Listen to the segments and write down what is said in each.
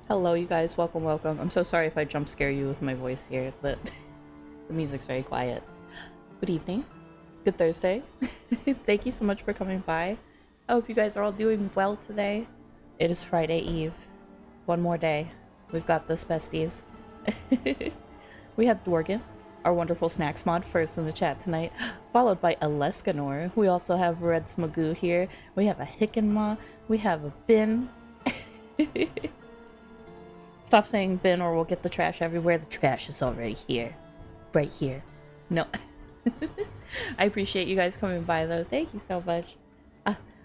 Hello, you guys. Welcome, welcome. I'm so sorry if I jump scare you with my voice here, but the music's very quiet. Good evening. Good Thursday. Thank you so much for coming by. I hope you guys are all doing well today. It is Friday Eve. One more day. We've got this, besties. We have Dorgan, our wonderful snacks mod, first in the chat tonight, followed by Alescanor. We also have Reds Magoo here. We have a Hickenma. We have a Bin. Stop saying bin or we'll get the trash everywhere. The trash is already here. Right here. No. I appreciate you guys coming by though. Thank you so much.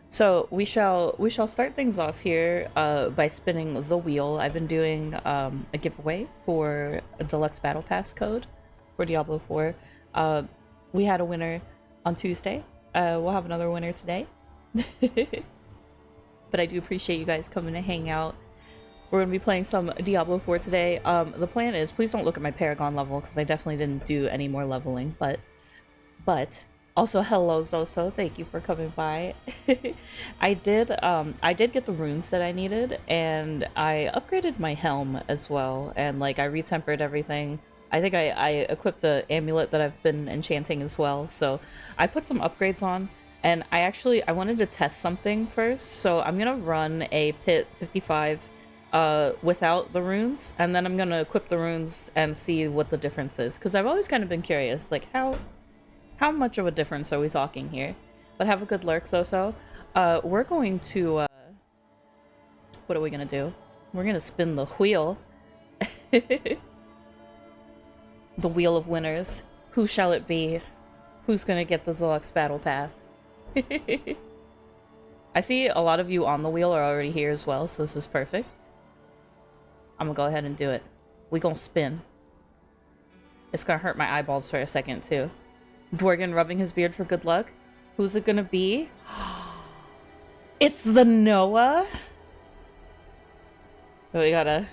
So we shall start things off here by spinning the wheel. I've been doing a giveaway for a deluxe battle pass code for Diablo 4. We had a winner on Tuesday. We'll have another winner today. But I do appreciate you guys coming to hang out. We're going to be playing some Diablo 4 today. The plan is, please don't look at my Paragon level, because I definitely didn't do any more leveling, but also hello Zoso, thank you for coming by. I did get the runes that I needed, and I upgraded my helm as well, and like I retempered everything. I think I equipped the amulet that I've been enchanting as well, so I put some upgrades on, and I wanted to test something first, so I'm gonna run a pit 55 without the runes, and then I'm gonna equip the runes and see what the difference is, because I've always kind of been curious, like how much of a difference are we talking here? But have a good lurk, Zoso. We're going to what are we gonna do? We're gonna spin the wheel. The wheel of winners. Who shall it be? Who's gonna get the deluxe battle pass? I see a lot of you on the wheel are already here as well, so this is perfect. I'm gonna go ahead and do it. We gonna spin. It's gonna hurt my eyeballs for a second, too. Dworgen rubbing his beard for good luck. Who's it gonna be? It's the Noah! Oh, we gotta...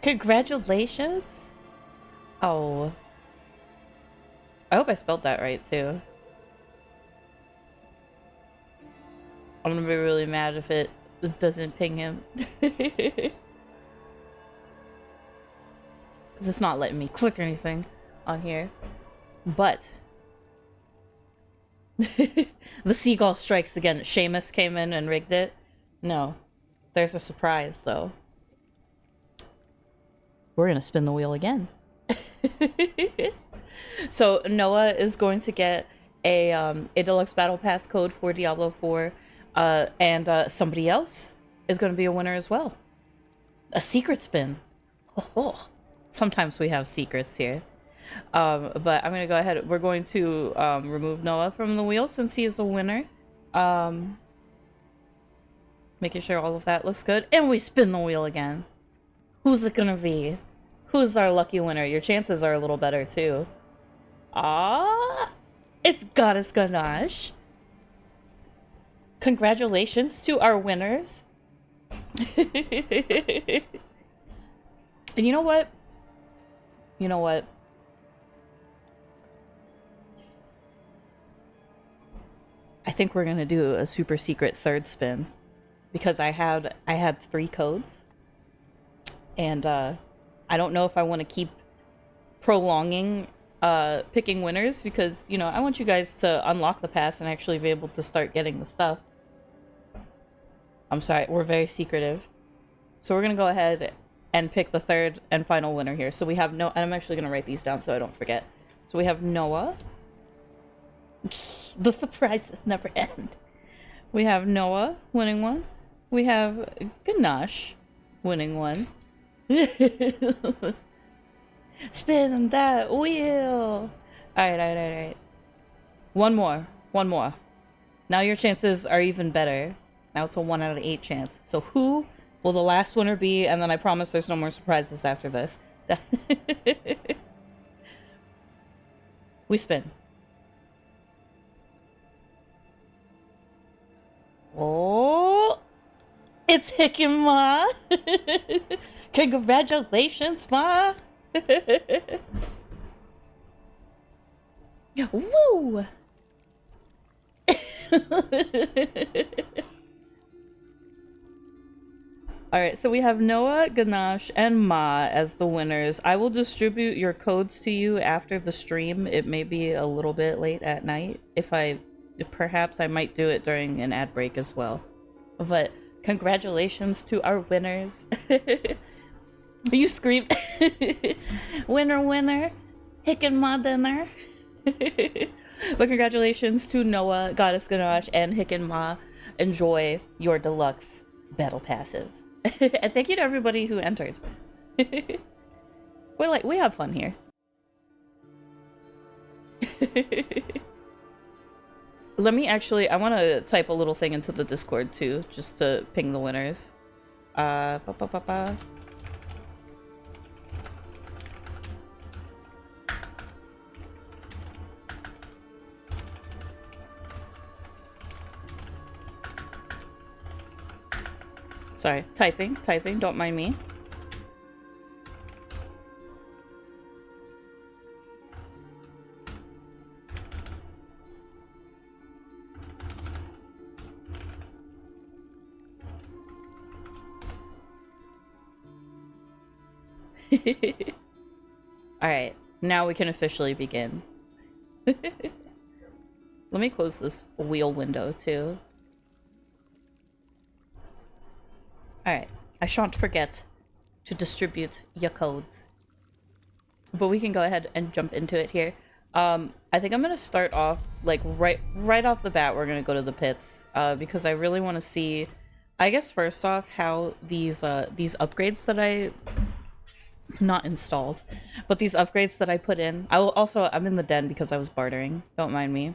Congratulations! Oh. I hope I spelled that right, too. I'm gonna be really mad if it doesn't ping him. Because it's not letting me click or anything on here. But the seagull strikes again. Seamus came in and rigged it. No. There's a surprise though. We're gonna spin the wheel again. So Noah is going to get a deluxe battle pass code for Diablo 4. And somebody else is going to be a winner as well. A secret spin. Oh, sometimes we have secrets here. But I'm going to go ahead. We're going to remove Noah from the wheel since he is a winner. Making sure all of that looks good. And we spin the wheel again. Who's it going to be? Who's our lucky winner? Your chances are a little better too. It's Goddess Ganache. Congratulations to our winners. And you know what? You know what? I think we're gonna do a super secret third spin. Because I had 3 codes. And I don't know if I want to keep prolonging picking winners, because, you know, I want you guys to unlock the pass and actually be able to start getting the stuff. I'm sorry, we're very secretive. So we're gonna go ahead and pick the third and final winner here. So we have and I'm actually gonna write these down so I don't forget. So we have Noah. The surprises never end. We have Noah winning one. We have Ganache winning one. Spin that wheel! Alright. One more. Now your chances are even better. Now it's a 1 out of 8 chance. So who will the last winner be? And then I promise there's no more surprises after this. We spin. Oh! It's Hickema! Congratulations, Ma! Woo! Alright, so we have Noah, Ganache, and Ma as the winners. I will distribute your codes to you after the stream. It may be a little bit late at night. Perhaps I might do it during an ad break as well. But congratulations to our winners. You scream, winner, winner, hick and Ma dinner. But congratulations to Noah, Goddess Ganache, and Hick and Ma. Enjoy your deluxe battle passes. And thank you to everybody who entered. We have fun here. Let me actually, I want to type a little thing into the Discord too, just to ping the winners. Sorry, typing, don't mind me. Alright, now we can officially begin. Let me close this wheel window too. Alright, I shan't forget to distribute your codes. But we can go ahead and jump into it here. I think I'm gonna start off, like, right off the bat, we're gonna go to the pits. Because I really want to see, I guess first off, how these upgrades that I... Not installed, but these upgrades that I put in. I'm in the den because I was bartering. Don't mind me.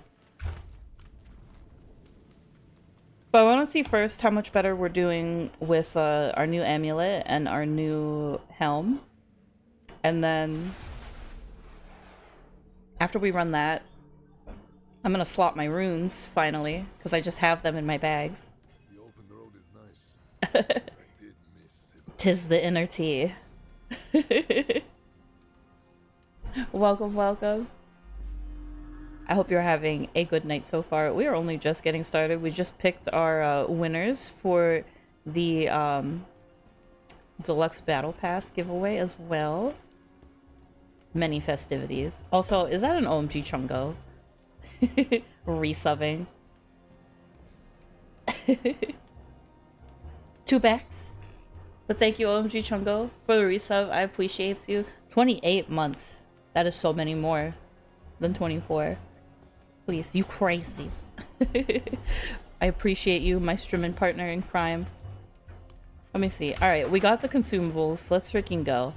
But I want to see first how much better we're doing with our new amulet and our new helm. And then after we run that, I'm going to slot my runes, finally, because I just have them in my bags. The open road is nice. I did miss it. 'Tis the inner tea. Welcome, welcome. I hope you're having a good night so far. We are only just getting started. We just picked our winners for the Deluxe Battle Pass giveaway as well. Many festivities. Also, is that an OMG Chungo? Resubbing. 2 backs. But thank you, OMG Chungo, for the resub. I appreciate you. 28 months. That is so many more than 24. Please, you crazy. I appreciate you, my streaming partner in crime. Let me see. Alright, we got the consumables. Let's freaking go.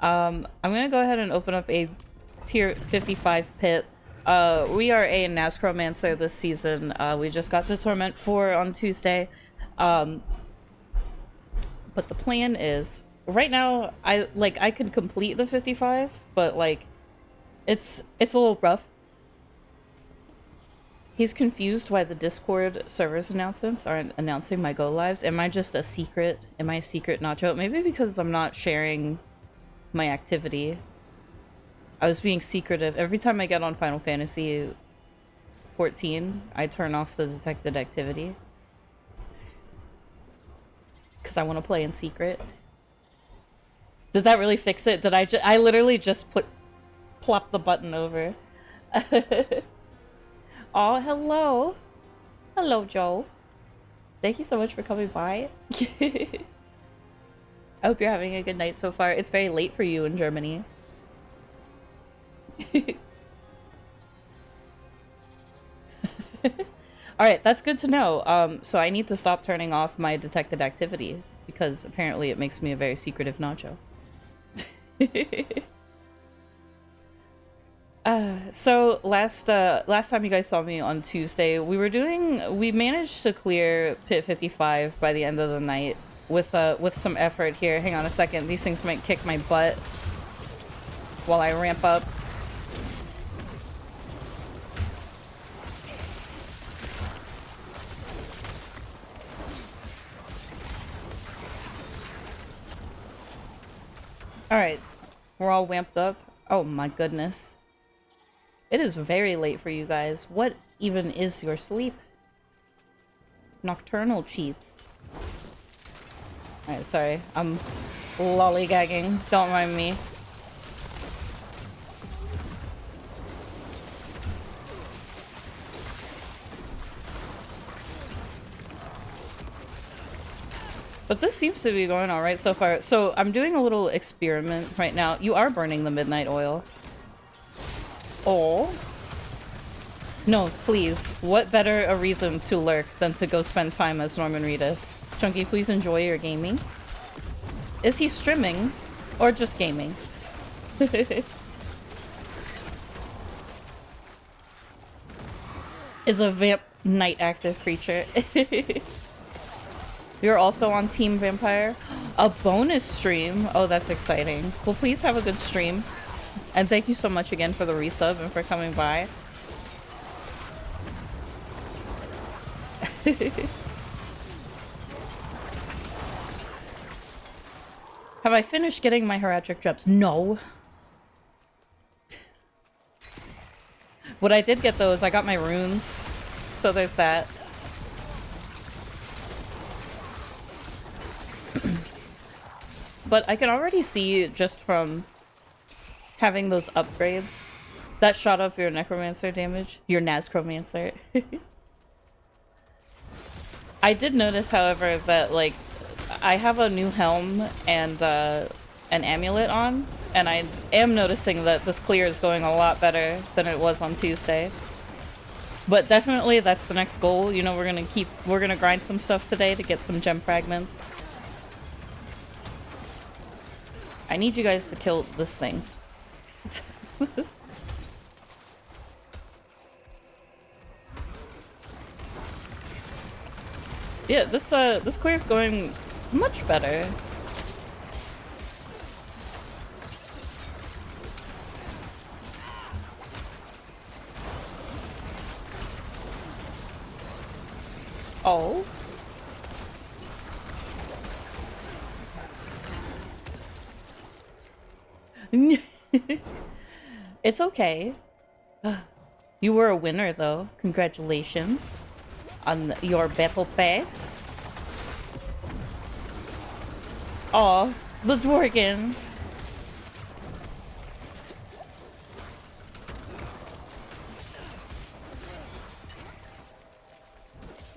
I'm gonna go ahead and open up a tier 55 pit. We are a Nazcromancer this season. We just got to Torment 4 on Tuesday. But the plan is, right now, I can complete the 55, but like, it's a little rough. He's confused why the Discord servers announcements aren't announcing my go lives. Am I just a secret? Am I a secret nacho? Maybe because I'm not sharing my activity. I was being secretive. Every time I get on Final Fantasy 14, I turn off the detected activity. Because I want to play in secret. Did that really fix it? Did I literally just plop the button over. Oh, hello. Hello, Joe. Thank you so much for coming by. I hope you're having a good night so far. It's very late for you in Germany. Alright, that's good to know. So I need to stop turning off my detected activity, because apparently it makes me a very secretive nacho. So last time you guys saw me on Tuesday, we managed to clear pit 55 by the end of the night with some effort here. Hang on a second, these things might kick my butt while I ramp up. Alright, we're all wamped up. Oh my goodness. It is very late for you guys. What even is your sleep? Nocturnal cheeps. Alright, sorry. I'm lollygagging. Don't mind me. But this seems to be going alright so far. So I'm doing a little experiment right now. You are burning the midnight oil. Oh. No, please. What better a reason to lurk than to go spend time as Norman Reedus? Chunky, please enjoy your gaming. Is he streaming? Or just gaming? Is a vamp night active creature. You're also on Team Vampire? A bonus stream? Oh, that's exciting. Well, please have a good stream. And thank you so much again for the resub and for coming by. Have I finished getting my Heraldic Gems? No. What I did get though is I got my runes. So there's that. But I can already see just from having those upgrades that shot up your Necromancer damage. Your Nazcromancer. I did notice, however, that like I have a new helm and an amulet on, and I am noticing that this clear is going a lot better than it was on Tuesday. But definitely that's the next goal. You know, we're gonna grind some stuff today to get some gem fragments. I need you guys to kill this thing. Yeah, this clear is going much better. Oh. It's okay. You were a winner though. Congratulations on your battle pass. Aw, the Dworgen.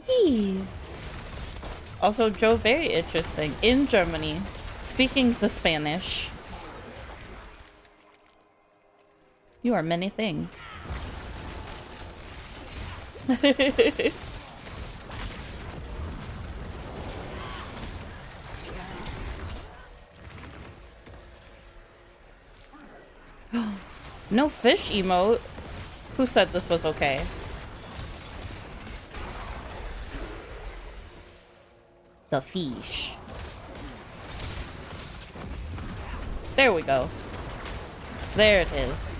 Yee. Also, Joe, very interesting. In Germany, speaking the Spanish. You are many things. No fish emote? Who said this was okay? The fish. There we go. There it is.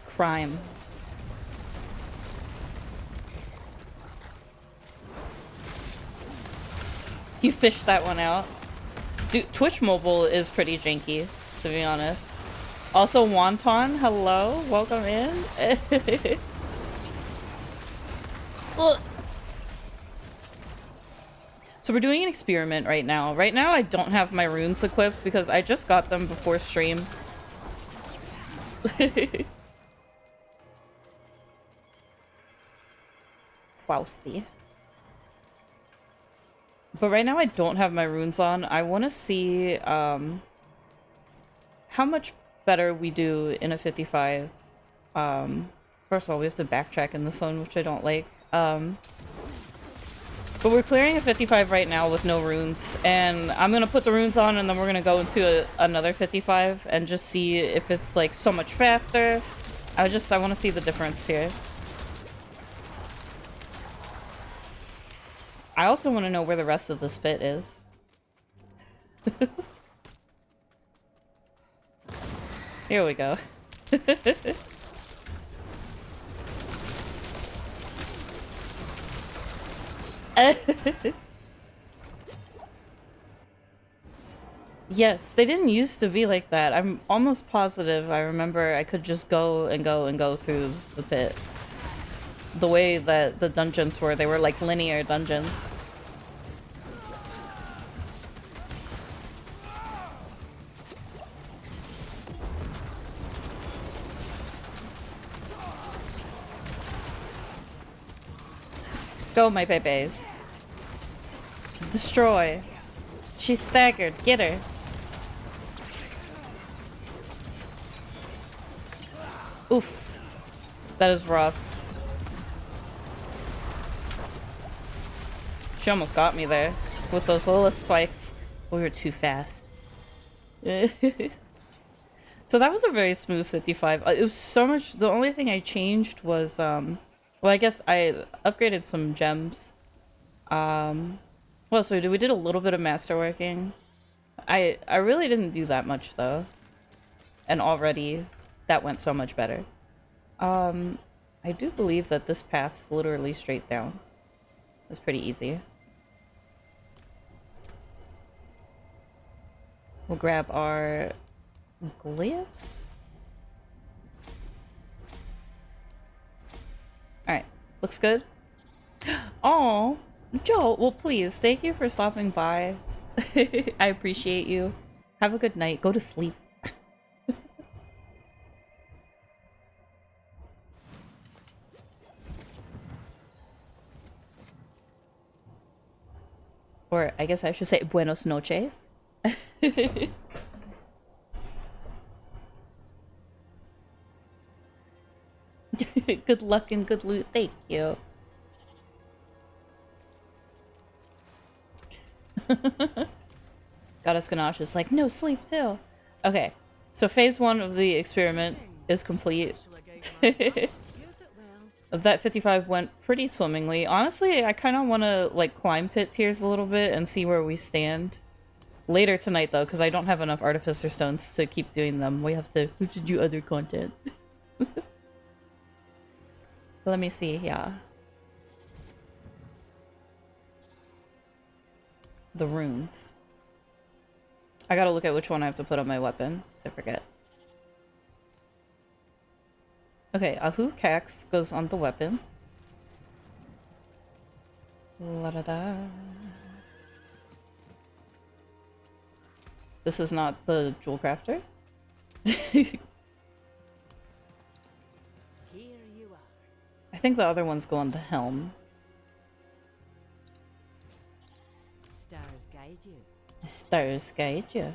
Crime. You fished that one out. Dude, Twitch mobile is pretty janky, to be honest. Also, Wonton, hello, welcome in. Ugh. So we're doing an experiment right now. Right now I don't have my runes equipped because I just got them before stream. Fausty. But right now I don't have my runes on. I want to see how much better we do in a 55. First of all, we have to backtrack in this one, which I don't like. But we're clearing a 55 right now with no runes, and I'm gonna put the runes on and then we're gonna go into another 55 and just see if it's like so much faster. I want to see the difference here. I also want to know where the rest of the spit is. Here we go. Yes, they didn't used to be like that. I'm almost positive I remember I could just go and go and go through the pit. The way that the dungeons were, they were like linear dungeons. Go, my bebes. Destroy. She's staggered. Get her. Oof. That is rough. She almost got me there with those Lilith spikes. We were too fast. So that was a very smooth 55. It was so much. The only thing I changed was, well, I guess I upgraded some gems. Well, so we did a little bit of masterworking. I really didn't do that much though. And already that went so much better. I do believe that this path's literally straight down. It's pretty easy. We'll grab our glyphs. Alright, looks good. Oh, Joe, well please, thank you for stopping by. I appreciate you. Have a good night. Go to sleep. Or I guess I should say buenos noches. Good luck and good loot. Thank you. Goddess Ganache is like, no sleep till. Okay, so phase 1 of the experiment is complete. That 55 went pretty swimmingly. Honestly, I kind of want to like climb pit tiers a little bit and see where we stand. Later tonight though, because I don't have enough artificer stones to keep doing them. We have to do other content. Let me see, yeah. The runes. I gotta look at which one I have to put on my weapon, because I forget. Okay, Ahu Cax goes on the weapon. La da da. This is not the jewel crafter. I think the other ones go on the helm. Stars guide you. Stars guide you.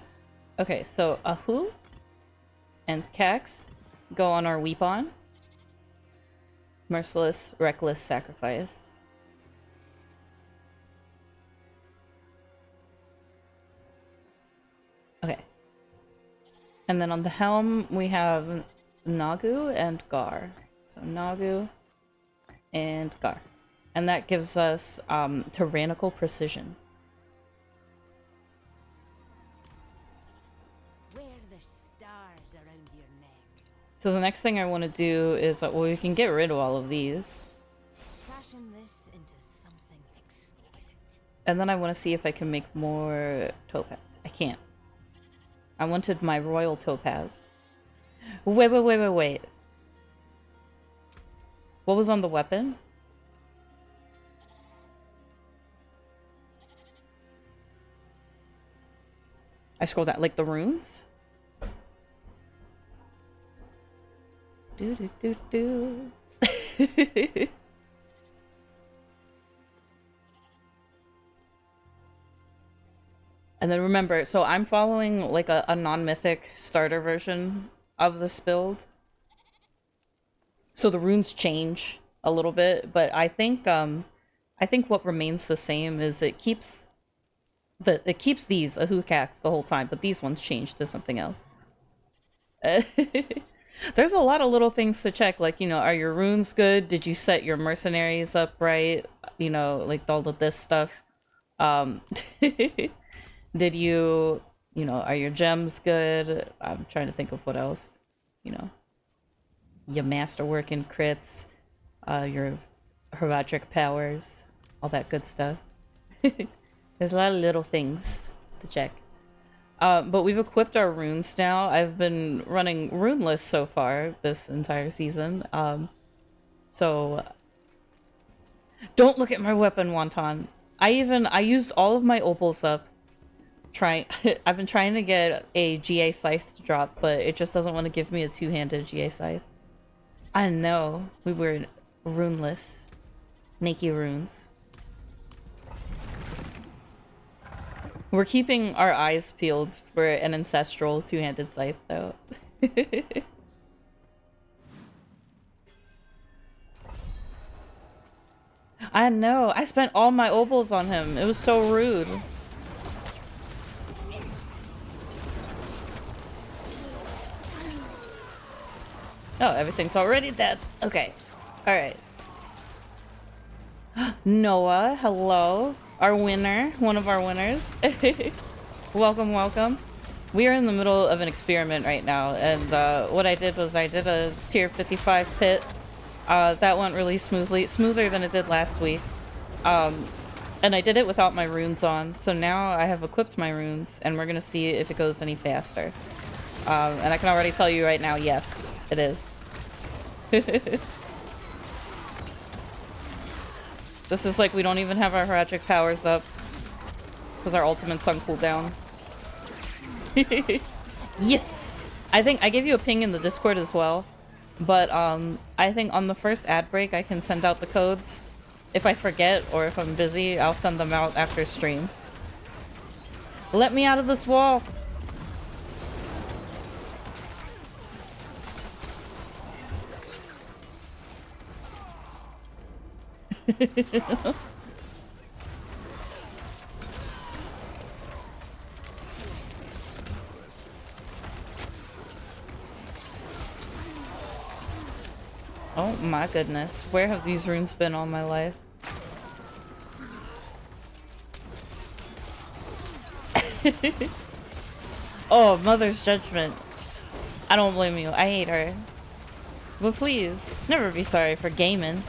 Okay, so Ahu and Cax go on our weapon. Merciless, reckless sacrifice. Okay. And then on the helm, we have Nagu and Gar. So Nagu and Gar. And that gives us tyrannical precision. Wear the stars around your neck. So the next thing I want to do is, well, we can get rid of all of these. Fashion this into something exquisite. And then I want to see if I can make more topaz. I can't. I wanted my royal topaz. Wait. What was on the weapon? I scrolled down, like the runes? Do. And then remember, so I'm following like a non-mythic starter version of this build. So the runes change a little bit, but I think what remains the same is it keeps these Ahukax the whole time, but these ones change to something else. There's a lot of little things to check, like, you know, are your runes good? Did you set your mercenaries up right? You know, like all of this stuff. Did you know, are your gems good? I'm trying to think of what else, you know. Your masterwork and crits, your heroic powers, all that good stuff. There's a lot of little things to check. But we've equipped our runes now. I've been running runeless so far this entire season. So don't look at my weapon, Wonton. I used all of my opals up. I've been trying to get a GA scythe to drop, but it just doesn't want to give me a two-handed GA scythe. I know. We were runeless. Naked runes. We're keeping our eyes peeled for an ancestral two-handed scythe, though. I know. I spent all my opals on him. It was so rude. Oh, everything's already dead. Okay. Alright. Noah, hello. Our winner. One of our winners. Welcome, welcome. We are in the middle of an experiment right now, and what I did was I did a tier 55 pit. That went really smoothly. Smoother than it did last week. And I did it without my runes on. So now I have equipped my runes, and we're gonna see if it goes any faster. And I can already tell you right now, yes, it is. This is like we don't even have our Heragic powers up because our ultimate's on cooldown. Yes! I think I gave you a ping in the Discord as well. But I think on the first ad break I can send out the codes. If I forget or if I'm busy, I'll send them out after stream. Let me out of this wall! Oh my goodness, where have these runes been all my life? Oh, Mother's Judgment. I don't blame you, I hate her. But please, never be sorry for gaming.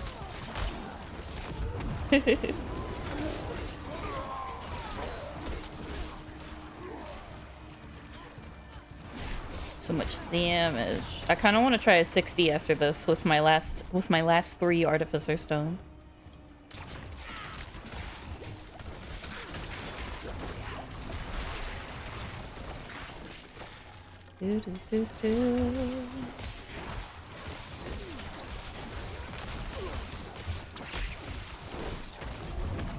So much damage. I kind of want to try a 60 after this with my last 3 Artificer Stones. Do, do, do, do.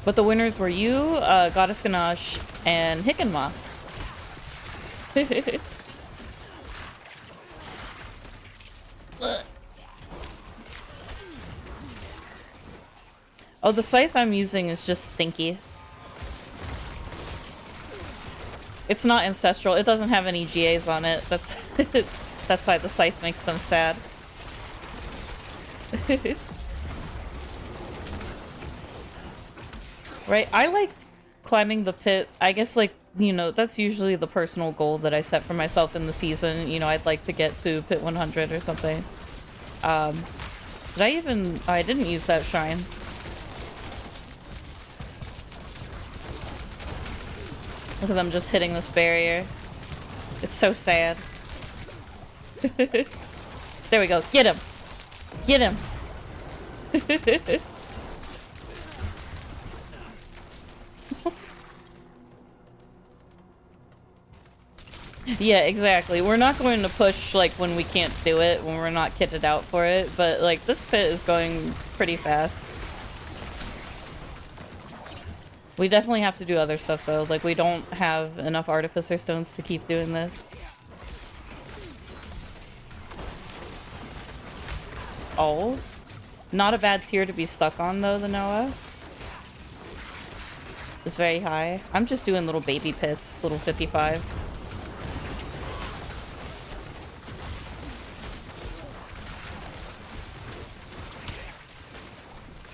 But the winners were you, Goddess Ganache, and Hickenma. Oh, the scythe I'm using is just stinky. It's not ancestral. It doesn't have any GAs on it. That's that's why the scythe makes them sad. Right, I like climbing the pit. I guess, like, you know, that's usually the personal goal that I set for myself in the season. You know, I'd like to get to pit 100 or something. Did I even... Oh, I didn't use that shrine. Look at them just hitting this barrier. It's so sad. There we go. Get him! Get him! Yeah, exactly. We're not going to push, like, when we can't do it, when we're not kitted out for it, but, like, this pit is going pretty fast. We definitely have to do other stuff, though. Like, we don't have enough Artificer Stones to keep doing this. Oh. Not a bad tier to be stuck on, though, the Noah. It's very high. I'm just doing little baby pits, little 55s.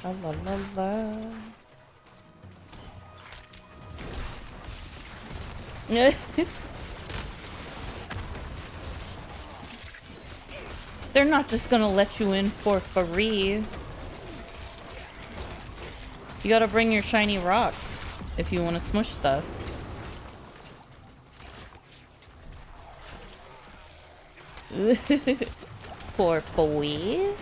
La la la la. They're not just gonna let you in for free. You gotta bring your shiny rocks if you want to smush stuff. For boy.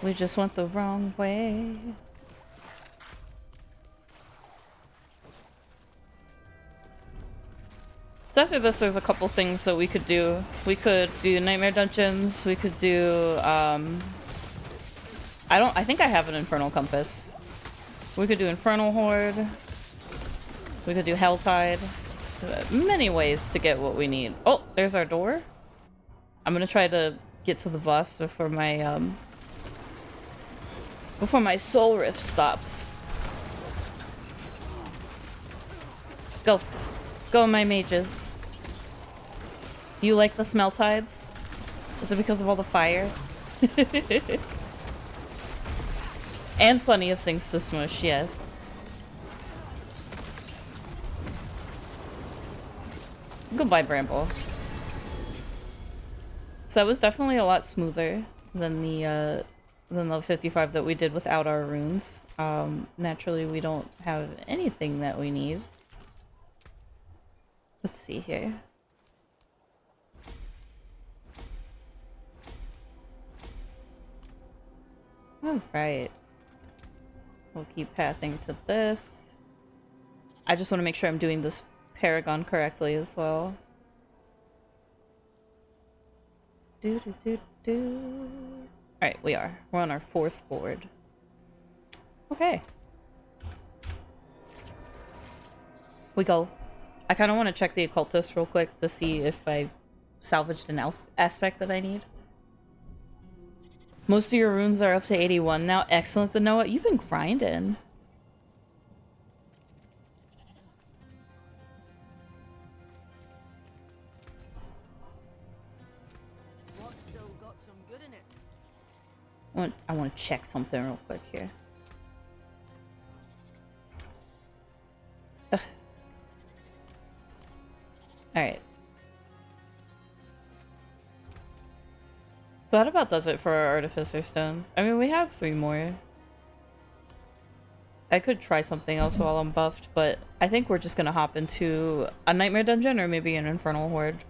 We just went the wrong way. So after this, there's a couple things that we could do. We could do Nightmare Dungeons. We could do, I think I have an Infernal Compass. We could do Infernal Horde. We could do Helltide. Many ways to get what we need. Oh, there's our door. I'm gonna try to get to the boss before my soul rift stops. Go. Go, my mages. You like the smell tides? Is it because of all the fire? And plenty of things to smush, yes. Goodbye, Bramble. So that was definitely a lot smoother than the 55 that we did without our runes. Naturally, we don't have anything that we need. Let's see here. Alright. We'll keep pathing to this. I just want to make sure I'm doing this Paragon correctly as well. Alright, we are. We're on our 4th board. Okay. We go. I kind of want to check the occultist real quick to see if I salvaged an aspect that I need. Most of your runes are up to 81 now. Excellent to know it. You've been grinding. What's still got some good in it? I want to check something real quick here. Ugh. Alright. So that about does it for our Artificer Stones. I mean, we have 3 more. I could try something else while I'm buffed, but I think we're just gonna hop into a Nightmare Dungeon or maybe an Infernal Horde.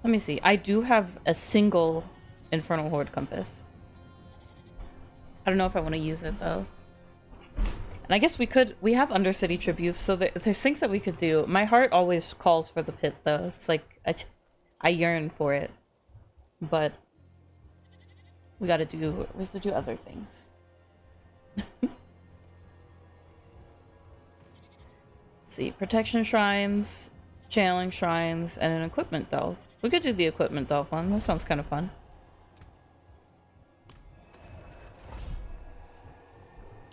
Let me see. I do have a single Infernal Horde compass. I don't know if I want to use it, though. And I guess we have Undercity Tributes, so there's things that we could do. My heart always calls for the pit, though. It's like, I yearn for it. But we have to do other things. Let's see, protection shrines, channeling shrines, and an equipment delve. We could do the equipment delve one. That sounds kind of fun.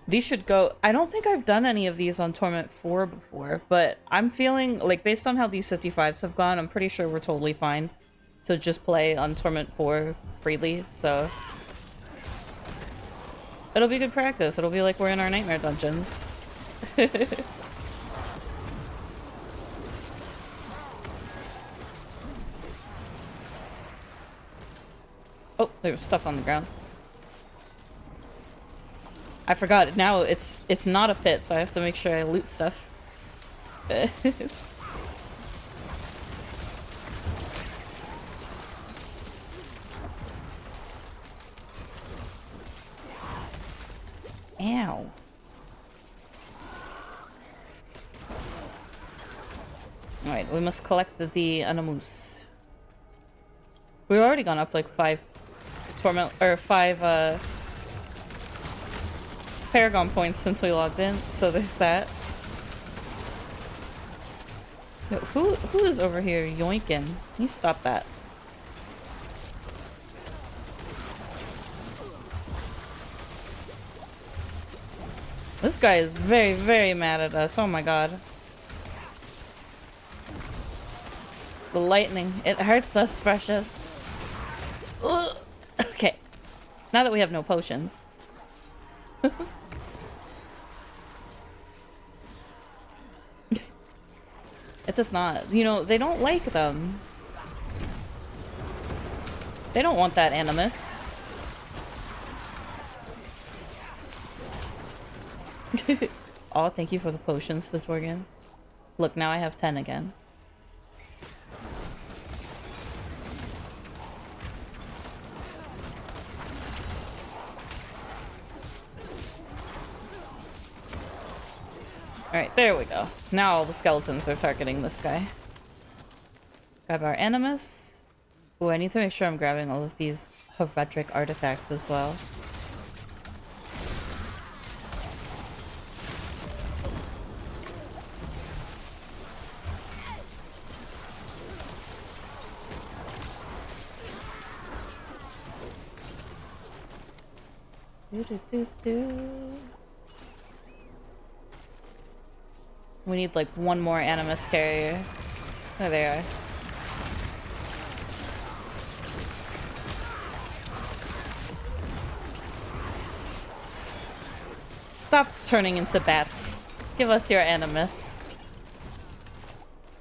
These should go. I don't think I've done any of these on Torment 4 before, but I'm feeling like based on how these 55s have gone, I'm pretty sure we're totally fine to just play on Torment 4 freely, so it'll be good practice. It'll be like we're in our Nightmare Dungeons. Oh, there's stuff on the ground. I forgot. Now it's not a pit, so I have to make sure I loot stuff. Ow. Alright, we must collect the animus. We've already gone up like 5 torment or 5 Paragon points since we logged in, so there's that. Yo, who is over here yoinking? You stop that. This guy is very, very mad at us. Oh my god. The lightning. It hurts us, precious. Ugh. Okay. Now that we have no potions. It does not. You know, they don't like them. They don't want that animus. Oh, thank you for the potions, the Torgan. Look, now I have 10 again. Alright, there we go. Now all the skeletons are targeting this guy. Grab our animus. Oh, I need to make sure I'm grabbing all of these Helvetic artifacts as well. We need like one more animus carrier. There they are. Stop turning into bats. Give us your animus.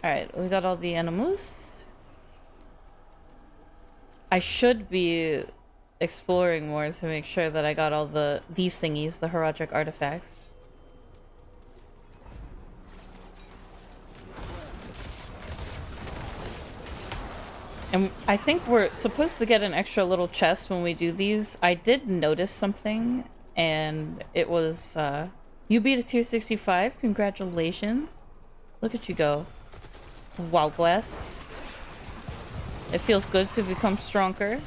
Alright, we got all the animus. I should be exploring more to make sure that I got all these thingies, the Herodic artifacts. And I think we're supposed to get an extra little chest when we do these. I did notice something, and it was, you beat a tier 65. Congratulations. Look at you go. Wow, bless. It feels good to become stronger.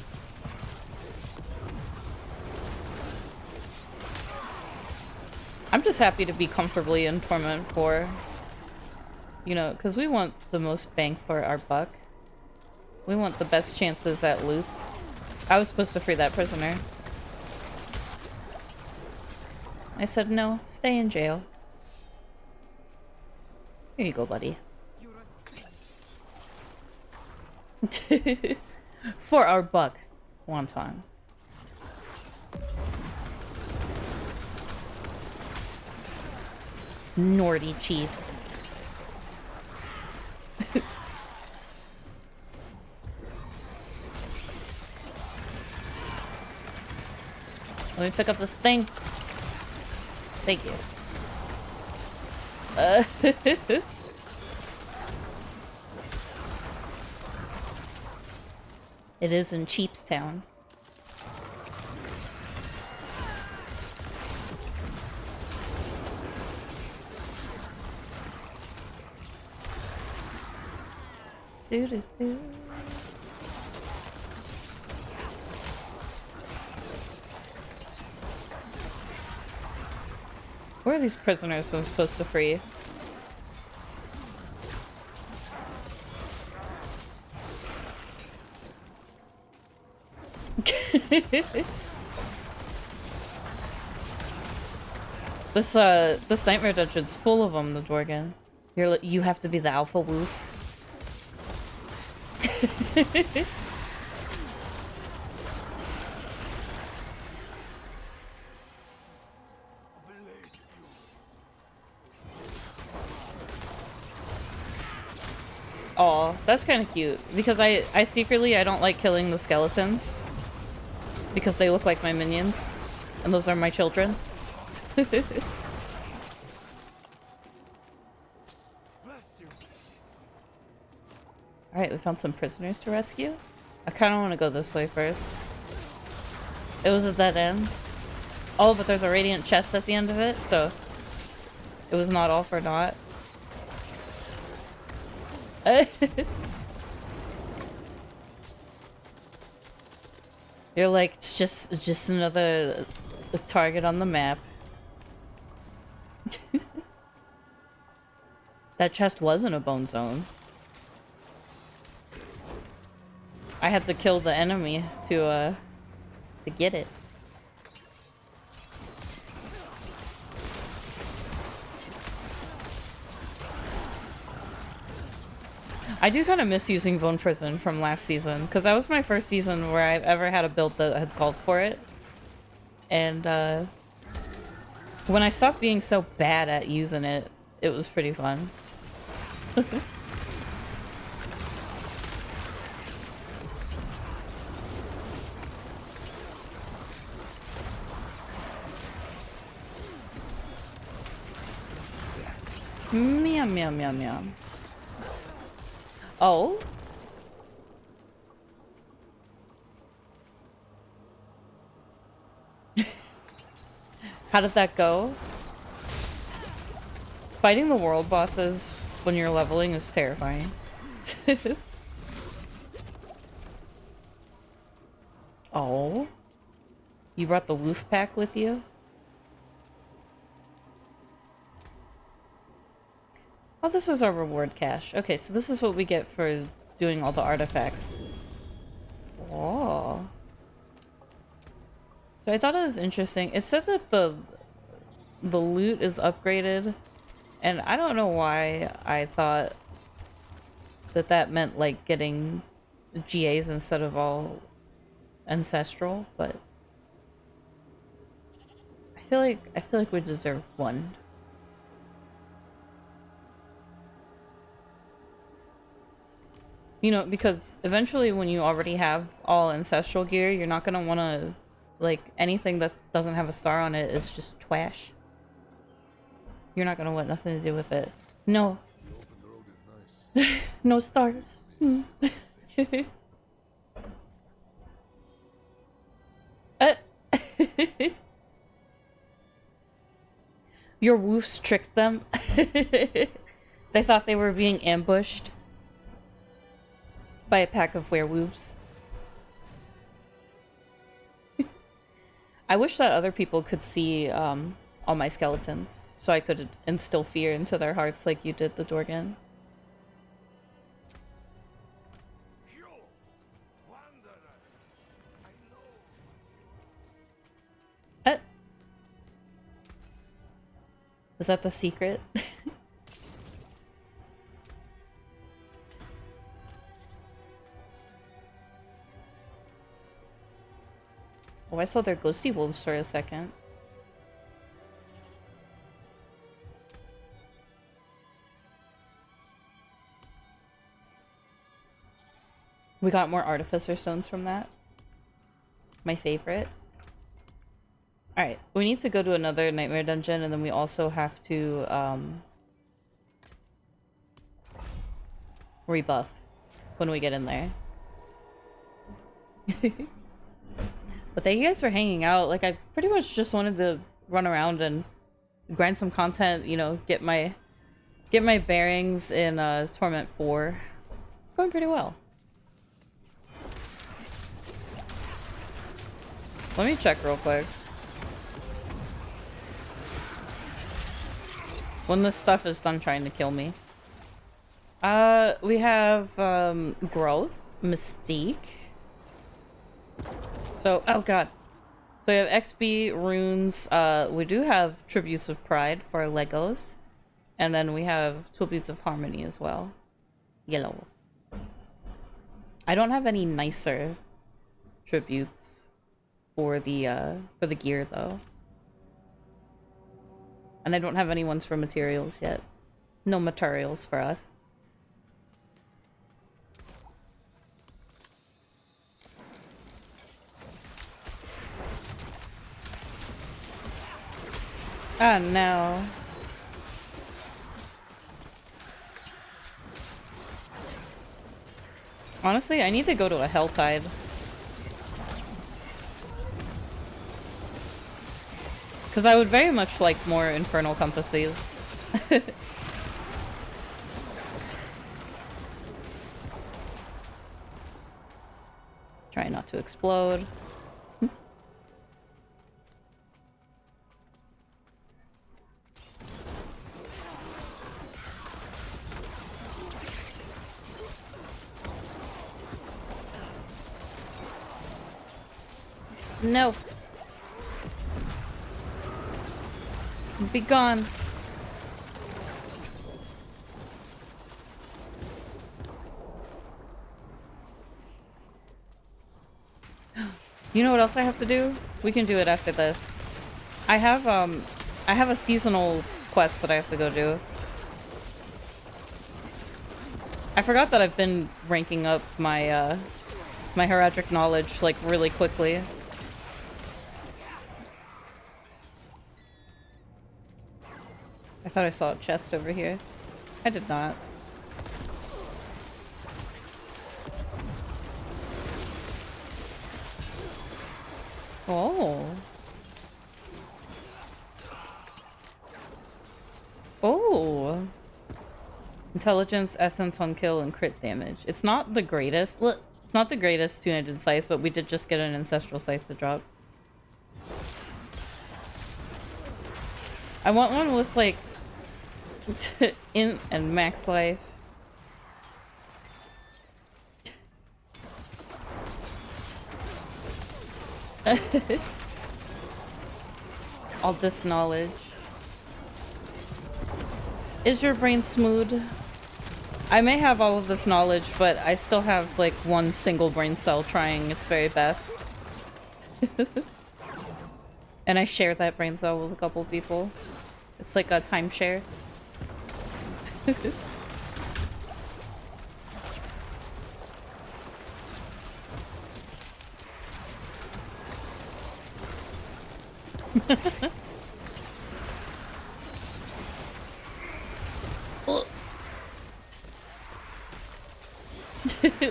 I'm just happy to be comfortably in Torment 4. You know, because we want the most bang for our buck. We want the best chances at loots. I was supposed to free that prisoner. I said no, stay in jail. Here you go, buddy. For our buck. Wonton. Nordy chiefs. Let me pick up this thing. Thank you. It is in Cheapstown. Do-do-do. Where are these prisoners I'm supposed to free? This nightmare dungeon's full of them, the Dworgen. You have to be the alpha wolf. Aw, that's kind of cute. Because I secretly, I don't like killing the skeletons. Because they look like my minions. And those are my children. Alright, we found some prisoners to rescue. I kind of want to go this way first. It was a dead end. Oh, but there's a radiant chest at the end of it, so it was not all for naught. You're like, it's just another target on the map. That chest was in a bone zone. I had to kill the enemy to get it. I do kind of miss using Bone Prison from last season, because that was my first season where I've ever had a build that had called for it. And when I stopped being so bad at using it, it was pretty fun. Meow, meow, meow, meow. Oh? How did that go? Fighting the world bosses when you're leveling is terrifying. Oh? You brought the wolf pack with you? Oh, this is our reward cache. Okay, so this is what we get for doing all the artifacts. Oh. So I thought it was interesting. It said that the loot is upgraded, and I don't know why I thought that that meant like getting GAs instead of all ancestral, but I feel like we deserve one. You know, because eventually when you already have all ancestral gear, you're not gonna wanna, like, anything that doesn't have a star on it is just twash. You're not gonna want nothing to do with it. No. The open road is nice. No stars. Uh, Your woofs tricked them. They thought they were being ambushed by a pack of werewolves. I wish that other people could see all my skeletons, so I could instill fear into their hearts like you did the Dorgan. Is that the secret? Oh, I saw their ghosty wolves for a second. We got more artificer stones from that. My favorite. Alright, we need to go to another nightmare dungeon, and then we also have to, rebuff when we get in there. But thank you guys for hanging out. Like, I pretty much just wanted to run around and grind some content, you know, get my bearings in, Torment 4. It's going pretty well. Let me check real quick. When this stuff is done trying to kill me. We have, Growth, Mystique. So, oh god. So we have XP, Runes, we do have Tributes of Pride for our Legos. And then we have Tributes of Harmony as well. Yellow. I don't have any nicer tributes for the gear, though. And I don't have any ones for materials yet. No materials for us. Ah, no. Honestly, I need to go to a Helltide. Because I would very much like more Infernal Compasses. Try not to explode. No. Be gone. You know what else I have to do? We can do it after this. I have a seasonal quest that I have to go do. I forgot that I've been ranking up my my heraldic knowledge like really quickly. I thought I saw a chest over here. I did not. Oh. Oh. Intelligence, essence on kill, and crit damage. It's not the greatest. Look, it's not the greatest two-handed scythe, but we did just get an ancestral scythe to drop. I want one with like int and max life. All this knowledge. Is your brain smooth? I may have all of this knowledge, but I still have like one single brain cell trying its very best. And I share that brain cell with a couple people. It's like a timeshare.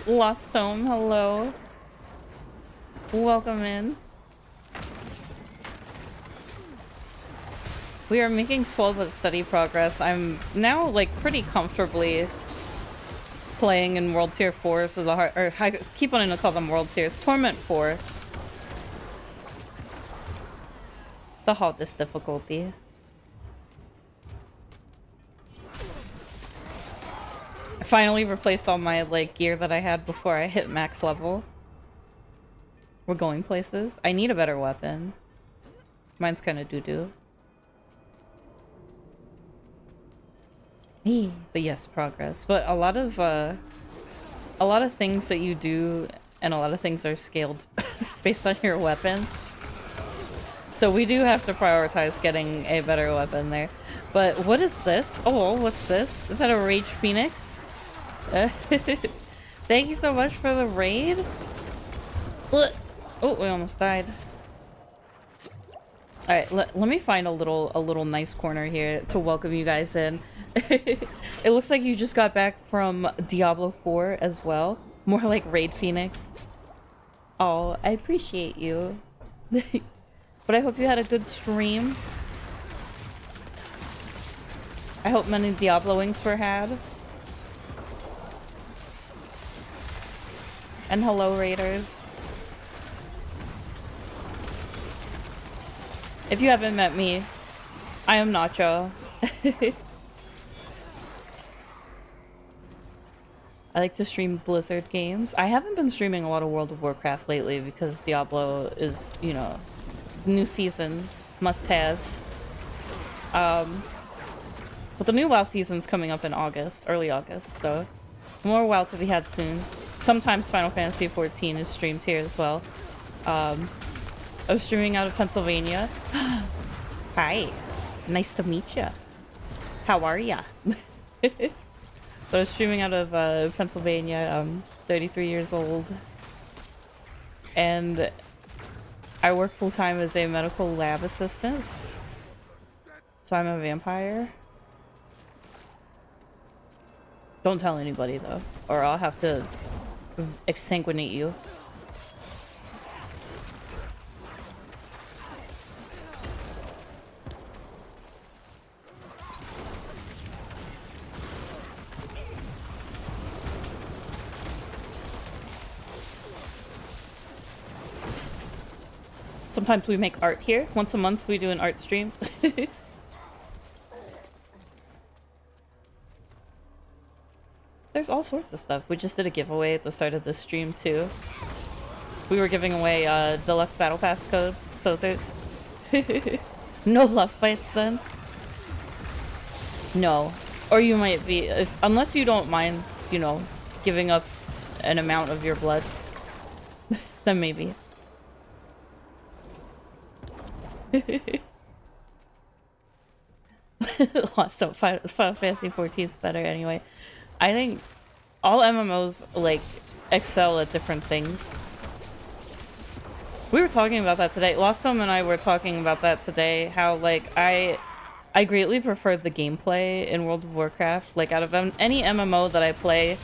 Lost Home, hello. Welcome in. We are making slow but steady progress. I'm now like pretty comfortably playing in World Tier 4, so the hard, or I keep wanting to call them World Tiers. Torment 4. The hardest difficulty. I finally replaced all my like gear that I had before I hit max level. We're going places. I need a better weapon. Mine's kind of doo-doo. But yes, progress. But a lot of things that you do and a lot of things are scaled based on your weapon. So we do have to prioritize getting a better weapon there. But what is this? Oh, what's this? Is that a Rage Phoenix? Thank you so much for the raid. Oh, we almost died. All right, let me find a little nice corner here to welcome you guys in. It looks like you just got back from Diablo 4 as well. More like Raid Phoenix. Oh, I appreciate you. But I hope you had a good stream. I hope many Diabloings were had. And hello, Raiders. If you haven't met me, I am Nacho. I like to stream Blizzard games. I haven't been streaming a lot of World of Warcraft lately because Diablo is, you know, new season, must-has. But the new WoW season's coming up in August, early August, so more WoW to be had soon. Sometimes Final Fantasy XIV is streamed here as well. I was streaming out of Pennsylvania. Hi, nice to meet ya. How are ya? So I was streaming out of Pennsylvania. I'm 33 years old. And I work full-time as a medical lab assistant. So I'm a vampire. Don't tell anybody though, or I'll have to exsanguinate you. Sometimes we make art here. Once a month we do an art stream. There's all sorts of stuff. We just did a giveaway at the start of this stream too. We were giving away deluxe battle pass codes, so there's no love fights then. No. Or you might be, unless you don't mind, you know, giving up an amount of your blood, then maybe. Lost out. Final Fantasy XIV is better anyway. I think all MMOs like excel at different things. We were talking about that today. Lost Home and I were talking about that today. How like I I greatly prefer the gameplay in World of Warcraft. Like, out of any MMO that I play,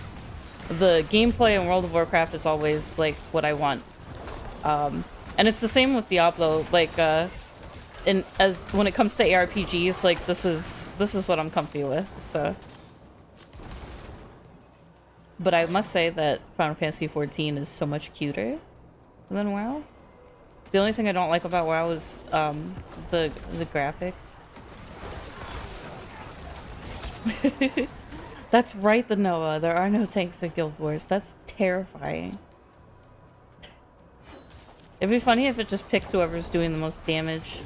the gameplay in World of Warcraft is always, like, what I want. And it's the same with Diablo. Like, when it comes to ARPGs, like, this is what I'm comfy with, so. But I must say that Final Fantasy XIV is so much cuter than WoW. The only thing I don't like about WoW is, the graphics. That's right, the Noah. There are no tanks in Guild Wars. That's terrifying. It'd be funny if it just picks whoever's doing the most damage.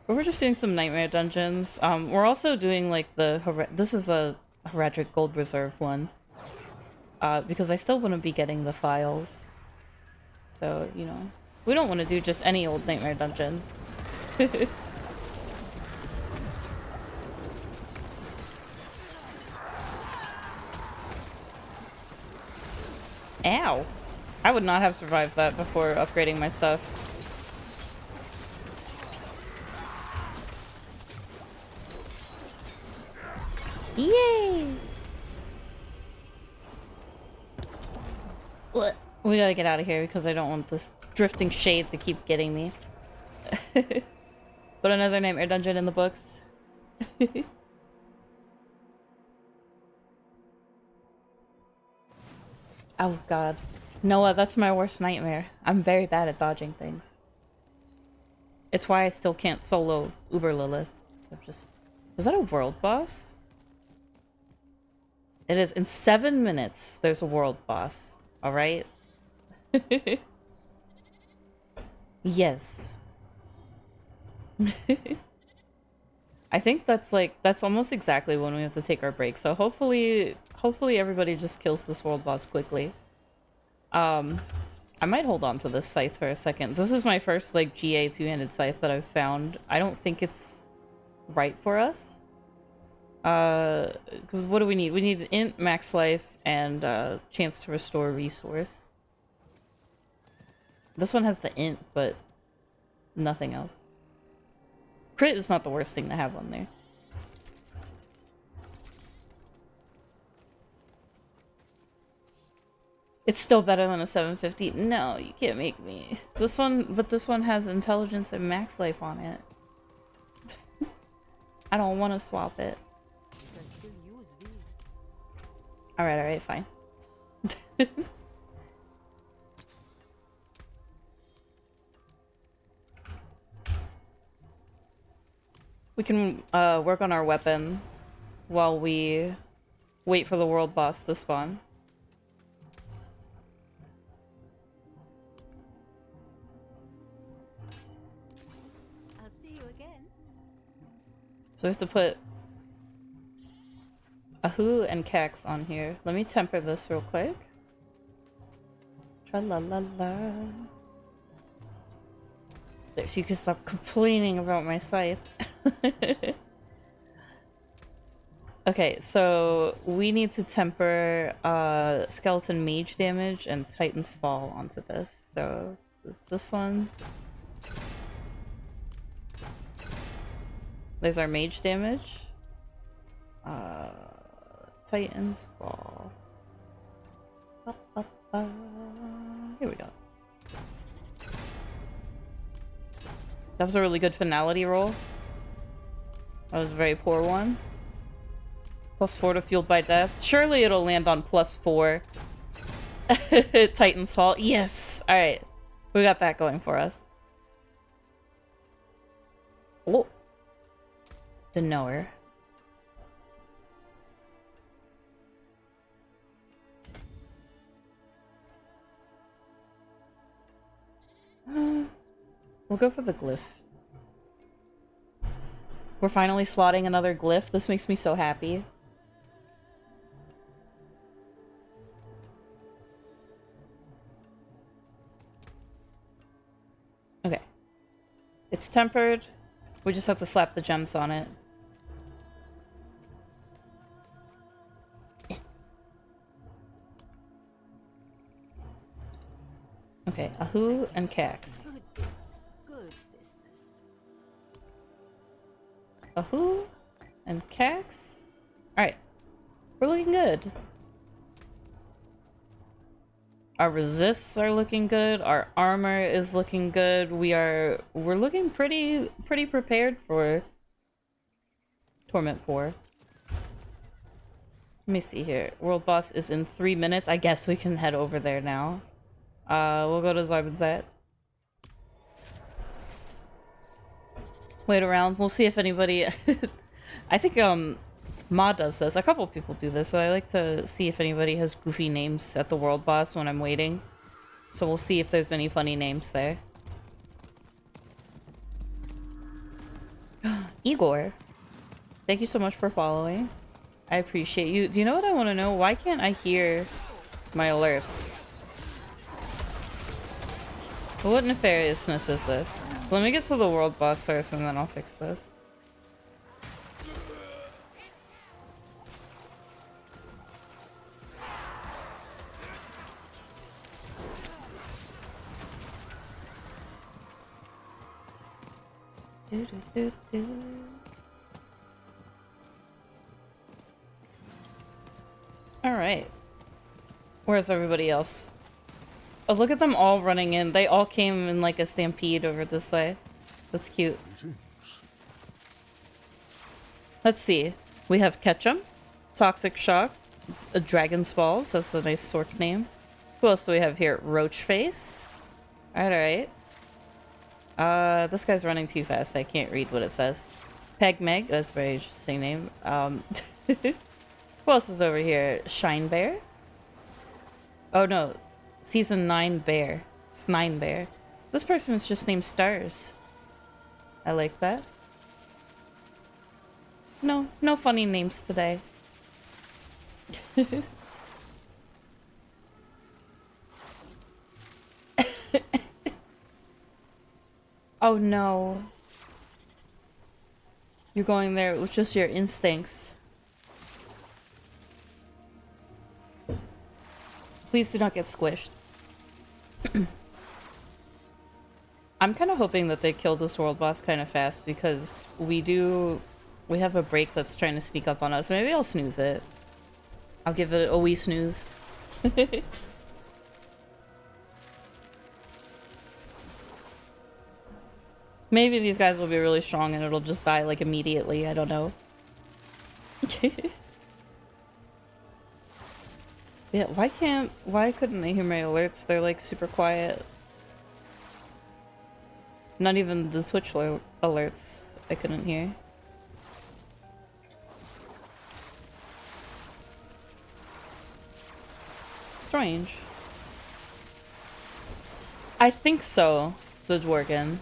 But we're just doing some nightmare dungeons. We're also doing like this is a Heraldric Gold Reserve one. Because I still want to be getting the files. So, you know, we don't want to do just any old nightmare dungeon. Ow! I would not have survived that before upgrading my stuff. Yay! What? We gotta get out of here because I don't want this drifting shade to keep getting me. Put another nightmare dungeon in the books. Oh god. Noah, that's my worst nightmare. I'm very bad at dodging things. It's why I still can't solo Uber Lilith. So just... Was that a world boss? It is. In 7 minutes, there's a world boss. Alright? Yes. I think that's almost exactly when we have to take our break. So hopefully everybody just kills this world boss quickly. I might hold on to this scythe for a second. This is my first, like, GA two-handed scythe that I've found. I don't think it's right for us. Because what do we need? We need int, max life, and chance to restore resource. This one has the int, but nothing else. Crit is not the worst thing to have on there. It's still better than a 750. No, you can't make me. This one has intelligence and max life on it. I don't want to swap it. Alright, fine. We can work on our weapon while we wait for the world boss to spawn. I'll see you again. So we have to put Ahu and Cax on here. Let me temper this real quick. Tra-la-la-la. There, so you can stop complaining about my scythe. Okay, so we need to temper skeleton mage damage and Titan's fall onto this. So this one. There's our mage damage. Titan's fall. Here we go. That was a really good finality roll. That was a very poor one. +4 to fueled by death. Surely it'll land on +4. Titan's fall. Yes! Alright. We got that going for us. Oh. The knower. We'll go for the glyph. We're finally slotting another glyph. This makes me so happy. Okay. It's tempered. We just have to slap the gems on it. Okay, Ahu and Cax. Good business. Good business. Ahu and Cax. Alright. We're looking good. Our resists are looking good. Our armor is looking good. We're looking pretty prepared for Torment 4. Let me see here. World boss is in 3 minutes. I guess we can head over there now. We'll go to Zarbenzat. Wait around. We'll see if anybody... I think, Ma does this. A couple people do this, but I like to see if anybody has goofy names at the world boss when I'm waiting. So we'll see if there's any funny names there. Igor. Thank you so much for following. I appreciate you. Do you know what I want to know? Why can't I hear my alerts? What nefariousness is this? Let me get to the world boss first and then I'll fix this. Alright. Where's everybody else? Oh, look at them all running in. They all came in like a stampede over this way. That's cute. Let's see. We have Ketchum, Toxic Shock, a Dragon's Balls. That's a nice Sork name. Who else do we have here? Roachface. Alright. This guy's running too fast. I can't read what it says. Peg Meg. That's a very interesting name. Who else is over here? Shine Bear? Oh no. Season 9 Bear. It's 9 Bear. This person is just named Stars. I like that. No funny names today. Oh no. You're going there with just your instincts. Please do not get squished. I'm kind of hoping that they kill this world boss kind of fast because we have a break that's trying to sneak up on us. Maybe I'll snooze it. I'll give it a wee snooze. Maybe these guys will be really strong and it'll just die like immediately. I don't know. Yeah, why couldn't I hear my alerts? They're like super quiet. Not even the Twitch alerts I couldn't hear. Strange. I think so, the Dworkin.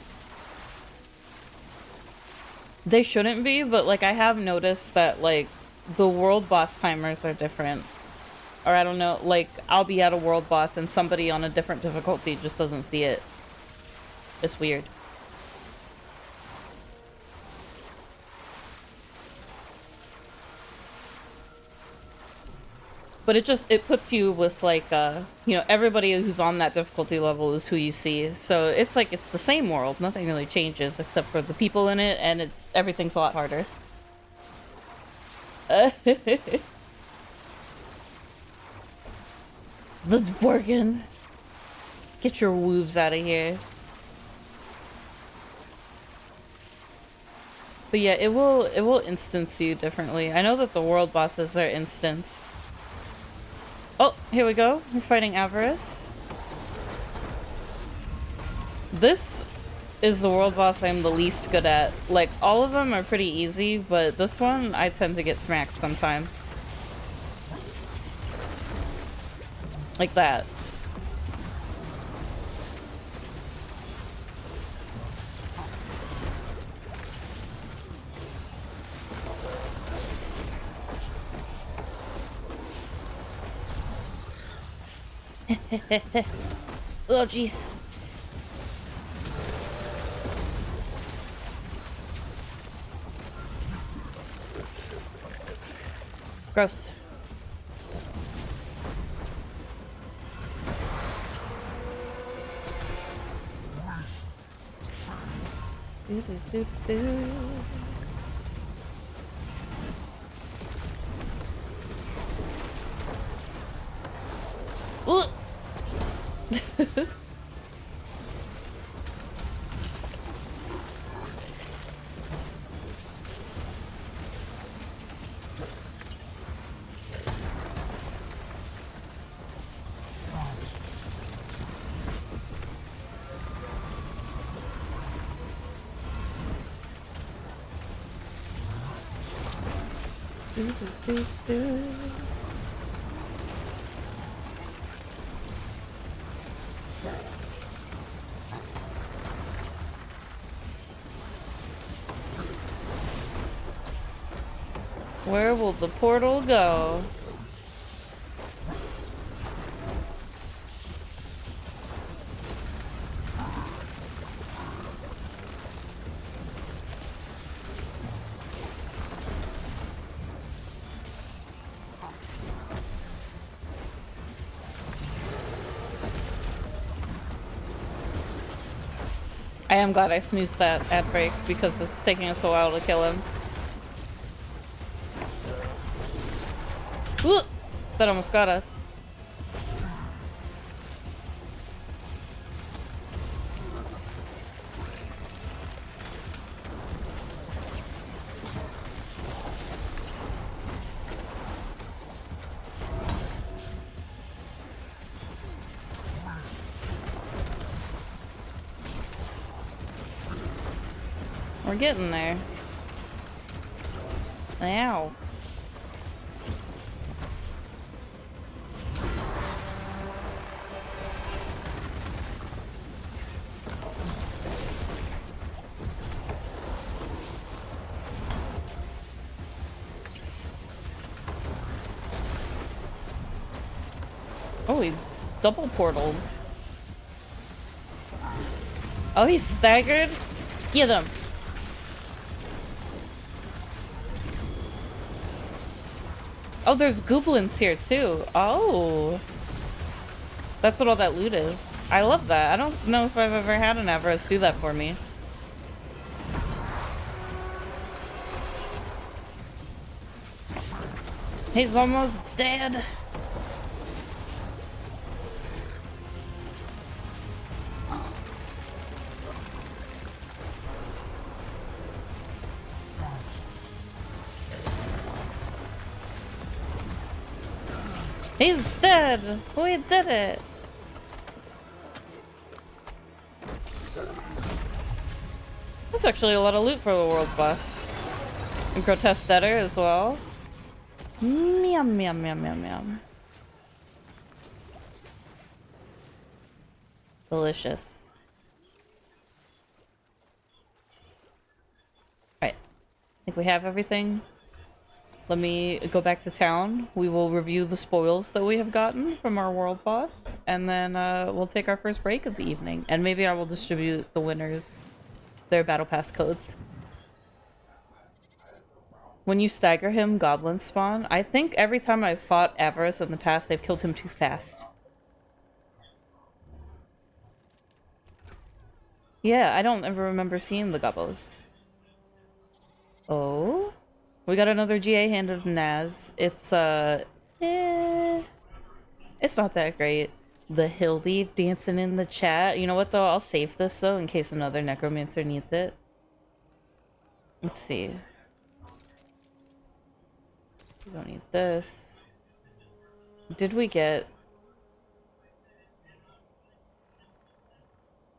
They shouldn't be, but like I have noticed that like the world boss timers are different. Or I don't know, like I'll be at a world boss and somebody on a different difficulty just doesn't see it. It's weird. But it puts you with like you know, everybody who's on that difficulty level is who you see. So it's like it's the same world. Nothing really changes except for the people in it, and everything's a lot harder. The Dworkin. Get your woofs out of here. But yeah, it will instance you differently. I know that the world bosses are instanced. Oh, here we go. We're fighting Avarice. This is the world boss I'm the least good at. Like, all of them are pretty easy, but this one I tend to get smacked sometimes. Like that. Oh, jeez. Gross. Ooh. Where will the portal go? I am glad I snoozed that ad break because it's taking us a while to kill him. Ooh, that almost got us. We're getting there. Ow. Oh, he double portals. Oh, he's staggered? Get him. Oh, there's goblins here too. Oh. That's what all that loot is. I love that. I don't know if I've ever had an Avarice do that for me. He's almost dead. He's dead! We did it! That's actually a lot of loot for the world boss. And Grotesque Deader as well. Meow, meow, meow, meow, meow. Delicious. Alright. I think we have everything. Let me go back to town. We will review the spoils that we have gotten from our world boss. And then we'll take our first break of the evening. And maybe I will distribute the winners their battle pass codes. When you stagger him, goblins spawn. I think every time I've fought Avarice in the past, they've killed him too fast. Yeah, I don't ever remember seeing the gobos. Oh? We got another GA hand of Naz. It's, it's not that great. The Hildy dancing in the chat. You know what, though? I'll save this, though, in case another Necromancer needs it. Let's see. We don't need this. Did we get...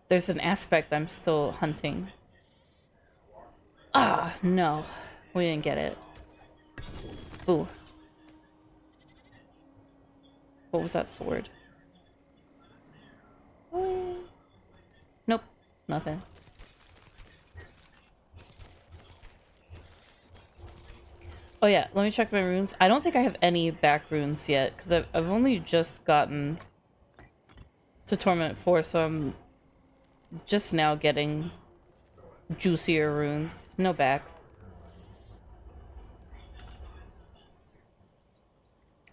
There's an aspect I'm still hunting. Ah, no. We didn't get it. Ooh. What was that sword? Nope. Nothing. Oh yeah, let me check my runes. I don't think I have any back runes yet, because I've only just gotten to Torment 4, so I'm just now getting juicier runes. No backs.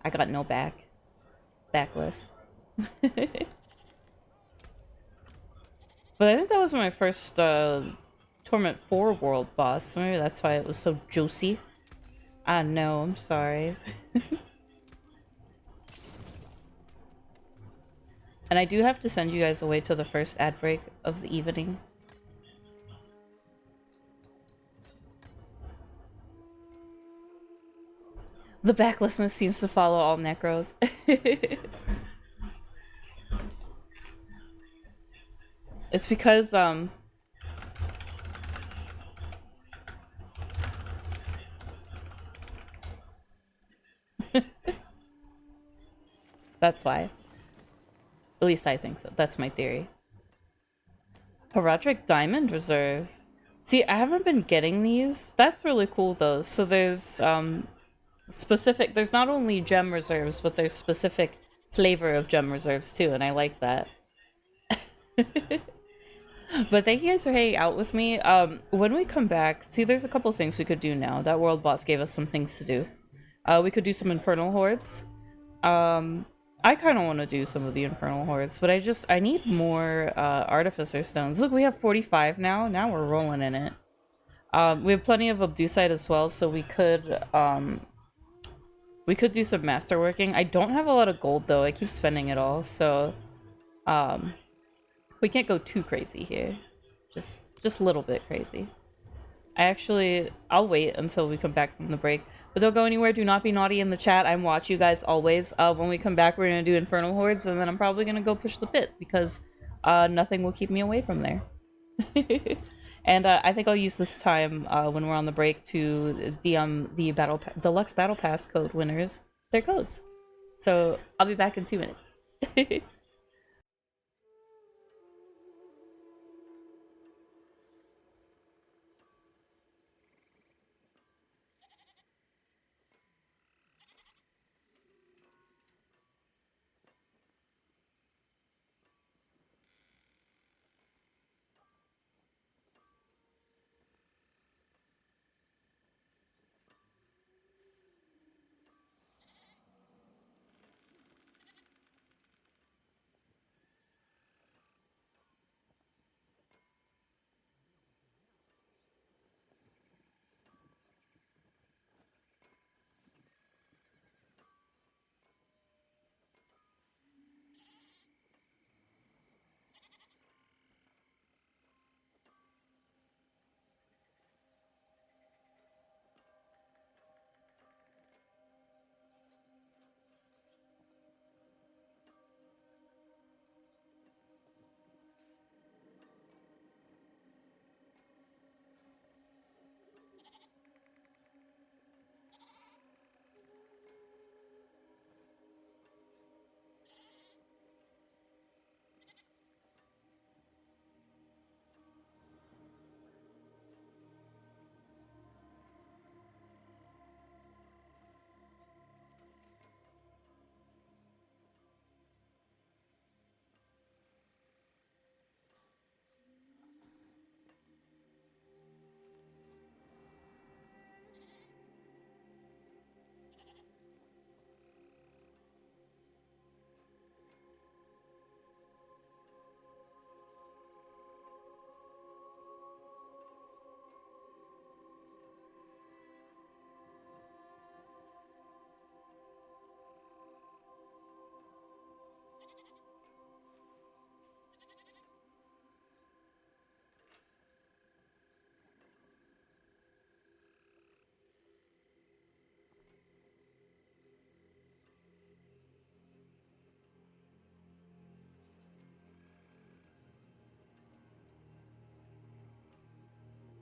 I got no back. Backless. But I think that was my first Torment 4 world boss, so maybe that's why it was so juicy. Ah, no, I'm sorry. And I do have to send you guys away to the first ad break of the evening. The backlessness seems to follow all necros. It's because, that's why. At least I think so. That's my theory. Herodric Diamond Reserve. See, I haven't been getting these. That's really cool, though. So there's, specific... There's not only gem reserves, but there's specific flavor of gem reserves, too, and I like that. But thank you guys for hanging out with me. When we come back... See, there's a couple things we could do now. That world boss gave us some things to do. We could do some Infernal Hordes. I kind of want to do some of the Infernal Hordes, but I need more Artificer Stones. Look, we have 45 now. Now we're rolling in it. We have plenty of Obducite as well, so we could do some masterworking. I don't have a lot of gold, though. I keep spending it all, so we can't go too crazy here. Just a little bit crazy. I'll wait until we come back from the break. But don't go anywhere. Do not be naughty in the chat. I watch you guys always. When we come back, we're going to do Infernal Hordes, and then I'm probably going to go push the pit, because nothing will keep me away from there. And I think I'll use this time when we're on the break to the Deluxe Battle Pass code winners their codes. So I'll be back in 2 minutes.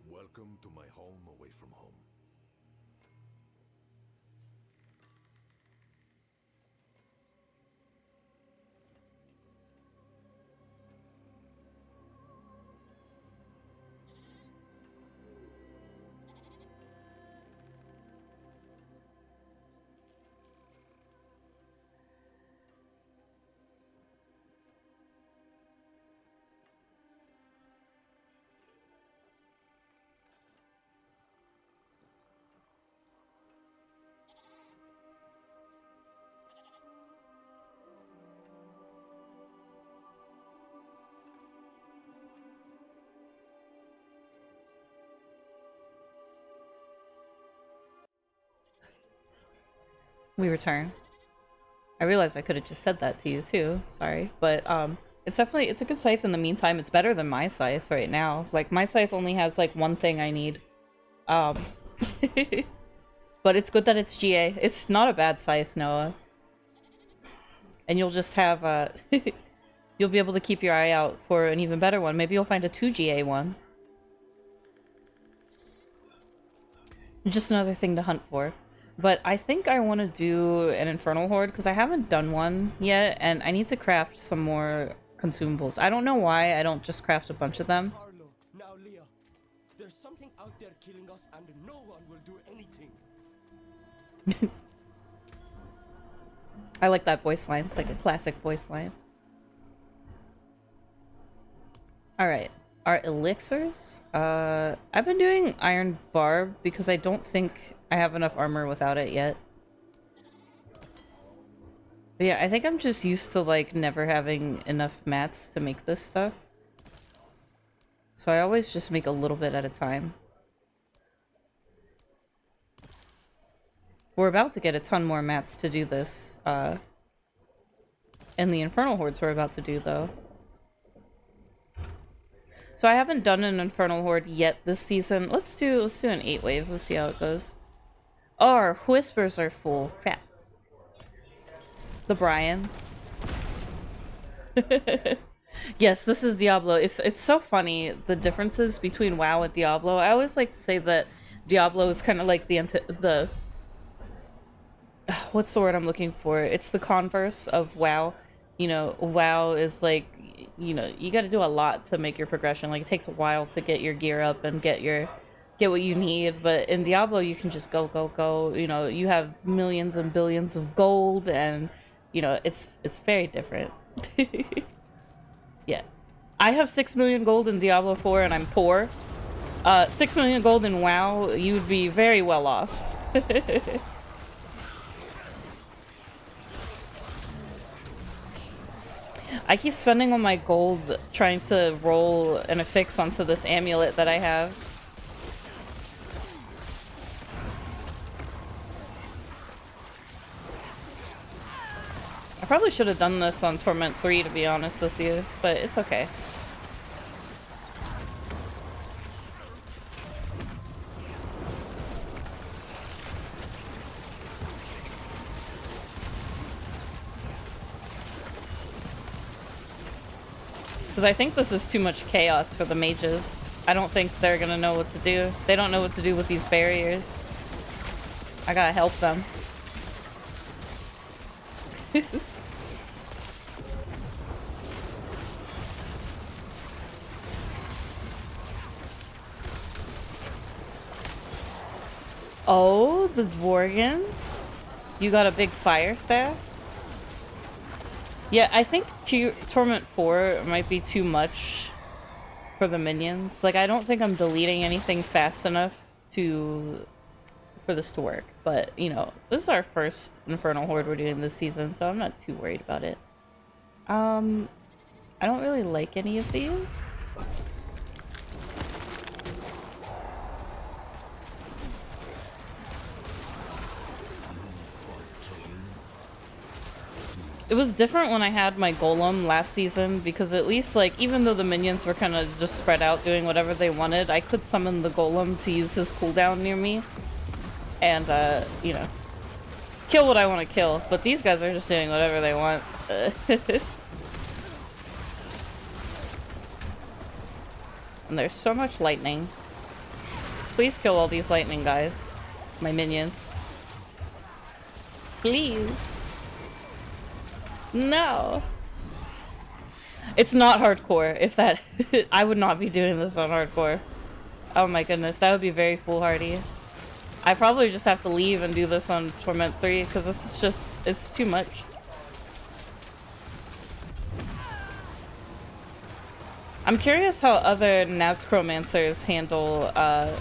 Welcome to my home away from home. we return. I realized I could have just said that to you too. Sorry, but it's definitely it's a good scythe. In the meantime, it's better than my scythe right now. Like my scythe only has like one thing I need. Um, but it's good that it's GA. It's not a bad scythe, Noah. And you'll just have you'll be able to keep your eye out for an even better one. Maybe you'll find a 2 GA one. Just another thing to hunt for. But I think I want to do an Infernal Horde because I haven't done one yet, and I need to craft some more consumables. I don't know why I don't just craft a bunch of them. Carlo, now Leah. There's something out there killing us and no one will do anything. I like that voice line. It's like a classic voice line. Alright. Our elixirs? I've been doing Iron Barb because I don't think I have enough armor without it yet. But yeah, I think I'm just used to like never having enough mats to make this stuff. So I always just make a little bit at a time. We're about to get a ton more mats to do this, and the Infernal Hordes we're about to do, though. So I haven't done an Infernal Horde yet this season. Let's do an 8-wave. We'll see how it goes. Oh, our whispers are full. Crap. The Brian. Yes, this is Diablo. It's so funny, the differences between WoW and Diablo. I always like to say that Diablo is kind of like the what's the word I'm looking for? It's the converse of WoW. You know, WoW is like, you know, you got to do a lot to make your progression. Like, it takes a while to get your gear up and get what you need. But in Diablo, you can just go, go, go. You know, you have millions and billions of gold, and you know, it's very different. Yeah, I have 6 million gold in Diablo 4, and I'm poor. 6 million gold in WoW, you would be very well off. I keep spending all my gold trying to roll an affix onto this amulet that I have. I probably should have done this on Torment 3, to be honest with you, but it's okay. Because I think this is too much chaos for the mages. I don't think they're gonna know what to do. They don't know what to do with these barriers. I gotta help them. Oh, the Dworgen? You got a big fire staff? Yeah, I think Torment 4 might be too much for the minions. Like, I don't think I'm deleting anything fast enough for this to work. But, you know, this is our first Infernal Horde we're doing this season, so I'm not too worried about it. I don't really like any of these. It was different when I had my golem last season, because at least, like, even though the minions were kind of just spread out doing whatever they wanted, I could summon the golem to use his cooldown near me. And, you know, kill what I want to kill. But these guys are just doing whatever they want. And there's so much lightning. Please kill all these lightning guys. My minions. Please. No. It's not hardcore. If that... I would not be doing this on hardcore. Oh my goodness, that would be very foolhardy. I probably just have to leave and do this on Torment 3, because this is just... it's too much. I'm curious how other Nazcromancers handle, God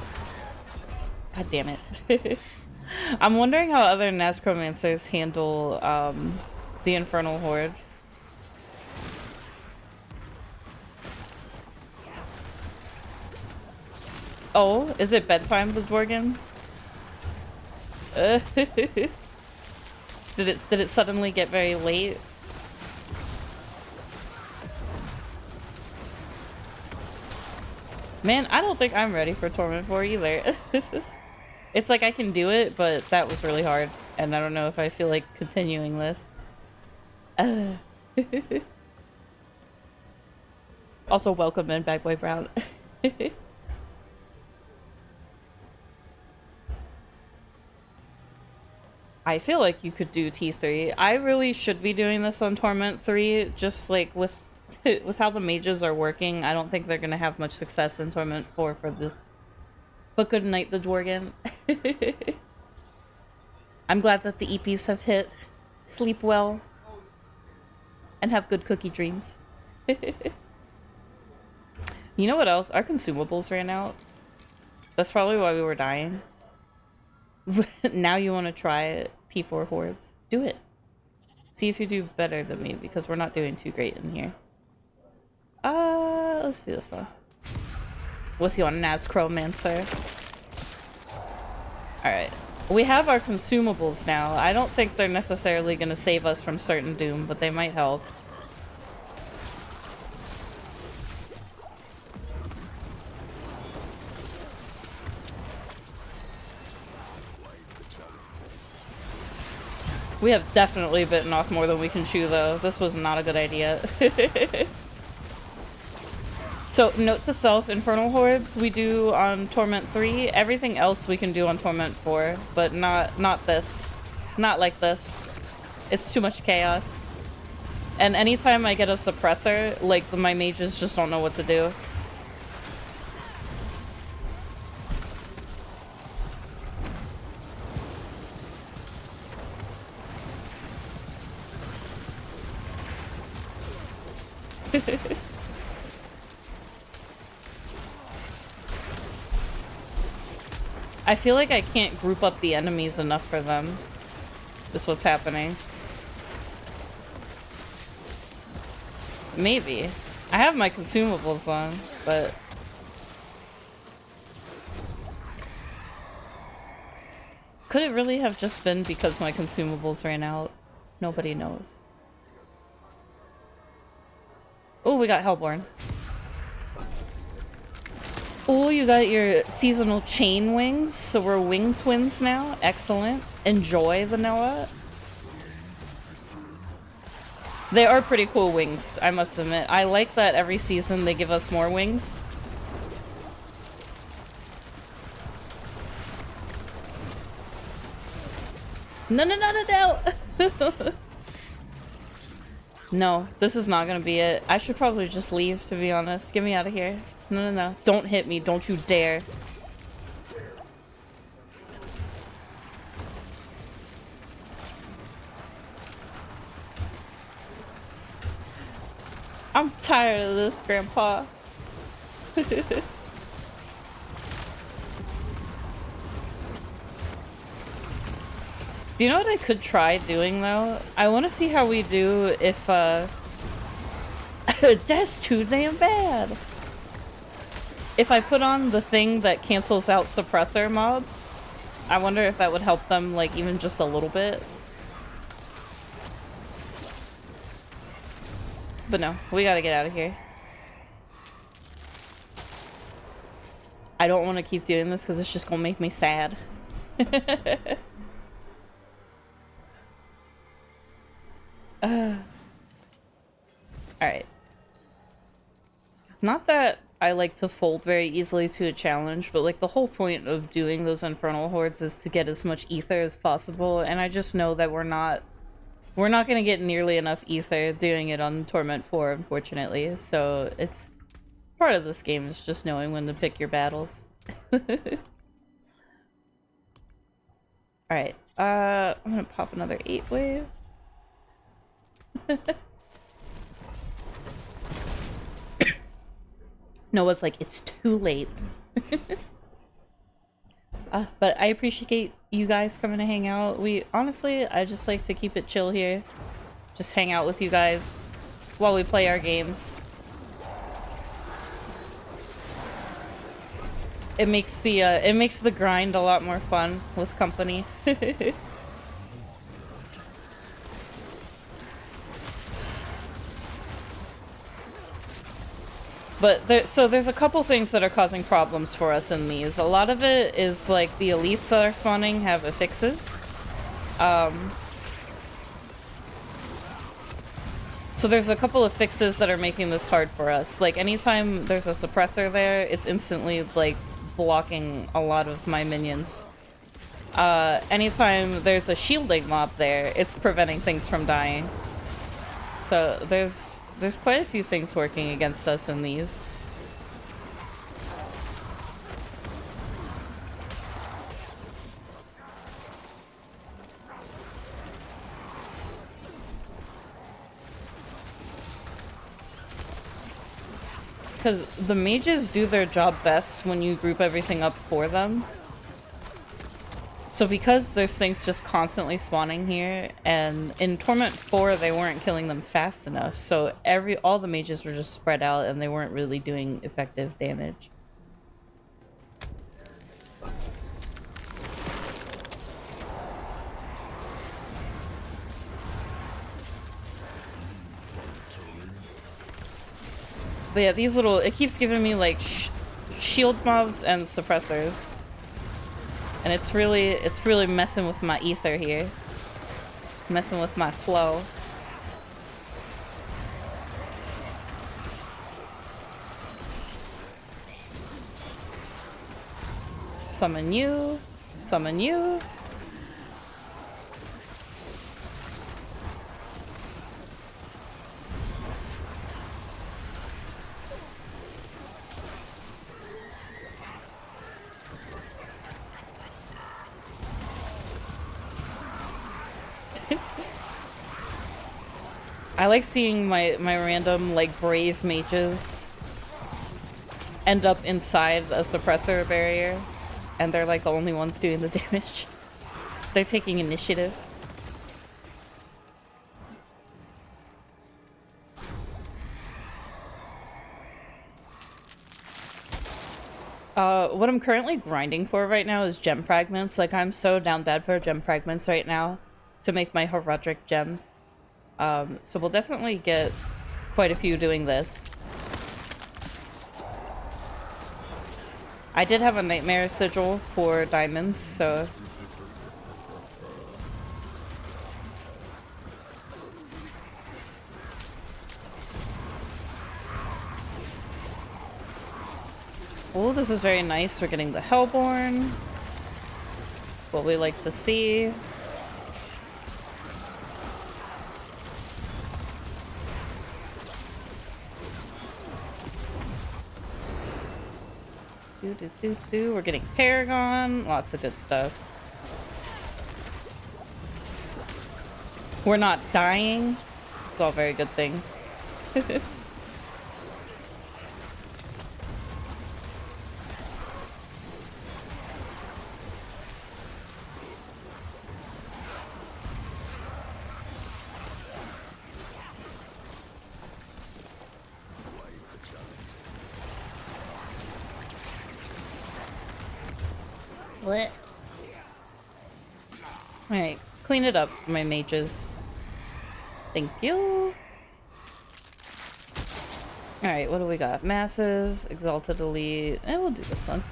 damn it. I'm wondering how other Nazcromancers handle, the Infernal Horde. Oh, is it bedtime, the Dworgen? Did it suddenly get very late? Man, I don't think I'm ready for Torment 4 either. It's like I can do it, but that was really hard. And I don't know if I feel like continuing this. Also, welcome in, Bad Boy Brown. I feel like you could do T3. I really should be doing this on Torment 3, just like with with how the mages are working. I don't think they're gonna have much success in Torment 4 for this. But good night, the Dworgen. I'm glad that the EPs have hit. Sleep well. And have good cookie dreams. You know what else? Our consumables ran out. That's probably why we were dying. Now you want to try it, T4 hordes. Do it. See if you do better than me, because we're not doing too great in here. Let's do this one. What's you on Nazcromancer? Alright. We have our consumables now. I don't think they're necessarily going to save us from certain doom, but they might help. We have definitely bitten off more than we can chew, though. This was not a good idea. So, note to self, Infernal Hordes we do on Torment 3. Everything else we can do on Torment 4, but not this. Not like this. It's too much chaos. And anytime I get a suppressor, like, my mages just don't know what to do. I feel like I can't group up the enemies enough for them. Is what's happening. Maybe. I have my consumables on, but... Could it really have just been because my consumables ran out? Nobody knows. Oh, we got Hellborn. Oh, you got your seasonal chain wings, so we're wing twins now. Excellent. Enjoy, Vanilla. They are pretty cool wings, I must admit. I like that every season they give us more wings. No, no, no, no, no! No, this is not gonna be it. I should probably just leave, to be honest. Get me out of here. No, no, no. Don't hit me. Don't you dare. I'm tired of this, Grandpa. Do you know what I could try doing, though? I want to see how we do if, that's too damn bad. If I put on the thing that cancels out suppressor mobs, I wonder if that would help them, like, even just a little bit. But no, we gotta get out of here. I don't want to keep doing this because it's just gonna make me sad. Alright. Not that I like to fold very easily to a challenge, but like the whole point of doing those Infernal Hordes is to get as much ether as possible, and I just know that we're not gonna get nearly enough ether doing it on Torment 4, unfortunately, so it's part of this game is just knowing when to pick your battles. Alright, I'm gonna pop another 8 wave. Noah's like, it's too late. But I appreciate you guys coming to hang out. Honestly, I just like to keep it chill here. Just hang out with you guys while we play our games. It makes the grind a lot more fun with company. But so there's a couple things that are causing problems for us in these. A lot of it is like the elites that are spawning have affixes. So there's a couple of fixes that are making this hard for us. Like anytime there's a suppressor there, it's instantly like blocking a lot of my minions. Anytime there's a shielding mob there, it's preventing things from dying. So there's quite a few things working against us in these. Because the mages do their job best when you group everything up for them. So because there's things just constantly spawning here, and in Torment 4 they weren't killing them fast enough, so all the mages were just spread out and they weren't really doing effective damage. But yeah, these little, it keeps giving me like shield mobs and suppressors. And it's really messing with my ether here. Messing with my flow. Summon you. Summon you. I like seeing my random, like, brave mages end up inside a suppressor barrier, and they're, like, the only ones doing the damage. They're taking initiative. What I'm currently grinding for right now is gem fragments. Like, I'm so down bad for gem fragments right now to make my Herodic gems. So we'll definitely get quite a few doing this. I did have a nightmare sigil for diamonds, so... Oh, this is very nice. We're getting the Hellborn. What we like to see. We're getting Paragon. Lots of good stuff. We're not dying. It's all very good things. What? Alright, clean it up, my mages. Thank you. Alright, what do we got? Masses, Exalted Elite. We'll do this one.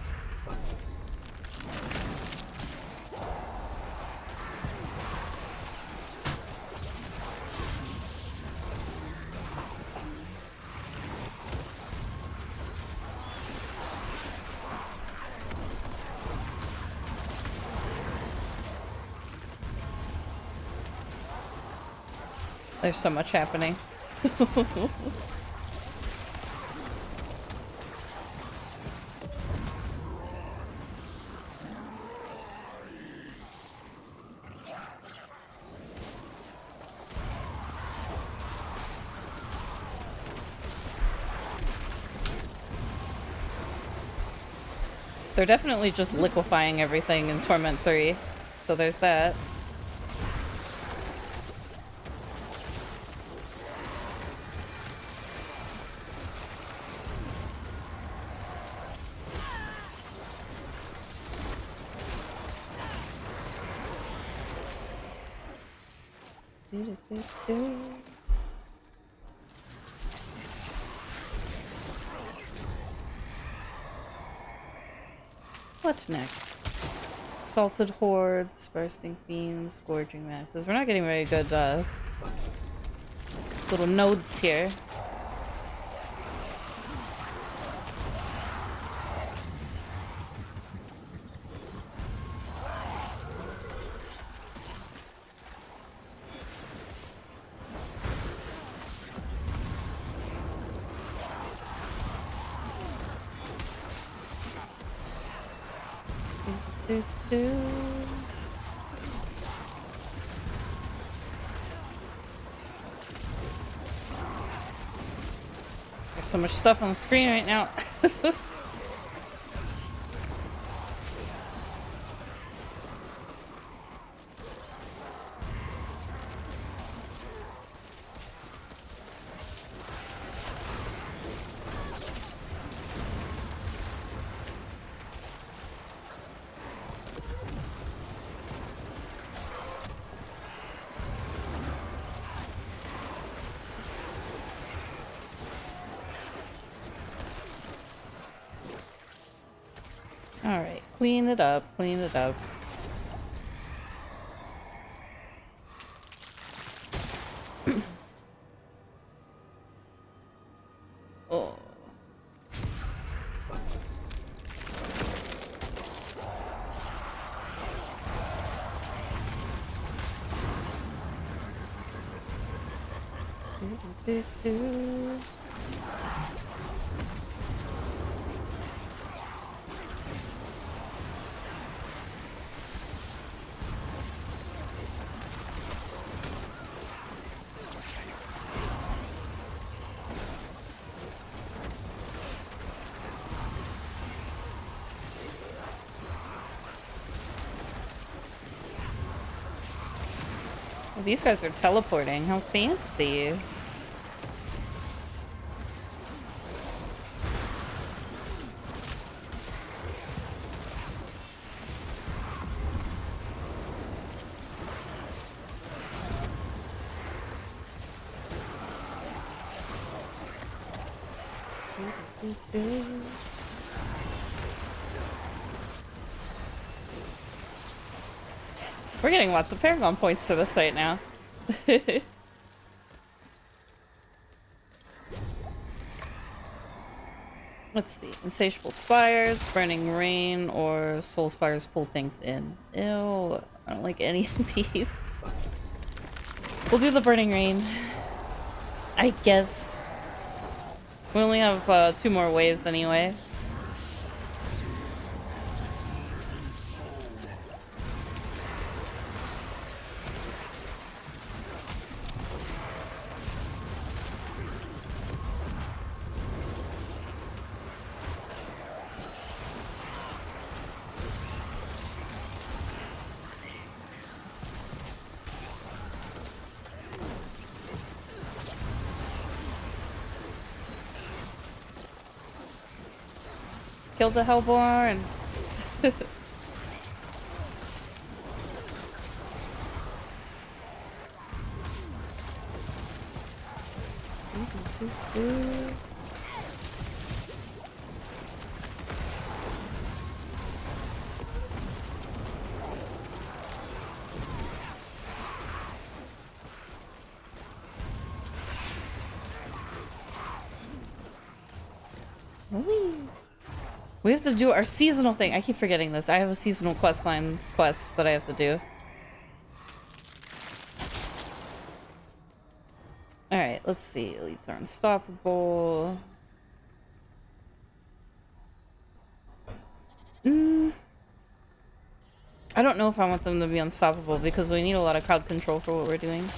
There's so much happening. They're definitely just liquefying everything in Torment 3, so there's that. What next? Salted hordes, bursting fiends, gorging masses. We're not getting very good little nodes here. There's so much stuff on the screen right now. Alright, clean it up, clean it up. Oh. These guys are teleporting. How fancy. We're getting lots of Paragon points to this right now. Let's see. Insatiable Spires, Burning Rain, or Soul Spires pull things in. Ew, I don't like any of these. We'll do the Burning Rain. I guess. We only have 2 more waves anyway. Killed the Hellborn. We have to do our seasonal thing. I keep forgetting this. I have a seasonal quest that I have to do. Alright, let's see. Elites are unstoppable. I don't know if I want them to be unstoppable because we need a lot of crowd control for what we're doing.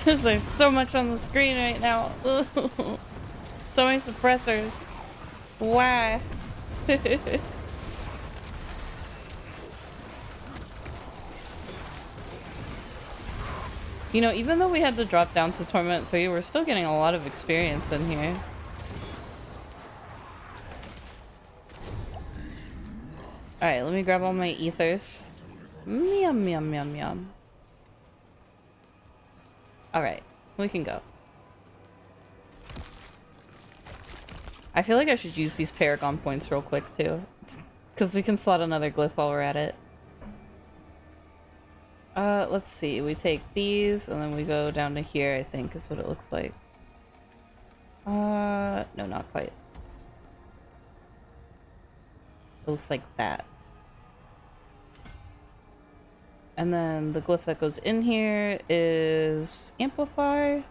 There's so much on the screen right now. So many suppressors. Why? You know, even though we had to drop down to Torment 3, we're still getting a lot of experience in here. Alright, let me grab all my ethers. Yum, yum, yum, yum. Alright, we can go. I feel like I should use these Paragon points real quick, too. Because we can slot another glyph while we're at it. Let's see. We take these, and then we go down to here, I think, is what it looks like. No, not quite. It looks like that. And then the glyph that goes in here is Amplify.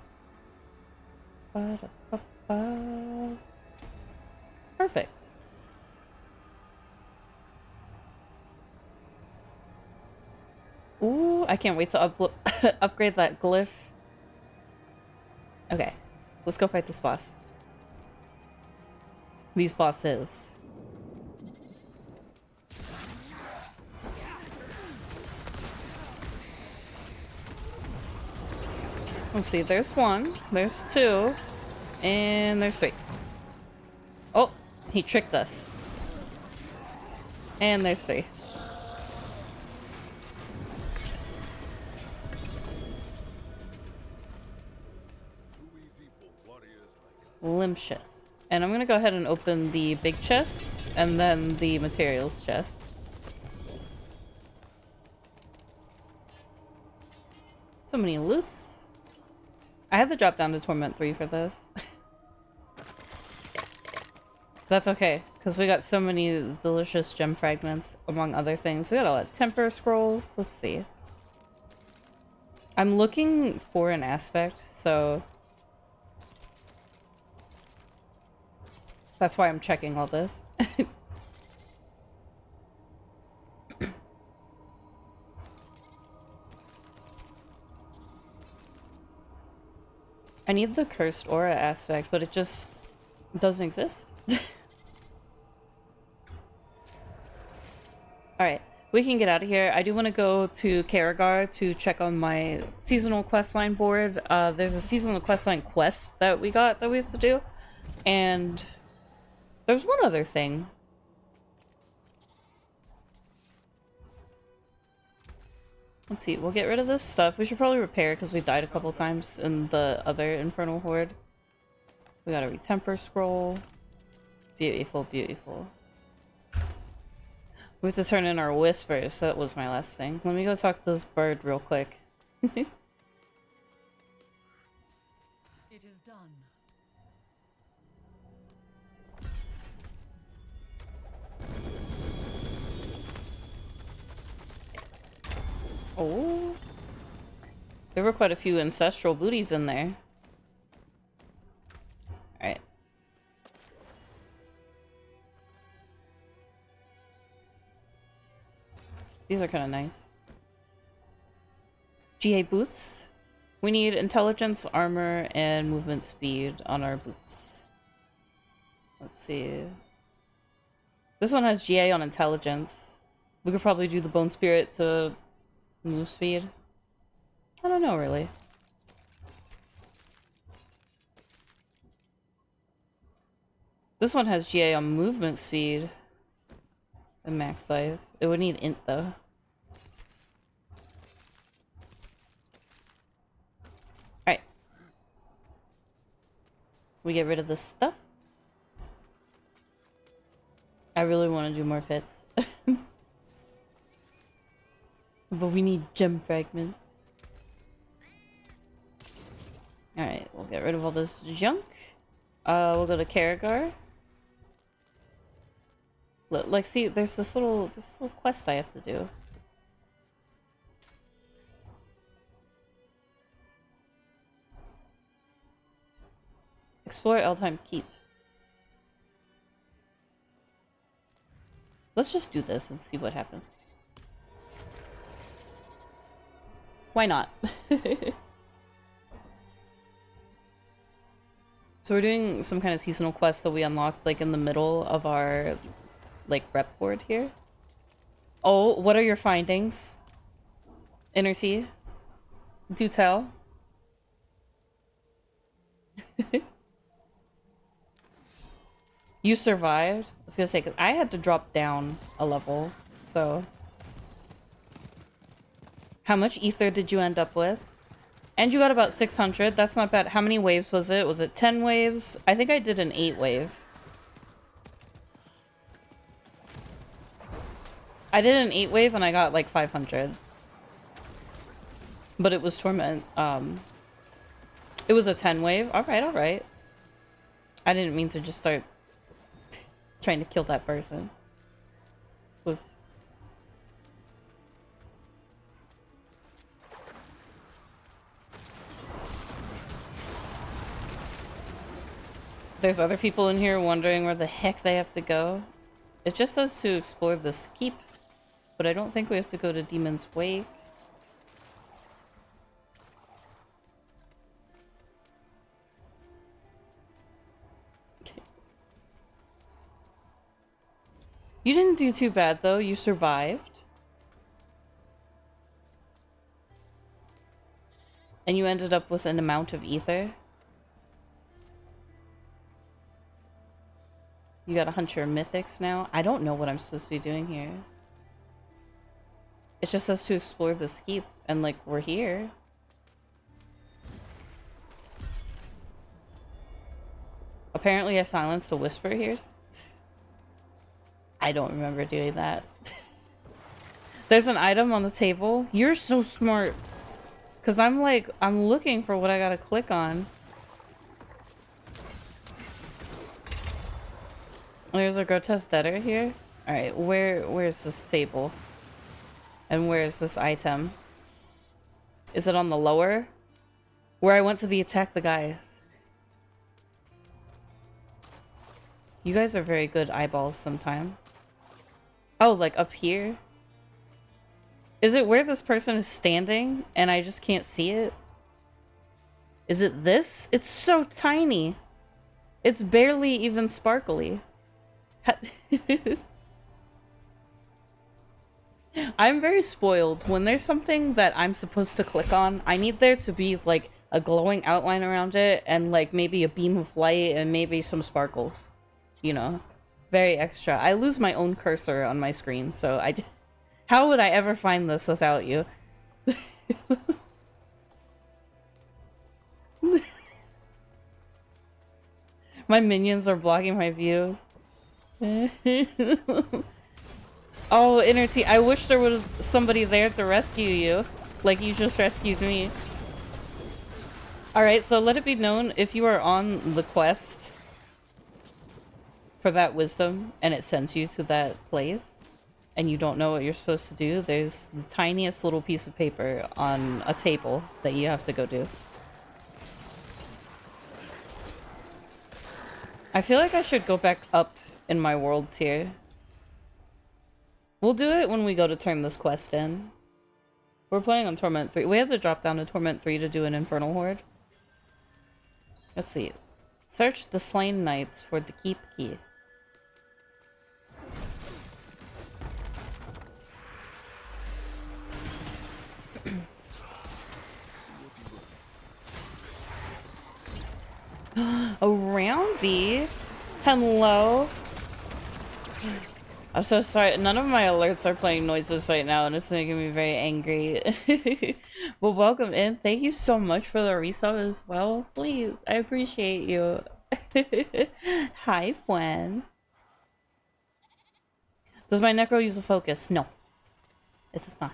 Ba-da-ba-ba. Perfect. Ooh, I can't wait to upgrade that glyph. Okay, let's go fight this boss. These bosses. Let's see, there's one, there's two, and there's three. Oh, he tricked us. And there's three. Limptious. And I'm gonna go ahead and open the big chest and then the materials chest. So many loots. I had to drop down to Torment 3 for this. That's okay, because we got so many delicious gem fragments, among other things. We got a lot of temper scrolls. Let's see. I'm looking for an aspect, so that's why I'm checking all this. I need the cursed aura aspect, but it just doesn't exist. Alright, we can get out of here. I do want to go to Karagar to check on my seasonal questline board. There's a seasonal questline quest that we got that we have to do. And there's one other thing. Let's see, we'll get rid of this stuff. We should probably repair because we died a couple times in the other Infernal Horde. We got a Retemper Scroll. Beautiful, beautiful. We have to turn in our whispers. That was my last thing. Let me go talk to this bird real quick. It is done. Oh. There were quite a few ancestral booties in there. Alright. These are kind of nice. GA boots. We need intelligence, armor, and movement speed on our boots. Let's see. This one has GA on intelligence. We could probably do the bone spirit to move speed. I don't know, really. This one has GA on movement speed and max life. It would need int though. Alright. We get rid of this stuff. I really want to do more pits. But we need gem fragments. Alright, we'll get rid of all this junk. We'll go to Karagar. Like, see, there's this little quest I have to do. Explore Eldheim Keep. Let's just do this and see what happens. Why not? So we're doing some kind of seasonal quest that we unlocked like in the middle of our like rep board here. Oh, what are your findings? Inner T? Do tell. You survived? I was gonna say, 'cause I had to drop down a level, so. How much ether did you end up with? And you got about 600. That's not bad. How many waves was it? Was it 10 waves? I think I did an 8 wave. I did an 8 wave and I got like 500. But it was Torment. It was a 10 wave. Alright, alright. I didn't mean to just start trying to kill that person. Whoops. There's other people in here wondering where the heck they have to go. It just says to explore this keep, but I don't think we have to go to Demon's Wake. Okay. You didn't do too bad though, you survived. And you ended up with an amount of ether. You gotta hunt your mythics now. I don't know what I'm supposed to be doing here. It just says to explore this keep, and like, we're here. Apparently I silenced a whisper here. I don't remember doing that. There's an item on the table. You're so smart. Cause I'm like, I'm looking for what I gotta click on. There's a grotesque debtor here. Alright, where's this table? And where's this item? Is it on the lower? Where I went to the attack the guy. You guys are very good eyeballs sometime. Oh, like up here? Is it where this person is standing and I just can't see it? Is it this? It's so tiny. It's barely even sparkly. I'm very spoiled. When there's something that I'm supposed to click on, I need there to be like a glowing outline around it and like maybe a beam of light and maybe some sparkles. You know, very extra. I lose my own cursor on my screen, so how would I ever find this without you? My minions are blocking my view. Oh, Inner T, I wish there was somebody there to rescue you, like you just rescued me. Alright, so let it be known, if you are on the quest for that wisdom, and it sends you to that place, and you don't know what you're supposed to do, there's the tiniest little piece of paper on a table that you have to go do. I feel like I should go back up in my world tier. We'll do it when we go to turn this quest in. We're playing on Torment 3. We have to drop down to Torment 3 to do an Infernal Horde. Let's see. Search the slain knights for the keep key. A roundy? Hello? I'm so sorry. None of my alerts are playing noises right now, and it's making me very angry. Well, welcome in. Thank you so much for the resub as well. Please, I appreciate you. Hi, Fwen. Does my necro use a focus? No. It does not.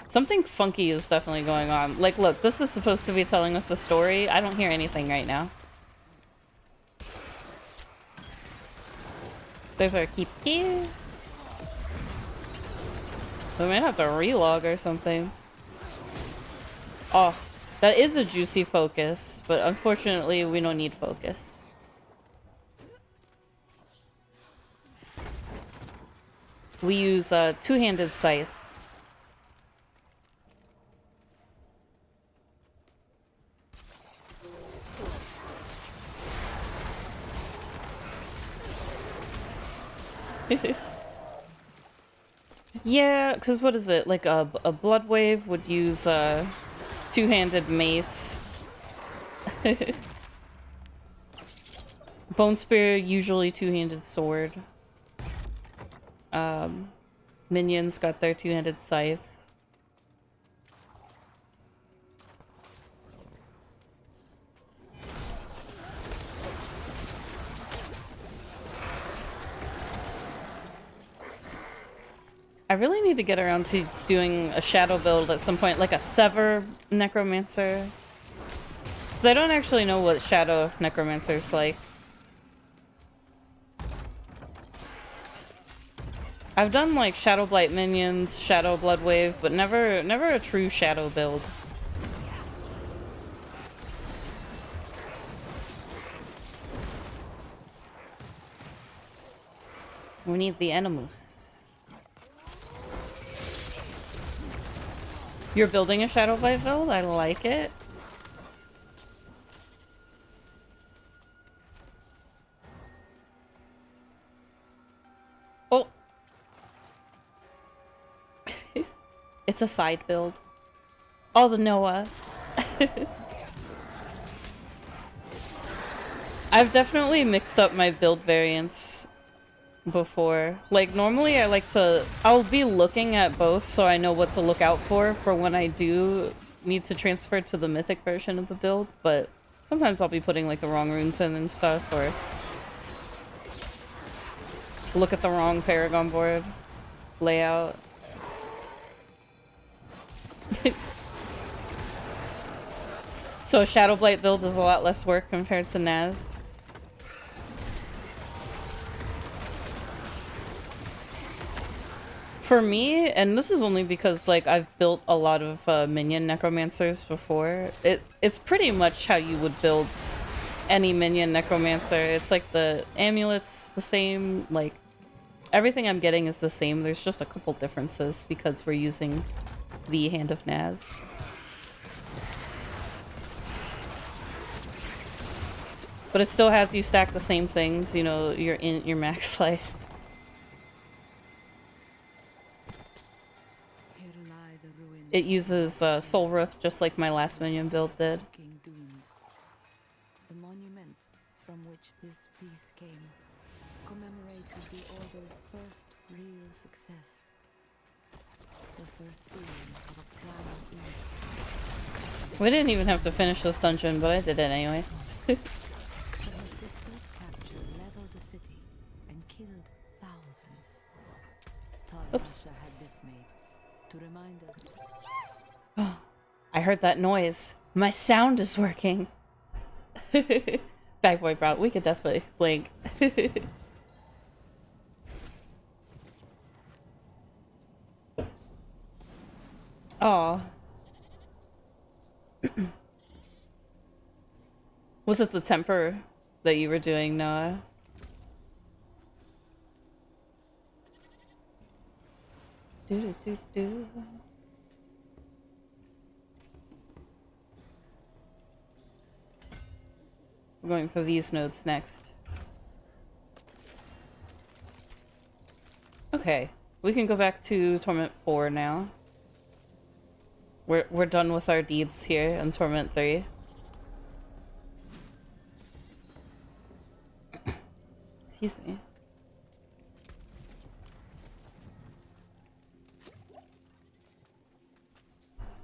Something funky is definitely going on. Like, look, this is supposed to be telling us the story. I don't hear anything right now. There's our keep key. We might have to relog or something. Oh, that is a juicy focus, but unfortunately we don't need focus. We use a two-handed scythe. Yeah, because what is it? Like a blood wave would use two-handed mace. Bone spear usually two-handed sword. Minions got their two-handed scythe. I really need to get around to doing a shadow build at some point, like a Sever Necromancer. Because I don't actually know what Shadow Necromancer's like. I've done like Shadow Blight minions, Shadow Blood Wave, but never a true shadow build. We need the animus. You're building a Shadow Blight build? I like it. Oh. It's a side build. Oh, the Noah. I've definitely mixed up my build variants before. Like, normally I'll be looking at both so I know what to look out for when I do need to transfer to the mythic version of the build, but sometimes I'll be putting like the wrong runes in and stuff, or look at the wrong Paragon board layout. So a Shadow Blight build is a lot less work compared to Naz. For me, and this is only because like I've built a lot of minion necromancers before, it's pretty much how you would build any minion necromancer. It's like the amulet's the same, like everything I'm getting is the same. There's just a couple differences because we're using the Hand of Naz. But it still has you stack the same things, you know, you're in your max life. It uses Soul Roof just like my last minion build did. The monument from which this piece came commemorated the Order's first real success. The first scene of a plan in. We didn't even have to finish this dungeon, but I did it anyway. The Mephisto's capture leveled the city and killed thousands. Tarasha had this made to remind us. I heard that noise. My sound is working. Bag boy bro, we could definitely blink. Aw. Was it the temper that you were doing, Noah? Do do do. We're going for these nodes next. Okay, we can go back to Torment 4 now. We're done with our deeds here in Torment 3. Excuse me.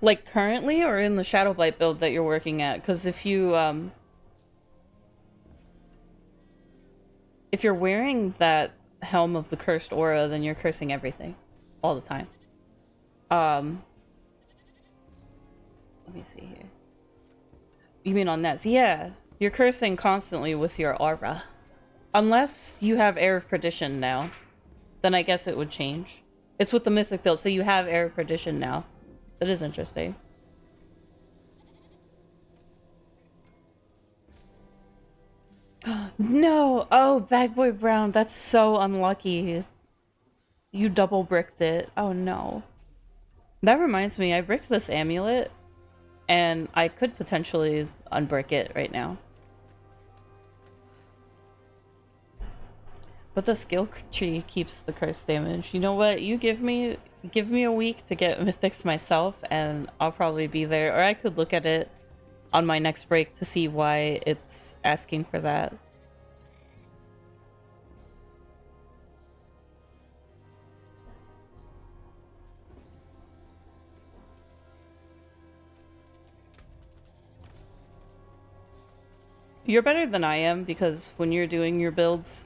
Like currently or in the Shadow Blight build that you're working at? Because if you're wearing that Helm of the Cursed Aura, then you're cursing everything all the time. Let me see here. You mean on Nets? Yeah, you're cursing constantly with your aura. Unless you have Air of Perdition now, then I guess it would change. It's with the Mythic build, so you have Air of Perdition now. That is interesting. No! Oh, Bag Boy Brown, that's so unlucky. You double bricked it. Oh no. That reminds me, I bricked this amulet, and I could potentially unbrick it right now. But the skill tree keeps the curse damage. You know what? You give me a week to get mythics myself, and I'll probably be there. Or I could look at it on my next break to see why it's asking for that. You're better than I am, because when you're doing your builds,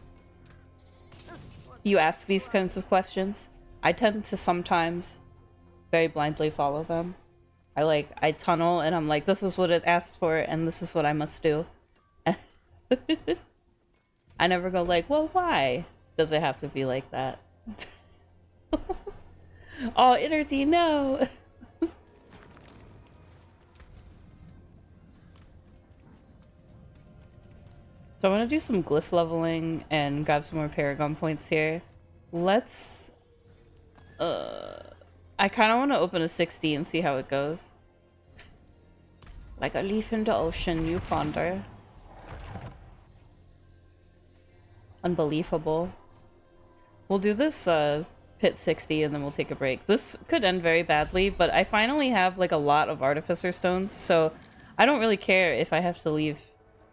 you ask these kinds of questions. I tend to sometimes very blindly follow them. I tunnel and I'm like, this is what it asked for and this is what I must do. I never go like, well, why does it have to be like that? Oh, energy, no! So I want to do some glyph leveling and grab some more Paragon points here. Let's... I kind of want to open a 60 and see how it goes. Like a leaf in the ocean, you ponder. Unbelievable. We'll do this pit 60 and then we'll take a break. This could end very badly, but I finally have like a lot of Artificer Stones, so I don't really care if I have to leave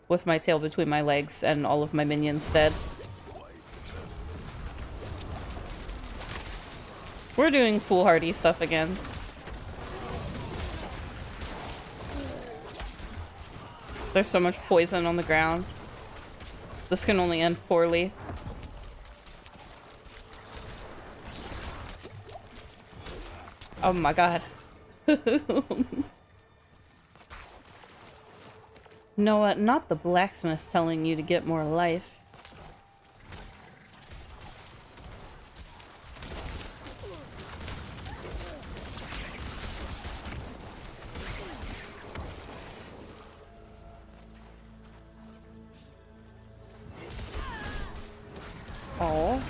with my tail between my legs and all of my minions dead. We're doing foolhardy stuff again. There's so much poison on the ground. This can only end poorly. Oh my god. No, not the blacksmith telling you to get more life. Oh.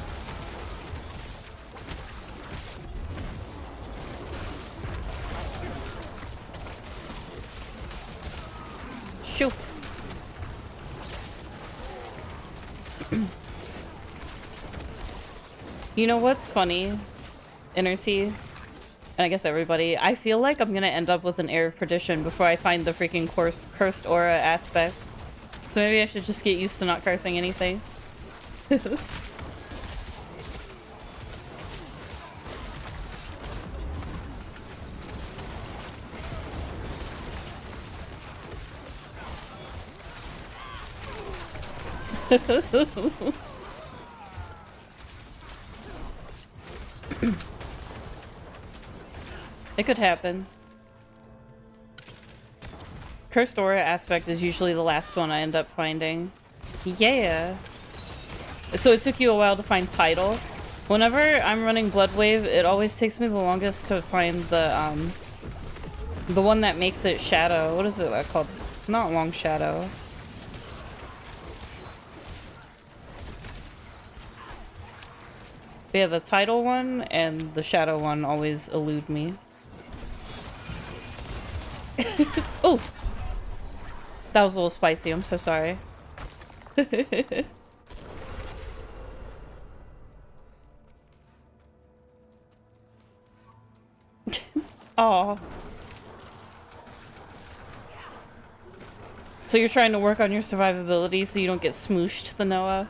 Shoot. You know what's funny, Innerty, and I guess everybody, I feel like I'm gonna end up with an Air of Perdition before I find the freaking cursed aura aspect. So maybe I should just get used to not cursing anything. It could happen. Cursed aura aspect is usually the last one I end up finding. Yeah. So it took you a while to find title. Whenever I'm running Bloodwave, it always takes me the longest to find the one that makes it shadow. What is it called? Not long shadow. But yeah, the title one and the shadow one always elude me. Oh! That was a little spicy, I'm so sorry. Aw. So you're trying to work on your survivability so you don't get smooshed, the Noah?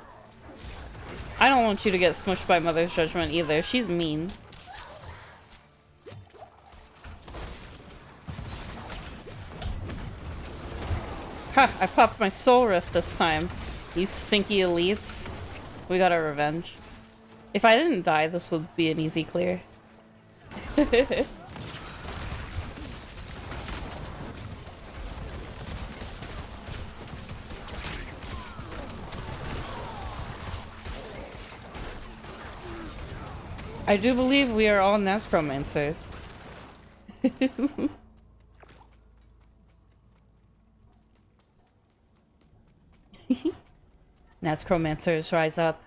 I don't want you to get smushed by Mother's Judgment either. She's mean. Ha! I popped my soul rift this time. You stinky elites. We got our revenge. If I didn't die, this would be an easy clear. I do believe we are all Nazcromancers. Nazcromancers, rise up.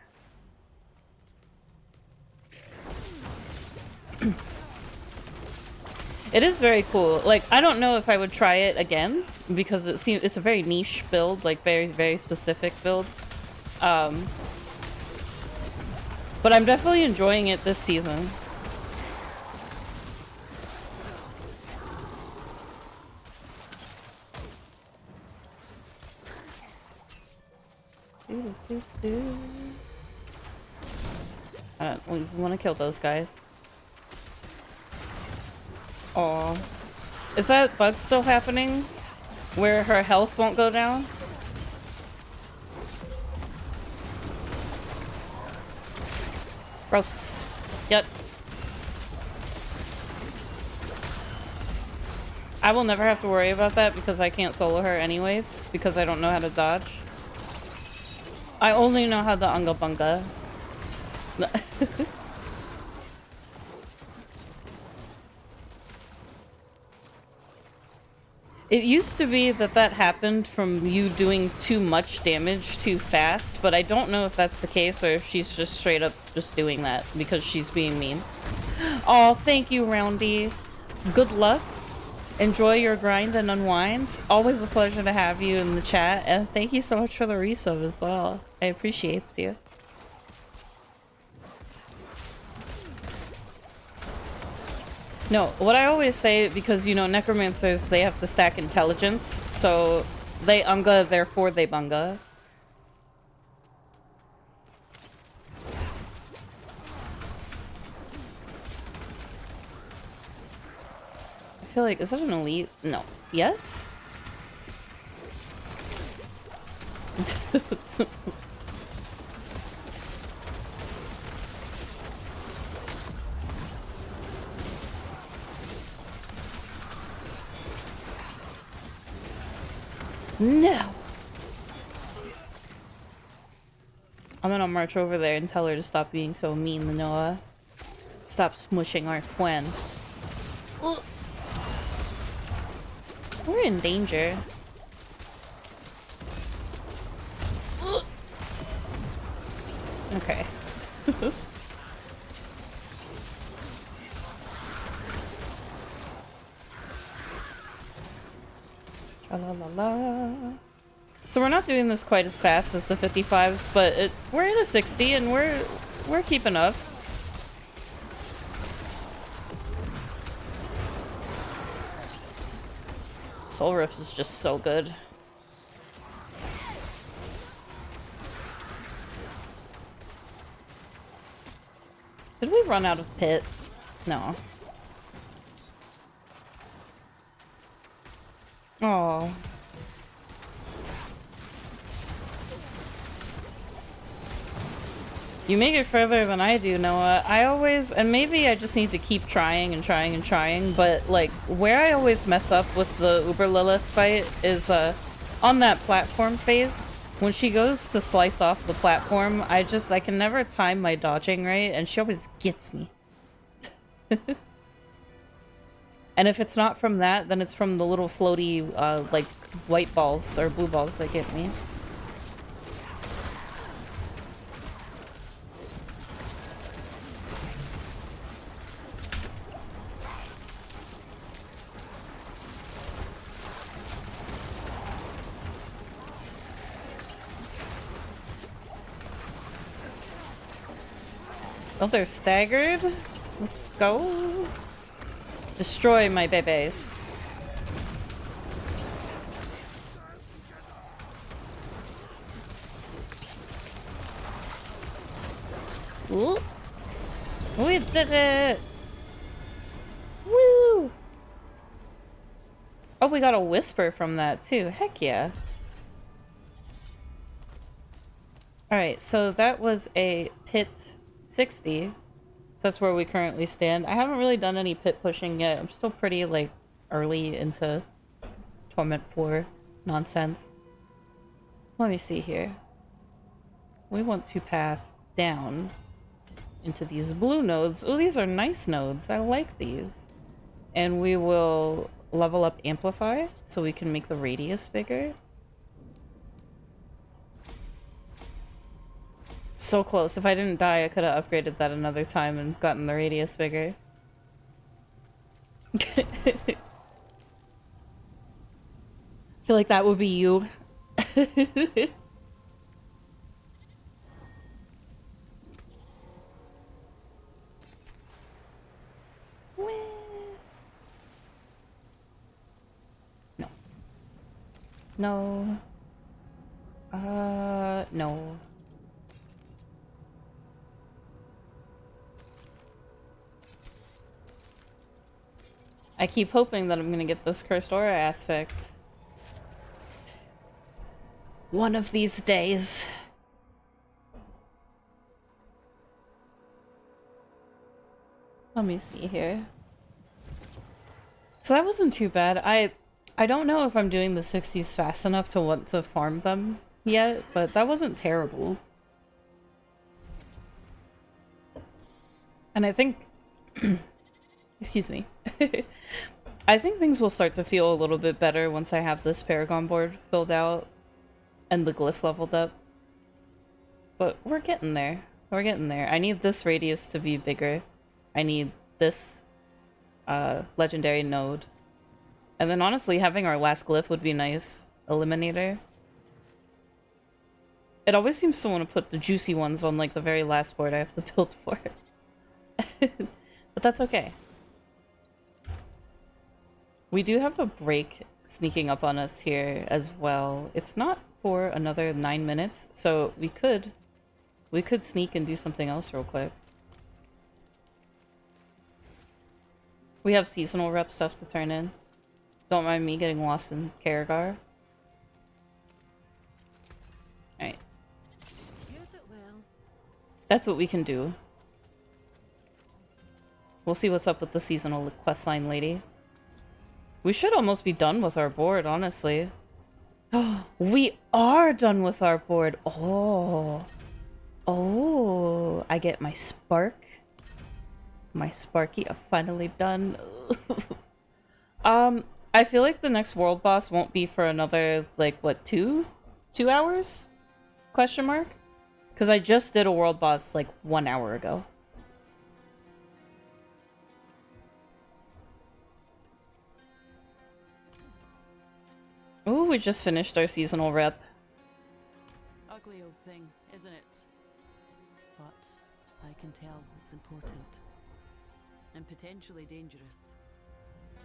It is very cool. Like, I don't know if I would try it again because it seems it's a very niche build, like very, very specific build. But I'm definitely enjoying it this season. I don't want to kill those guys. Oh, is that bug still happening? Where her health won't go down? Gross. Yep. I will never have to worry about that because I can't solo her anyways, because I don't know how to dodge. I only know how to unga bunga. It used to be that that happened from you doing too much damage too fast, but I don't know if that's the case or if she's just straight up just doing that because she's being mean. Oh, thank you, Roundy. Good luck. Enjoy your grind and unwind. Always a pleasure to have you in the chat, and thank you so much for the resub as well. I appreciate you. No, what I always say, because, you know, necromancers, they have to stack intelligence, so they unga, therefore they bunga. I feel like, is that an elite? No. Yes? No! I'm gonna march over there and tell her to stop being so mean to Noah. Stop smushing our friend. Ugh. We're in danger. Ugh. Okay. La la la. So we're not doing this quite as fast as the 55s, but we're in a 60 and we're keeping up. Soul Rift is just so good. Did we run out of pit? No. Oh. You make it further than I do, Noah. I always, and maybe I just need to keep trying and trying and trying, but like where I always mess up with the Uber Lilith fight is on that platform phase. When she goes to slice off the platform, I can never time my dodging right, and she always gets me. And if it's not from that, then it's from the little floaty, like, white balls or blue balls that get me. Oh, they're staggered? Let's go. Destroy my bebes. Ooh. We did it! Woo! Oh, we got a whisper from that too. Heck yeah. Alright, so that was a pit 60. So that's where we currently stand. I haven't really done any pit pushing yet. I'm still pretty, like, early into Torment 4 nonsense. Let me see here. We want to path down into these blue nodes. Oh, these are nice nodes. I like these. And we will level up Amplify so we can make the radius bigger. So close. If I didn't die, I could have upgraded that another time and gotten the radius bigger. I feel like that would be you. No. No. I keep hoping that I'm gonna get this cursed aura aspect. One of these days. Let me see here. So that wasn't too bad. I don't know if I'm doing the 60s fast enough to want to farm them yet, but that wasn't terrible. And I think excuse me. I think things will start to feel a little bit better once I have this Paragon board filled out and the glyph leveled up. But we're getting there. We're getting there. I need this radius to be bigger. I need this legendary node. And then honestly, having our last glyph would be nice. Eliminator. It always seems to want to put the juicy ones on like the very last board I have to build for. But that's okay. We do have a break sneaking up on us here as well. It's not for another 9 minutes, so we could sneak and do something else real quick. We have seasonal rep stuff to turn in. Don't mind me getting lost in Karagar. Alright. That's what we can do. We'll see what's up with the seasonal questline lady. We should almost be done with our board, honestly. We are done with our board. Oh. Oh. I get my spark. My Sparky are finally done. I feel like the next world boss won't be for another, like, what, 2 hours? Question mark? Because I just did a world boss, like, 1 hour ago. Ooh, we just finished our seasonal rep. Ugly old thing, isn't it? But I can tell it's important. And potentially dangerous.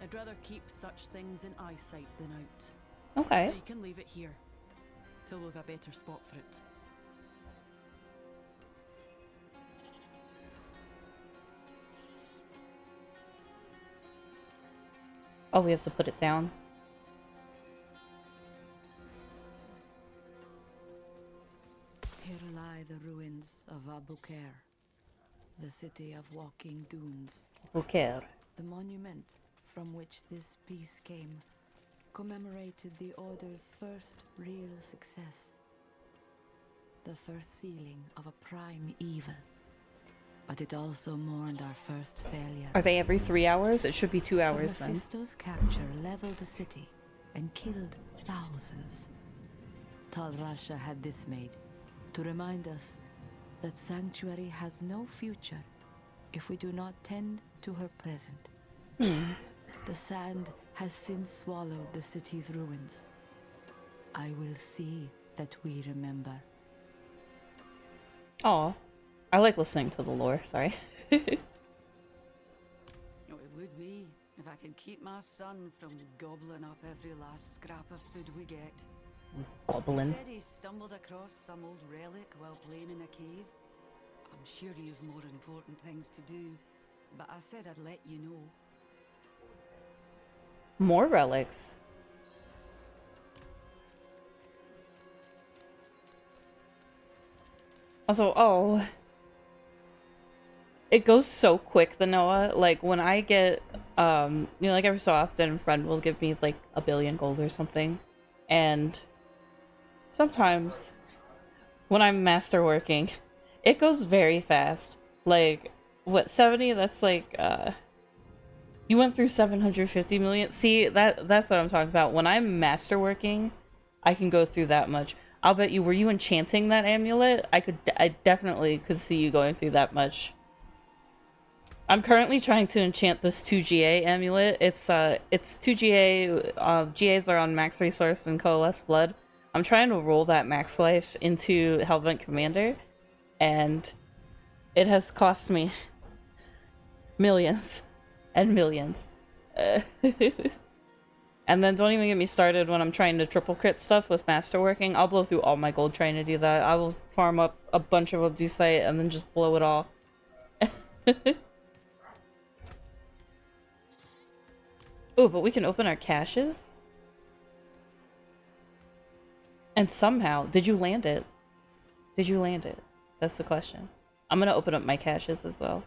I'd rather keep such things in eyesight than out. Okay. So you can leave it here. Till we've a better spot for it. Oh, we have to put it down. Here lie the ruins of Abu Khair, the city of walking dunes. Buker. The monument from which this piece came commemorated the Order's first real success. The first sealing of a prime evil. But it also mourned our first failure. Are they every 3 hours? It should be 2 For hours then. Mephisto's capture leveled the city and killed thousands. Tal Rasha had this made to remind us that Sanctuary has no future if we do not tend to her present. The sand has since swallowed the city's ruins. I will see that we remember. Aw. I like listening to the lore, sorry. Oh, it would be if I could keep my son from gobbling up every last scrap of food we get. Goblin. He said he stumbled across some old relic while playing in a cave. I'm sure you've more important things to do, but I said I'd let you know. More relics. Also, oh. It goes so quick, the Noah. Like, when I get, you know, like every so often, a friend will give me, like, 1 billion gold or something. And sometimes, when I'm masterworking, it goes very fast. Like, what, 70? That's like, you went through 750 million? See, that's what I'm talking about. When I'm masterworking, I can go through that much. I'll bet you, were you enchanting that amulet? I definitely could see you going through that much. I'm currently trying to enchant this 2GA amulet. It's 2GA, GAs are on max resource and coalesce blood. I'm trying to roll that max life into Hellbent Commander, and it has cost me millions and millions. And then don't even get me started when I'm trying to triple crit stuff with masterworking. I'll blow through all my gold trying to do that. I will farm up a bunch of Obdusite and then just blow it all. Oh, but we can open our caches? And somehow, did you land it? Did you land it? That's the question. I'm gonna open up my caches as well.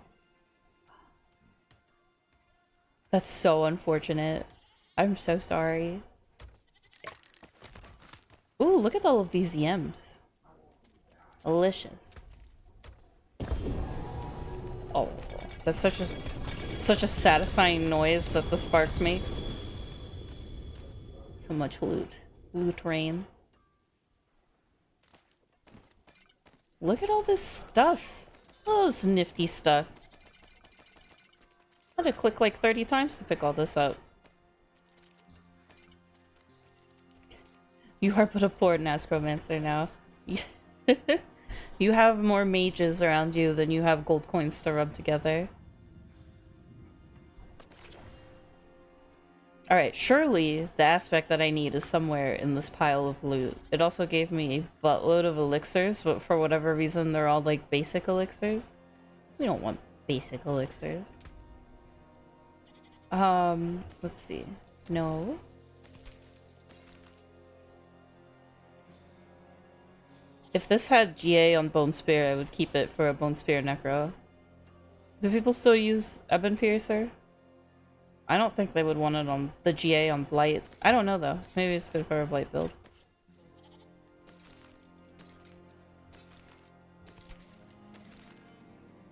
That's so unfortunate. I'm so sorry. Ooh, look at all of these yams. Delicious. Oh, that's such a satisfying noise that the spark makes. So much loot. Loot rain. Look at all this stuff. All this nifty stuff. I had to click like 30 times to pick all this up. You are but a poor Nazcromancer now. You have more mages around you than you have gold coins to rub together. Alright, surely the aspect that I need is somewhere in this pile of loot. It also gave me a buttload of elixirs, but for whatever reason they're all like basic elixirs. We don't want basic elixirs. Let's see. No. If this had GA on Bone Spear, I would keep it for a Bone Spear Necro. Do people still use Ebon Piercer? I don't think they would want it on the GA on Blight. I don't know though. Maybe it's good for a Blight build.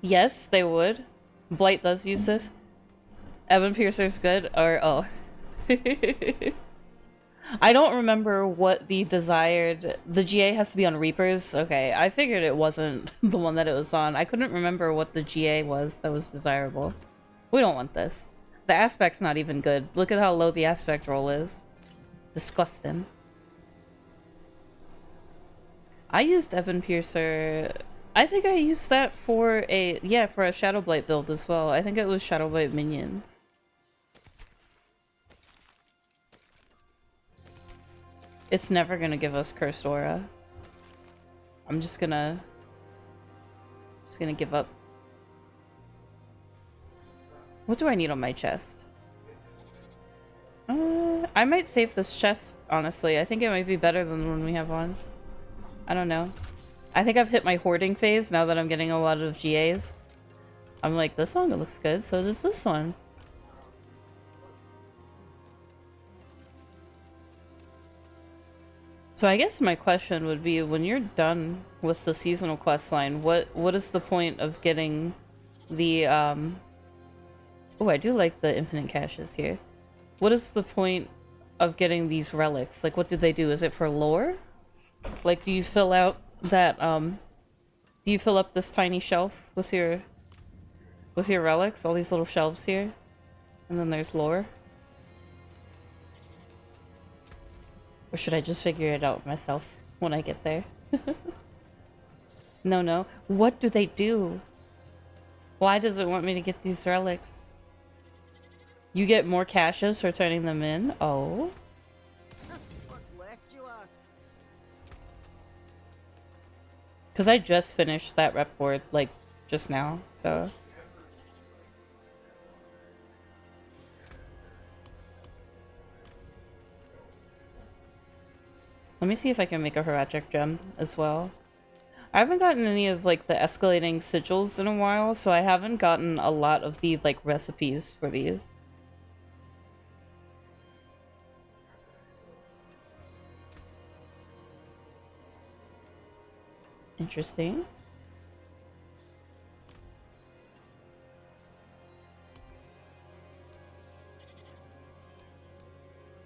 Yes, they would. Blight does use this. Ebon Piercer's good, or oh. I don't remember what the desired... The GA has to be on Reapers? Okay, I figured it wasn't the one that it was on. I couldn't remember what the GA was that was desirable. We don't want this. The aspect's not even good. Look at how low the aspect roll is. Disgusting. I used Ebon Piercer... I think I used that for a... Yeah, for a Shadow Blight build as well. I think it was Shadow Blight minions. It's never gonna give us Cursed Aura. I'm just gonna give up. What do I need on my chest? I might save this chest, honestly. I think it might be better than the one we have on. I don't know. I think I've hit my hoarding phase now that I'm getting a lot of GAs. I'm like, this one, it looks good, so does this one. So I guess my question would be, when you're done with the seasonal quest line, what is the point of getting the Oh, I do like the infinite caches here. What is the point of getting these relics? Like, what do they do? Is it for lore? Like, do you fill out that do you fill up this tiny shelf with your relics? All these little shelves here? And then there's lore? Or should I just figure it out myself when I get there? No. What do they do? Why does it want me to get these relics? You get more caches for turning them in? Oh. What's left, you ask? Because I just finished that rep board, like, just now, so... Let me see if I can make a Heratic gem as well. I haven't gotten any of, like, the escalating sigils in a while, so I haven't gotten a lot of the, like, recipes for these. Interesting.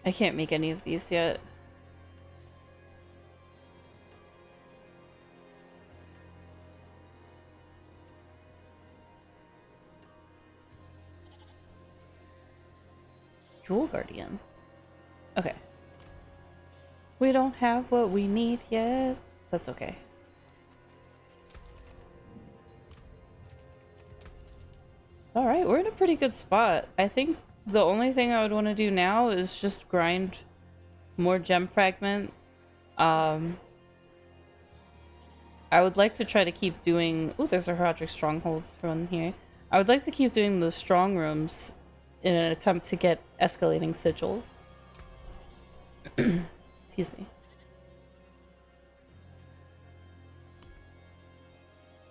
I can't make any of these yet. Jewel Guardians. Okay. We don't have what we need yet. That's okay. Alright, we're in a pretty good spot. I think the only thing I would want to do now is just grind more gem fragment. I would like to try to keep doing... Oh, there's a Roderick Strongholds run here. I would like to keep doing the strong rooms in an attempt to get escalating sigils. Excuse me.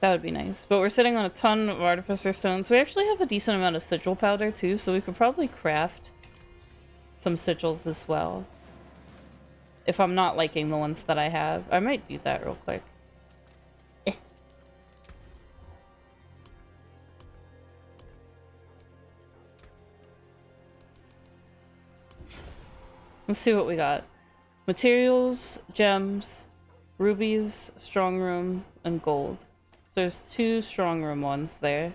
That would be nice. But we're sitting on a ton of Artificer Stones. We actually have a decent amount of sigil powder too, so we could probably craft some sigils as well. If I'm not liking the ones that I have. I might do that real quick. Let's see what we got. Materials, gems, rubies, strong room, and gold. So there's 2 strong room ones there.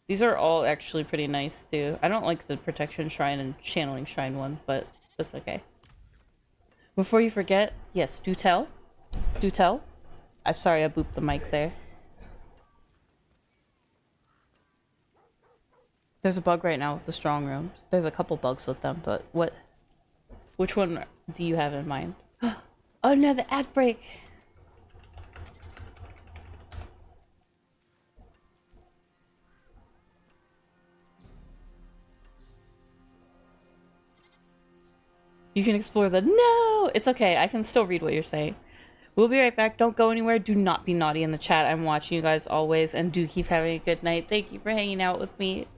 These are all actually pretty nice too. I don't like the protection shrine and channeling shrine one, but that's okay. Before you forget, yes, do tell. Do tell. I'm sorry I booped the mic there. There's a bug right now with the strong rooms. There's a couple bugs with them, but what... Which one do you have in mind? Oh no, the ad break! You can explore the... No! It's okay, I can still read what you're saying. We'll be right back. Don't go anywhere. Do not be naughty in the chat. I'm watching you guys always, and do keep having a good night. Thank you for hanging out with me.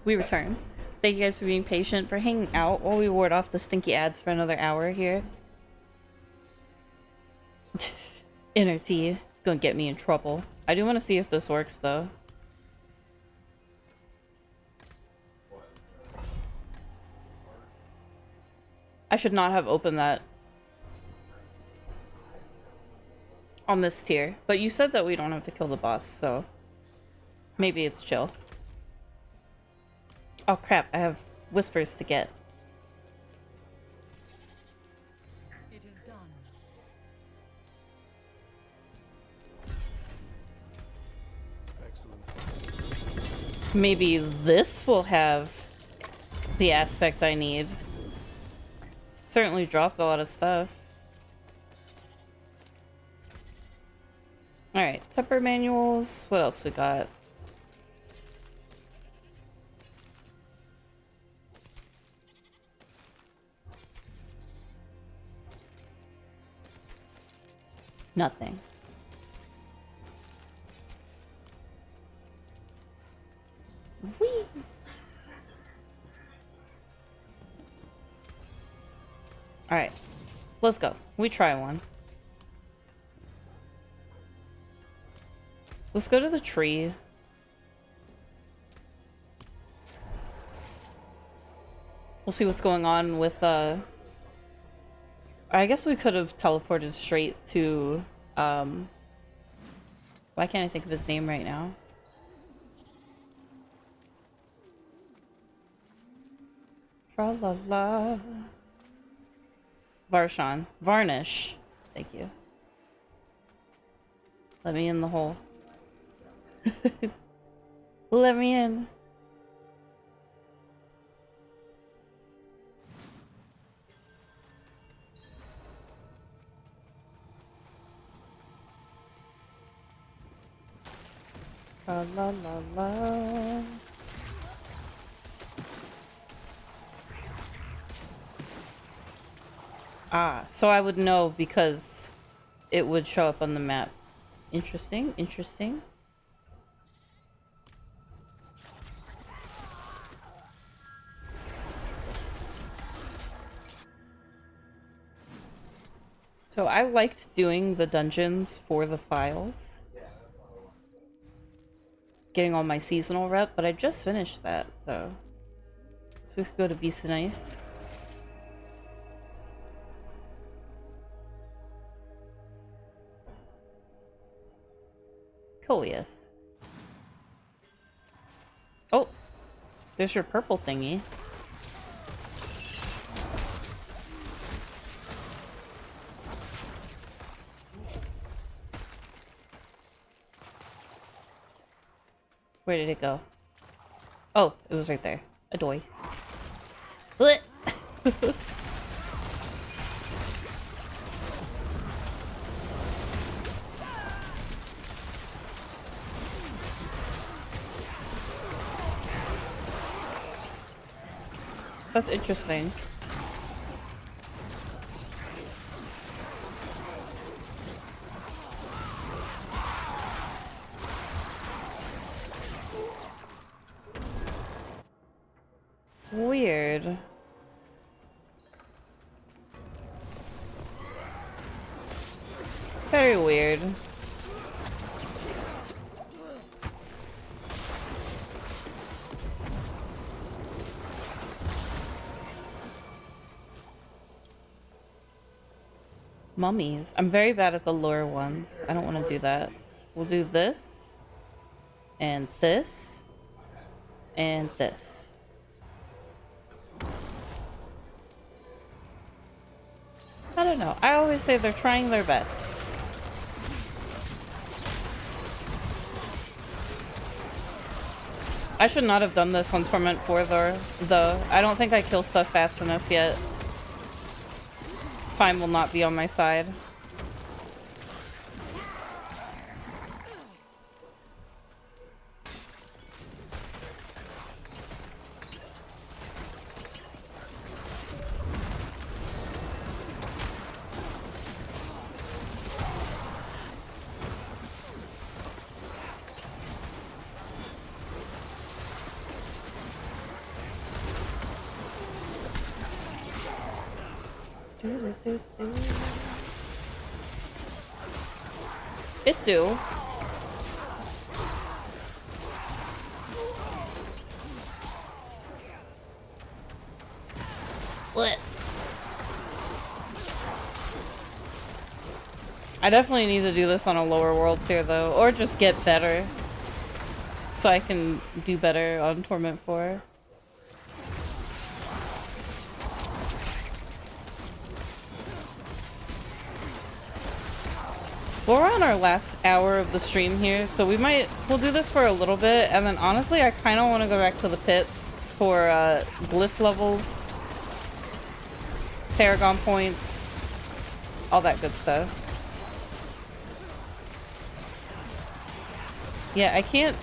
We return. Thank you guys for being patient, for hanging out while we ward off the stinky ads for another hour here. Inner tea. Gonna get me in trouble. I do want to see if this works, though. I should not have opened that on this tier. But you said that we don't have to kill the boss, so maybe it's chill. Oh crap, I have whispers to get. maybe this will have the aspect I need. Certainly dropped a lot of stuff. Alright, temper manuals. What else we got? Nothing. Whee! Alright. Let's go. We try one. Let's go to the tree. We'll see what's going on with, I guess we could have teleported straight to, why can't I think of his name right now? Tra-la-la. Varshan. Varnish. Thank you. Let me in the hole. Let me in. La la la la. Ah, so I would know because it would show up on the map. Interesting, interesting. So I liked doing the dungeons for the files. Getting all my seasonal rep, but I just finished that, so we could go to Beast and Ice. Coleus. Oh, there's your purple thingy. Where did it go? Oh, it was right there. Adoy. Blech. That's interesting. Weird. Very weird. Mummies. I'm very bad at the lure ones. I don't want to do that. We'll do this. And this. And this. I don't know. I always say they're trying their best. I should not have done this on Torment 4 though. I don't think I kill stuff fast enough yet. Time will not be on my side. It do. What? I definitely need to do this on a lower world tier though, or just get better so I can do better on Torment 4. Well, we're on our last hour of the stream here, so we'll do this for a little bit, and then honestly, I kind of want to go back to the pit for glyph levels, Paragon points, all that good stuff. Yeah, I can't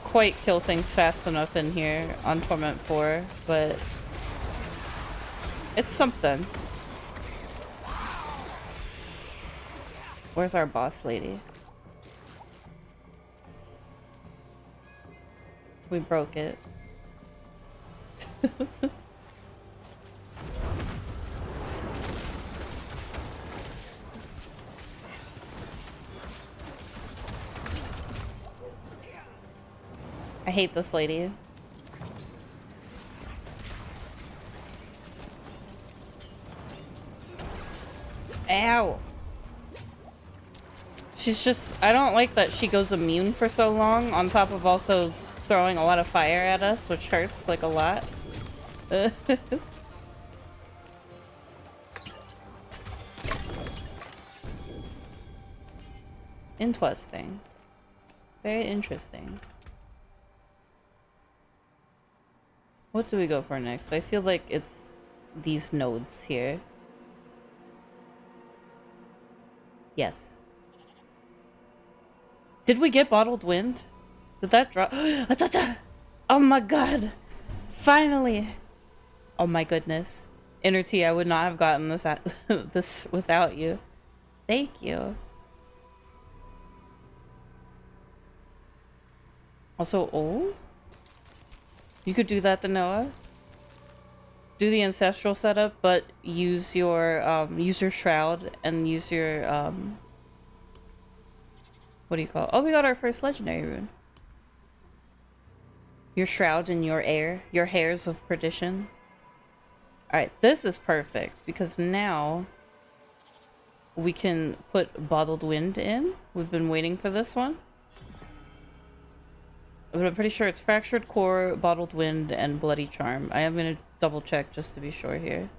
quite kill things fast enough in here on Torment 4, but it's something. Where's our boss lady? We broke it. I hate this lady. Ow! She's just... I don't like that she goes immune for so long, on top of also throwing a lot of fire at us, which hurts, like, a lot. Interesting. Very interesting. What do we go for next? I feel like it's these nodes here. Yes. Did we get Bottled Wind? Did that drop? Oh my god! Finally! Oh my goodness. Inner T, I would not have gotten this this without you. Thank you. Also, oh? You could do that to Noah. Do the ancestral setup, but use your shroud and use your what do you call it? Oh, we got our first legendary rune. Your shroud and your hairs of perdition. Alright, this is perfect because now we can put Bottled Wind in. We've been waiting for this one. But I'm pretty sure it's Fractured Core, Bottled Wind, and Bloody Charm. I am going to double check just to be sure here.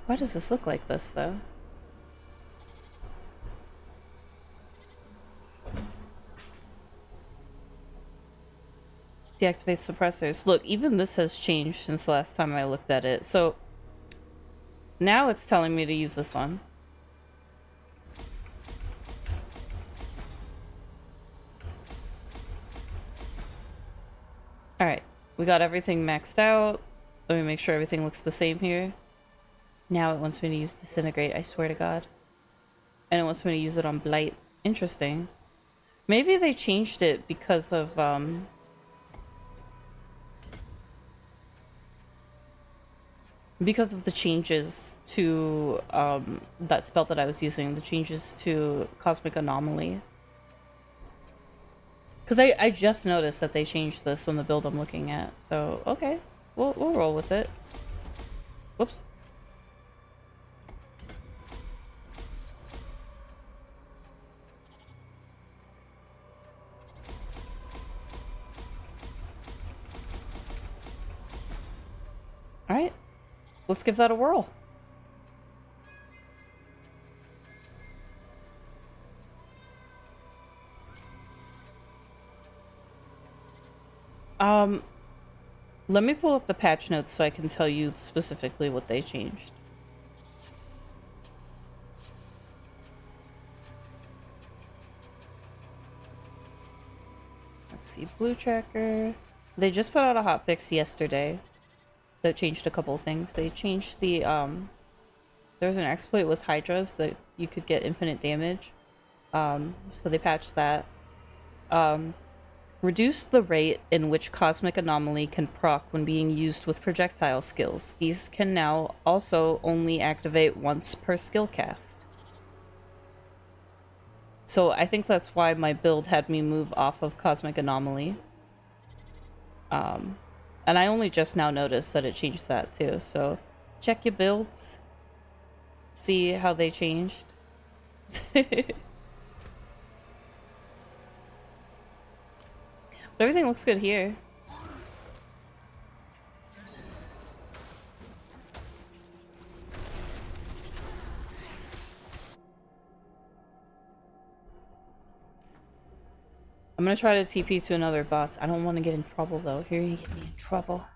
Why does this look like this, though? Deactivate suppressors. Look, even this has changed since the last time I looked at it. So, now it's telling me to use this one. Alright, we got everything maxed out. Let me make sure everything looks the same here. Now it wants me to use Disintegrate, I swear to God. And it wants me to use it on Blight. Interesting. Maybe they changed it because of, because of the changes to, that spell that I was using. The changes to Cosmic Anomaly. Because I just noticed that they changed this in the build I'm looking at. So, okay. We'll roll with it. Whoops. Alright. Let's give that a whirl. Let me pull up the patch notes so I can tell you specifically what they changed. Let's see, Blue Tracker. They just put out a hotfix yesterday that changed a couple of things. They changed the, there was an exploit with Hydras that you could get infinite damage. So they patched that. Reduce the rate in which Cosmic Anomaly can proc when being used with projectile skills. These can now also only activate once per skill cast. So I think that's why my build had me move off of Cosmic Anomaly. And I only just now noticed that it changed that too. So check your builds. See how they changed. But everything looks good here. I'm gonna try to TP to another boss. I don't want to get in trouble though. Here you get me in trouble.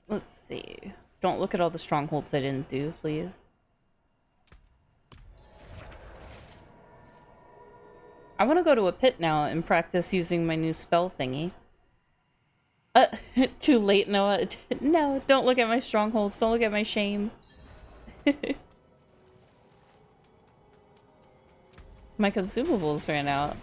Let's see. Don't look at all the strongholds I didn't do, please. I want to go to a pit now and practice using my new spell thingy. Too late, Noah. No, don't look at my strongholds. Don't look at my shame. My consumables ran out.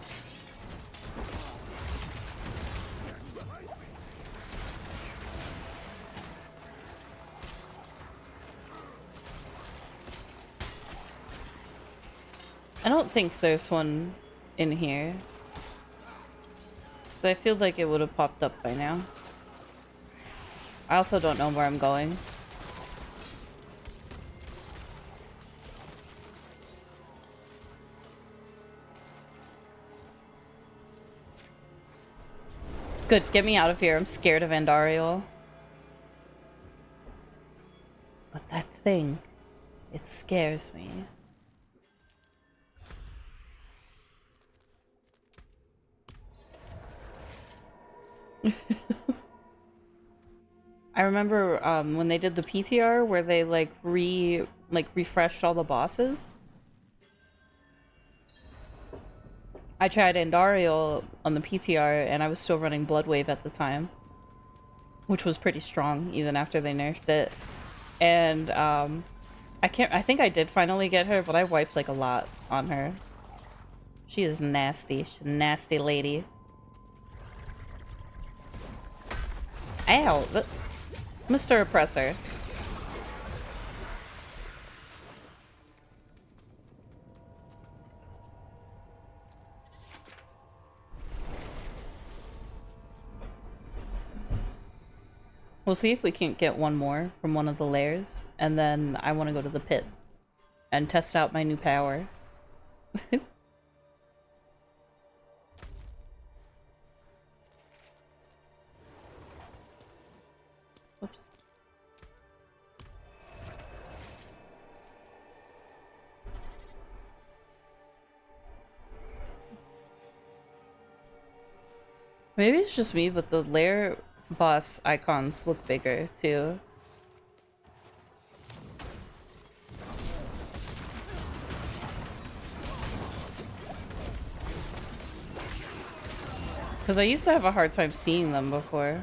I don't think there's one in here. So I feel like it would have popped up by now. I also don't know where I'm going. Good, get me out of here. I'm scared of Andariel. But that thing, it scares me. I remember when they did the PTR where they refreshed all the bosses. I tried Andariel on the PTR and I was still running Bloodwave at the time, which was pretty strong even after they nerfed it. And I think I did finally get her, but I wiped like a lot on her. She is nasty. She's a nasty lady. Ow! Mr. Oppressor. We'll see if we can't get one more from one of the layers, and then I want to go to the pit and test out my new power. Oops. Maybe it's just me, but the lair boss icons look bigger too. Because I used to have a hard time seeing them before.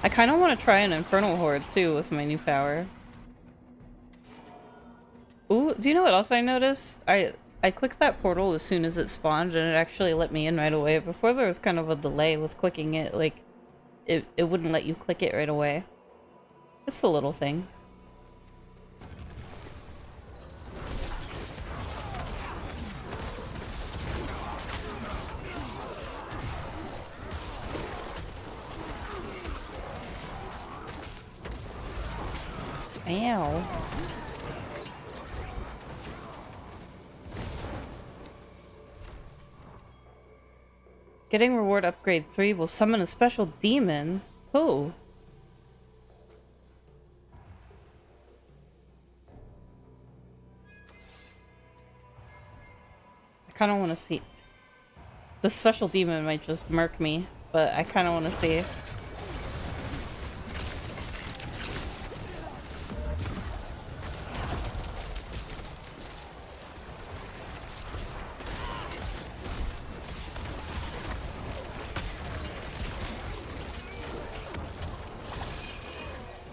I kind of want to try an Infernal Horde too with my new power. Ooh, do you know what else I noticed? I clicked that portal as soon as it spawned and it actually let me in right away. Before there was kind of a delay with clicking it, like it wouldn't let you click it right away. It's the little things. Ow. Getting reward upgrade 3 will summon a special demon. Who? I kind of want to see. The special demon might just murk me, but I kind of want to see.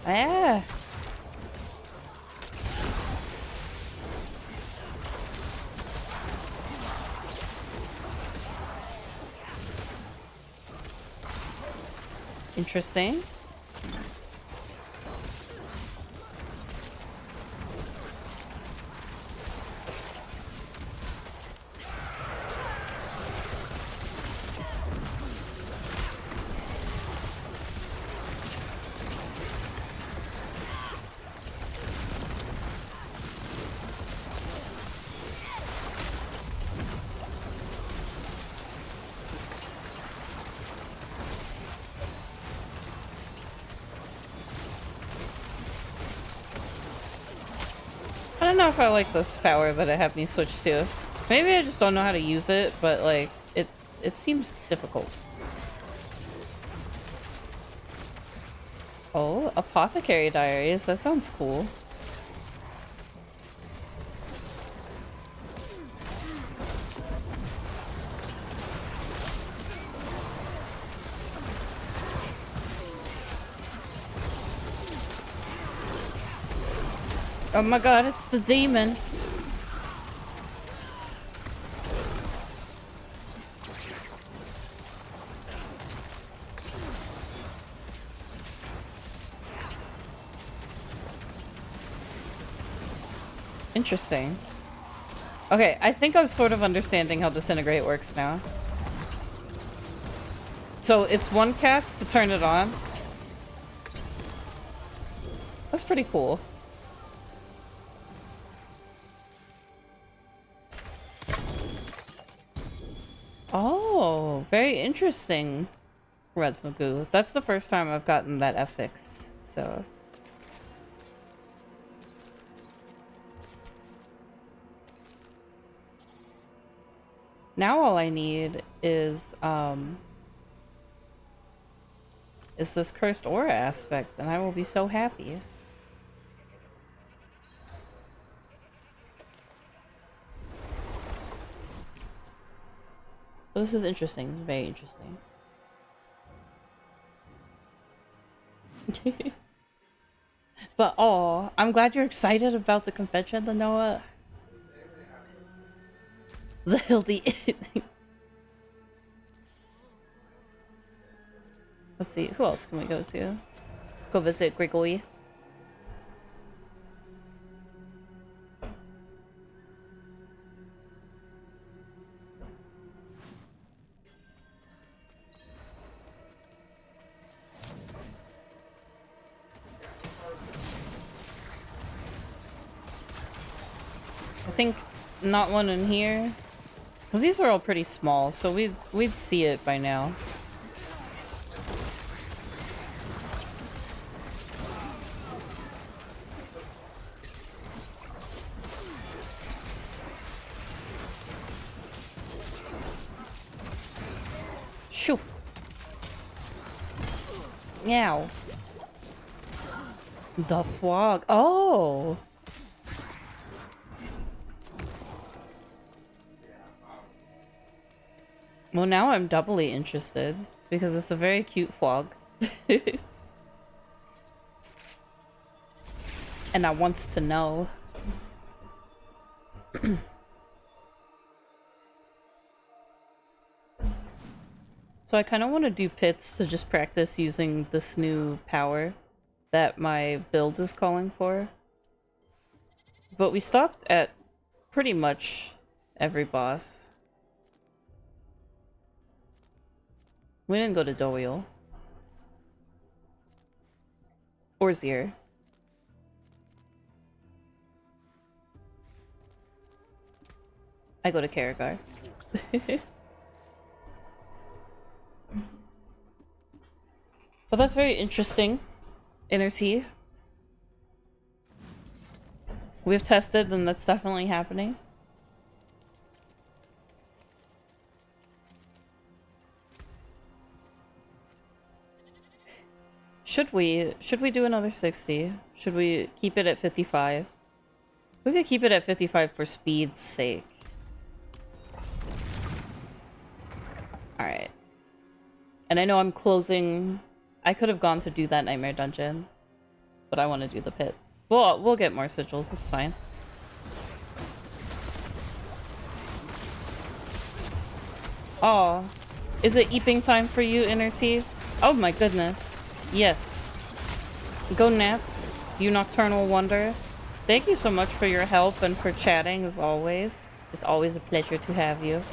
Ah. Interesting. don't know if I like this power that it had me switch to. Maybe I just don't know how to use it, but like it seems difficult. Oh, Apothecary Diaries. That sounds cool. Oh my god, it's the demon. Interesting. Okay, I think I'm sort of understanding how Disintegrate works now. So it's one cast to turn it on. That's pretty cool. Oh, very interesting, Reds Magoo. That's the first time I've gotten that FX, so... Now all I need is this cursed aura aspect, and I will be so happy. But this is interesting, very interesting. But oh, I'm glad you're excited about the convention, Noah. The healthy. Let's see, who else can we go to? Go visit Grigory. I think not one in here. Because these are all pretty small, so we'd see it by now. Shoo. Meow. The fog. Oh. Well, now I'm doubly interested because it's a very cute fog. And I wants to know. So I kind of want to do pits to just practice using this new power that my build is calling for. But we stopped at pretty much every boss. We didn't go to Doyle. Or Zier. I go to Karagar. But that's very interesting. Inner T. We've tested and that's definitely happening. Should we do another 60? Should we keep it at 55? We could keep it at 55 for speed's sake. Alright. And I know I'm closing... I could have gone to do that Nightmare Dungeon. But I want to do the pit. We'll get more sigils, it's fine. Oh. Is it eeping time for you, Inner T? Oh my goodness. Yes. Go nap, you nocturnal wonder. Thank you so much for your help and for chatting as always. It's always a pleasure to have you.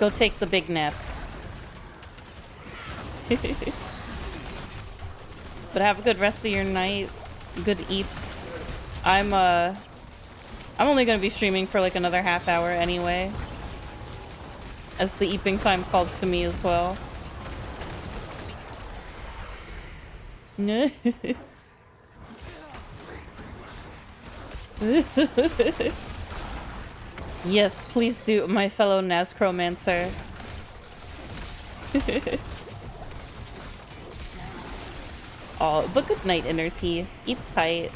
Go take the big nap. But have a good rest of your night. Good eeps. I'm only gonna be streaming for like another half hour anyway. As the eeping time calls to me as well. Yes, please do, my fellow Nazcromancer. Oh, but good night, Inner T. Keep tight.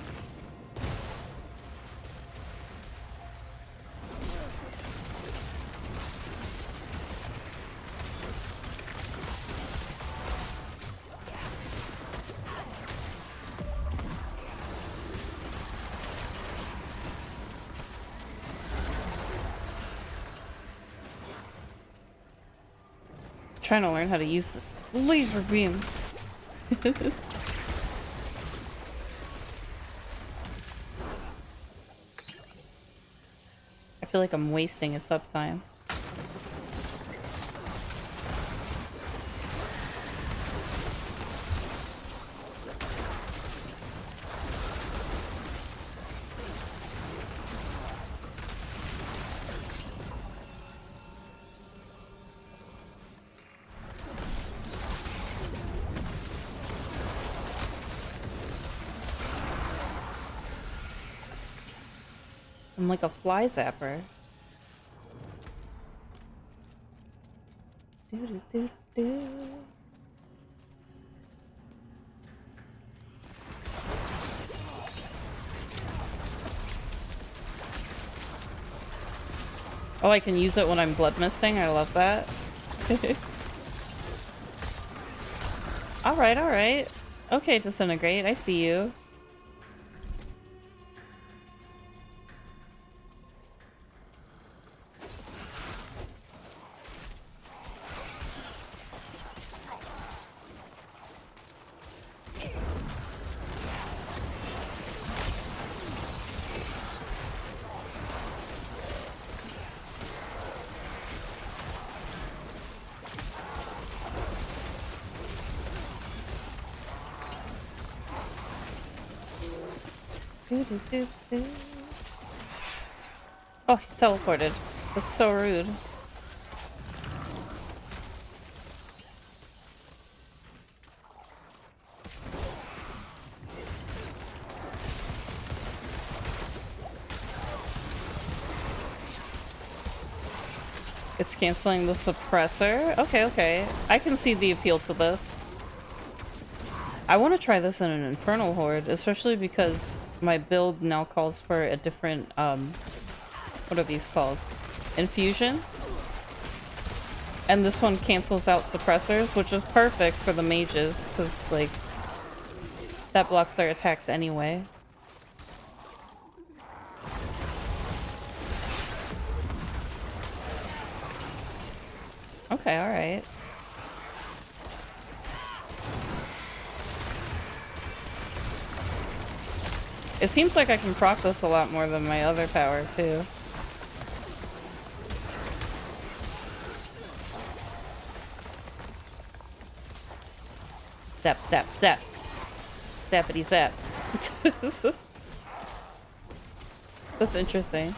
Trying to learn how to use this laser beam. I feel like I'm wasting its uptime. I'm like a fly zapper. Do. Oh, I can use it when I'm blood misting. I love that. Alright, alright. Okay, Disintegrate, I see you. Oh, he teleported. That's so rude. It's canceling the suppressor? Okay, okay. I can see the appeal to this. I want to try this in an Infernal Horde, especially because my build now calls for a different, what are these called? Infusion? And this one cancels out suppressors, which is perfect for the mages, because, like, that blocks their attacks anyway. Okay, alright. It seems like I can proc this a lot more than my other power, too. Zap, zap, zap. Zappity zap. That's interesting.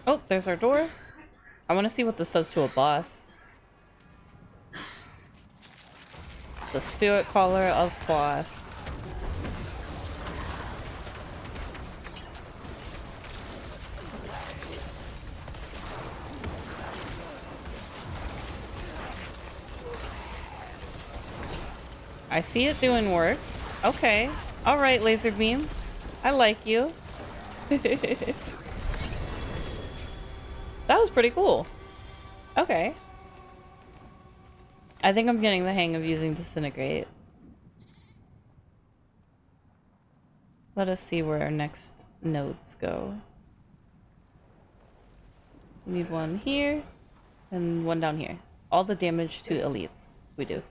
Oh, there's our door. I want to see what this does to a boss. The Spirit Caller of Quast. I see it doing work. Okay. Alright, Laser Beam. I like you. That was pretty cool. Okay. I think I'm getting the hang of using Disintegrate. Let us see where our next nodes go. We need one here and one down here. All the damage to elites. We do.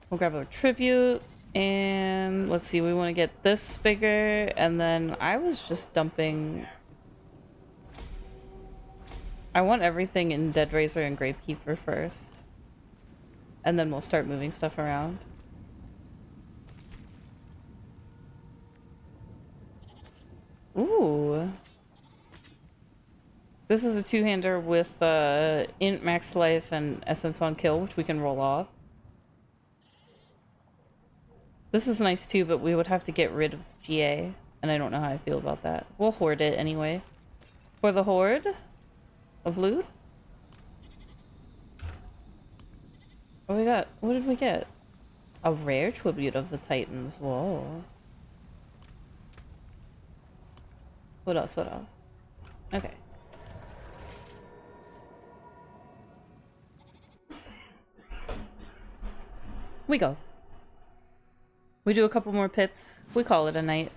We'll grab our tribute and let's see, we want to get this bigger, and then I was just dumping. I want everything in Dead Razor and Gravekeeper first. And then we'll start moving stuff around. Ooh. This is a two-hander with int max life and essence on kill, which we can roll off. This is nice too, but we would have to get rid of GA, and I don't know how I feel about that. We'll hoard it anyway. For the horde of loot? What we got? What did we get? A rare tribute of the Titans. Whoa. What else? What else? Okay. We go. We do a couple more pits. We call it a night.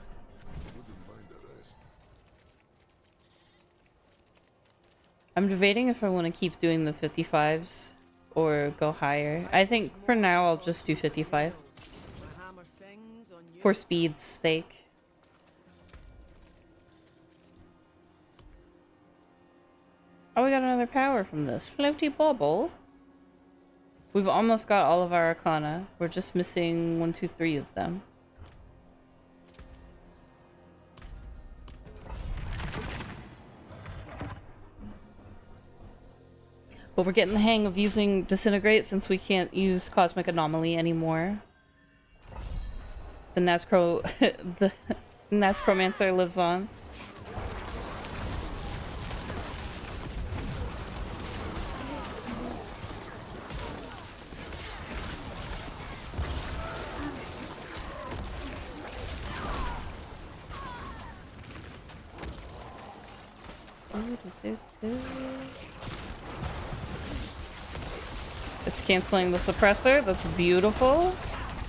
Wouldn't mind a rest. I'm debating if I want to keep doing the 55s or go higher. I think for now I'll just do 55 My hammer sings on for your speed's sake. Oh, we got another power from this. Floaty bubble. We've almost got all of our Arcana. We're just missing 1, 2, 3 of them. But we're getting the hang of using Disintegrate since we can't use Cosmic Anomaly anymore. The the Nazcromancer lives on. It's canceling the suppressor. That's beautiful.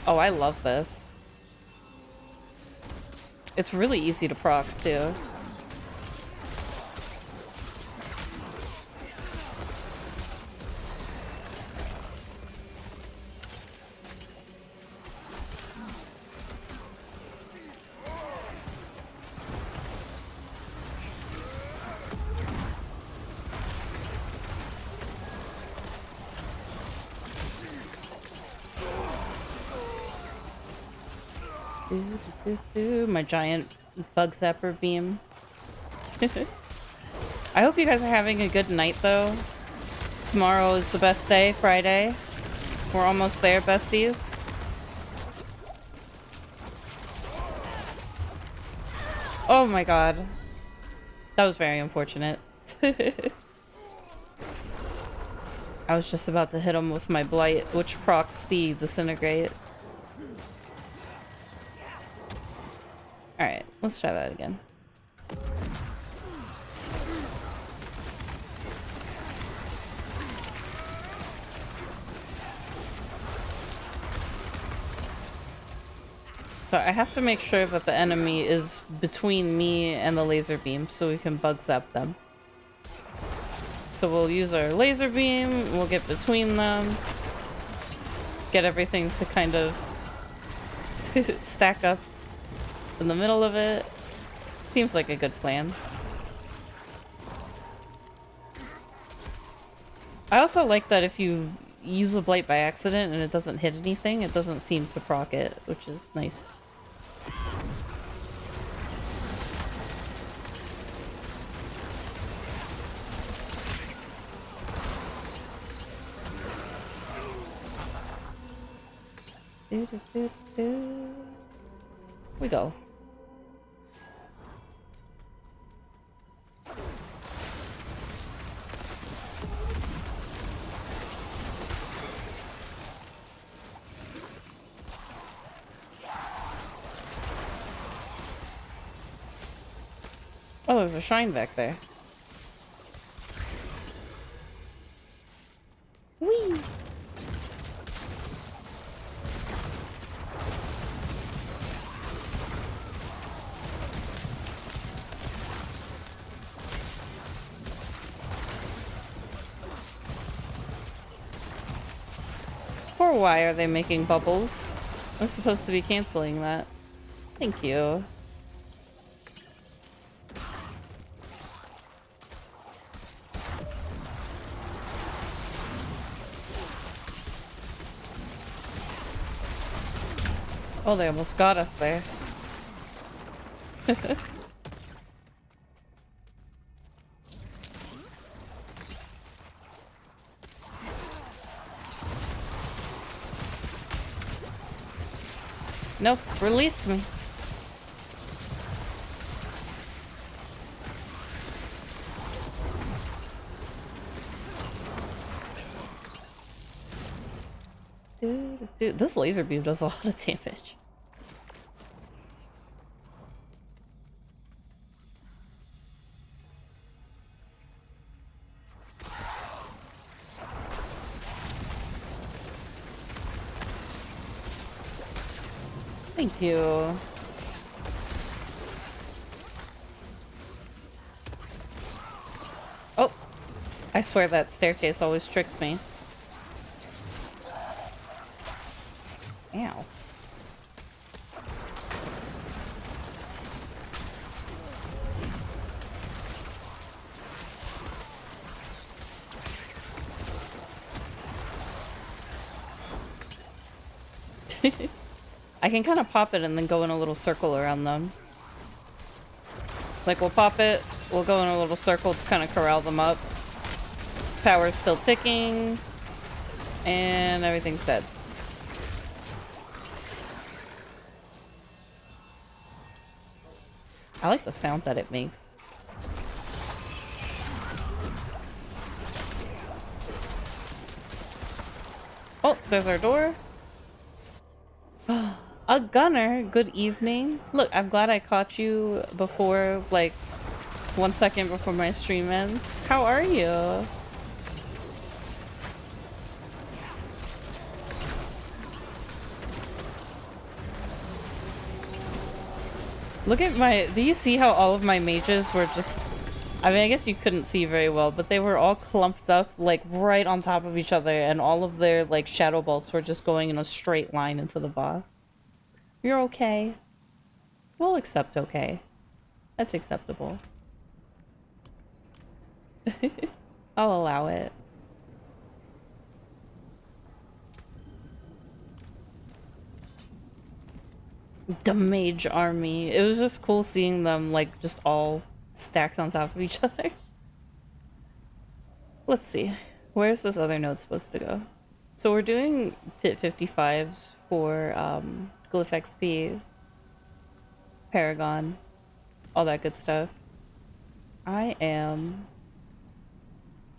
Oh, I love this. It's really easy to proc too. My giant bug zapper beam. I hope you guys are having a good night though. Tomorrow is the best day, Friday. We're almost there, besties. Oh my god. That was very unfortunate. I was just about to hit him with my blight, which procs the disintegrate. Alright, let's try that again. So I have to make sure that the enemy is between me and the laser beam so we can bug zap them. So we'll use our laser beam, we'll get between them, get everything to kind of stack up in the middle of it. Seems like a good plan. I also like that if you use a blight by accident and it doesn't hit anything, it doesn't seem to proc it, which is nice. We go. Oh, there's a shrine back there. Whee! For why are they making bubbles? I'm supposed to be canceling that. Thank you. Oh, they almost got us there. Nope, release me. Dude, this laser beam does a lot of damage. Thank you. Oh, I swear that staircase always tricks me. Ow. I can kind of pop it and then go in a little circle around them. Like, we'll pop it, we'll go in a little circle to kind of corral them up. Power's still ticking, and everything's dead. I like the sound that it makes. Oh, there's our door. A gunner, good evening. Look, I'm glad I caught you before, like, 1 second before my stream ends. How are you? Look at my... Do you see how all of my mages were just... I mean, I guess you couldn't see very well, but they were all clumped up, like, right on top of each other, and all of their, like, shadow bolts were just going in a straight line into the boss. You're okay. We'll accept okay. That's acceptable. I'll allow it. The mage army. It was just cool seeing them, like, just all stacked on top of each other. Let's see. Where's this other node supposed to go? So we're doing pit 55s for Glyph XP, Paragon, all that good stuff. I am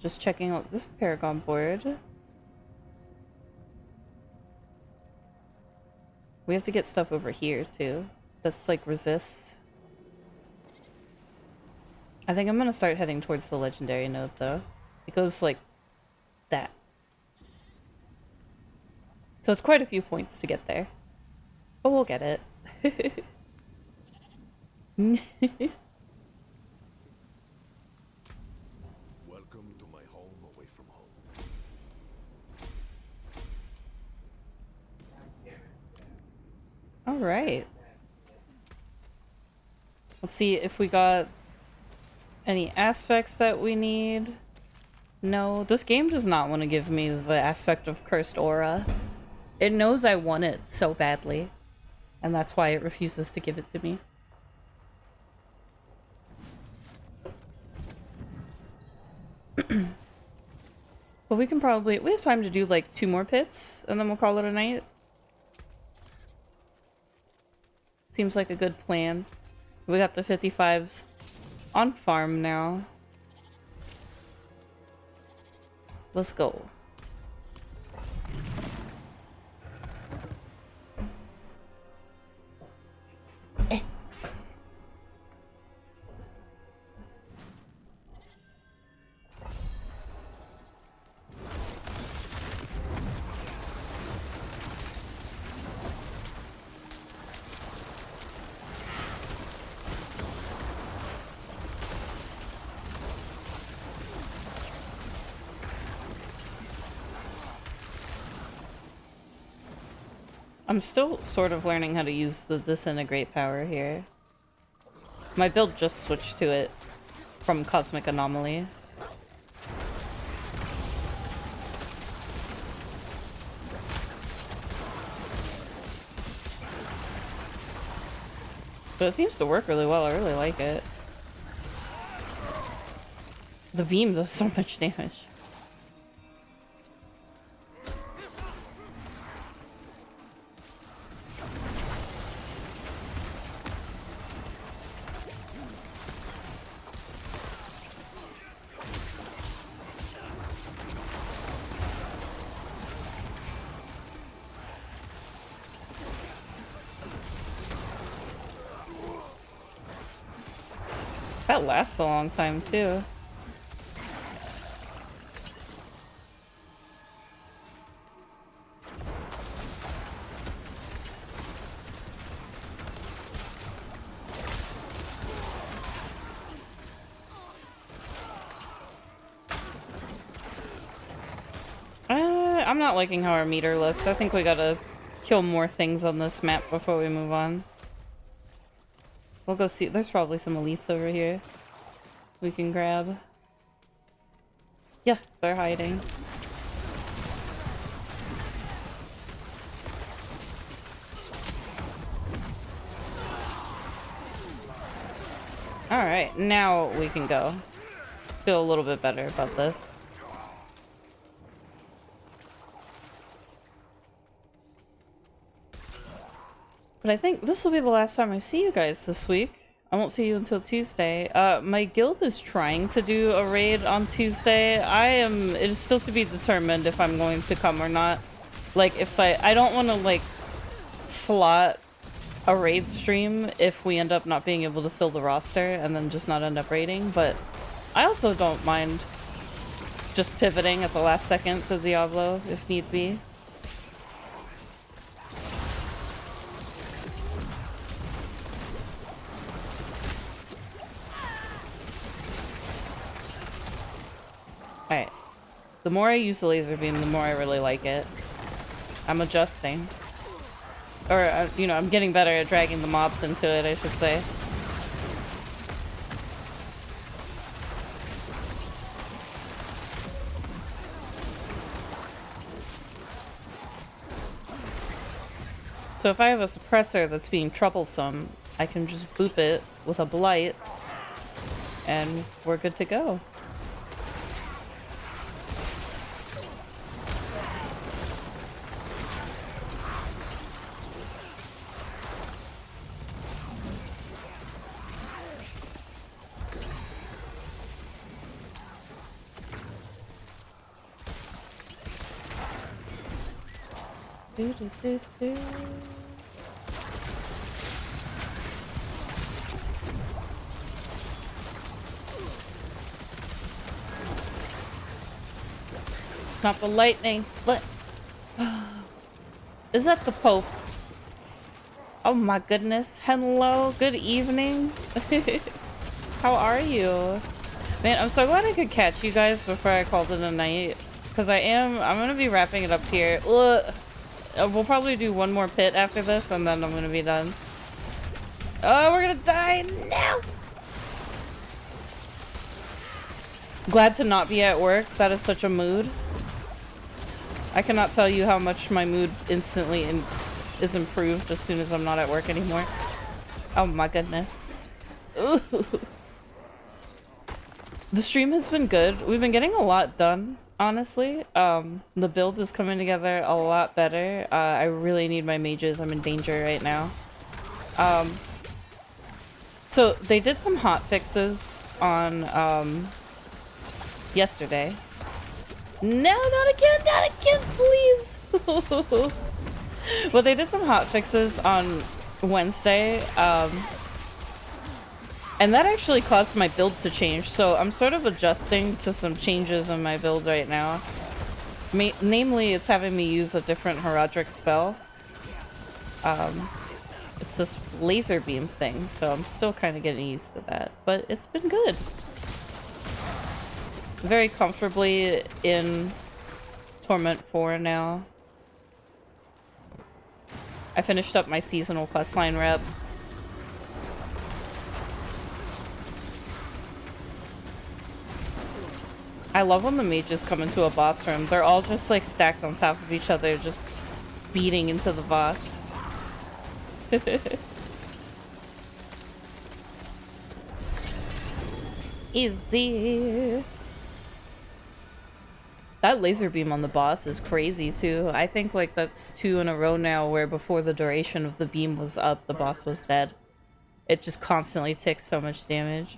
just checking out this Paragon board. We have to get stuff over here too. That's like resists. I think I'm gonna start heading towards the legendary node though. It goes like that. So it's quite a few points to get there. But we'll get it. Welcome to my home away from home. All right. Let's see if we got any aspects that we need. No, this game does not want to give me the aspect of Cursed Aura. It knows I want it so badly, and that's why it refuses to give it to me. But we can probably... We have time to do like 2 more pits, and then we'll call it a night. Seems like a good plan. We got the 55s on farm now. Let's go. I'm still sort of learning how to use the disintegrate power here. My build just switched to it from Cosmic Anomaly. But it seems to work really well. I really like it. The beam does so much damage. That lasts a long time too. I'm not liking how our meter looks. I think we gotta kill more things on this map before we move on. We'll go see. There's probably some elites over here we can grab. Yeah, they're hiding. Alright, now we can go. Feel a little bit better about this. But I think this will be the last time I see you guys this week. I won't see you until Tuesday. My guild is trying to do a raid on Tuesday. It is still to be determined if I'm going to come or not. Like, if I don't want to, like, slot a raid stream if we end up not being able to fill the roster and then just not end up raiding, but I also don't mind just pivoting at the last second to Diablo if need be. Alright. The more I use the laser beam, the more I really like it. I'm adjusting. Or, you know, I'm getting better at dragging the mobs into it, I should say. So if I have a suppressor that's being troublesome, I can just boop it with a blight, and we're good to go. Do, do, do, do. Not the lightning, but is that the Pope? Oh my goodness. Hello, good evening. How are you? Man, I'm so glad I could catch you guys before I called it a night. Because I'm gonna be wrapping it up here. Ugh. We'll probably do one more pit after this, and then I'm gonna be done. Oh, we're gonna die now! Glad to not be at work. That is such a mood. I cannot tell you how much my mood instantly is improved as soon as I'm not at work anymore. Oh my goodness. Ooh. The stream has been good. We've been getting a lot done. Honestly, the build is coming together a lot better. I really need my mages. I'm in danger right now. So they did some hot fixes on, yesterday. No, not again, please! Well, they did some hot fixes on Wednesday, and that actually caused my build to change, so I'm sort of adjusting to some changes in my build right now. Namely, it's having me use a different Heraldric spell. It's this laser beam thing, so I'm still kind of getting used to that, but it's been good. Very comfortably in Torment 4 now. I finished up my seasonal questline rep. I love when the mages come into a boss room. They're all just like stacked on top of each other, just beating into the boss. Easy. That laser beam on the boss is crazy too. I think like that's 2 in a row now where before the duration of the beam was up, the boss was dead. It just constantly takes so much damage.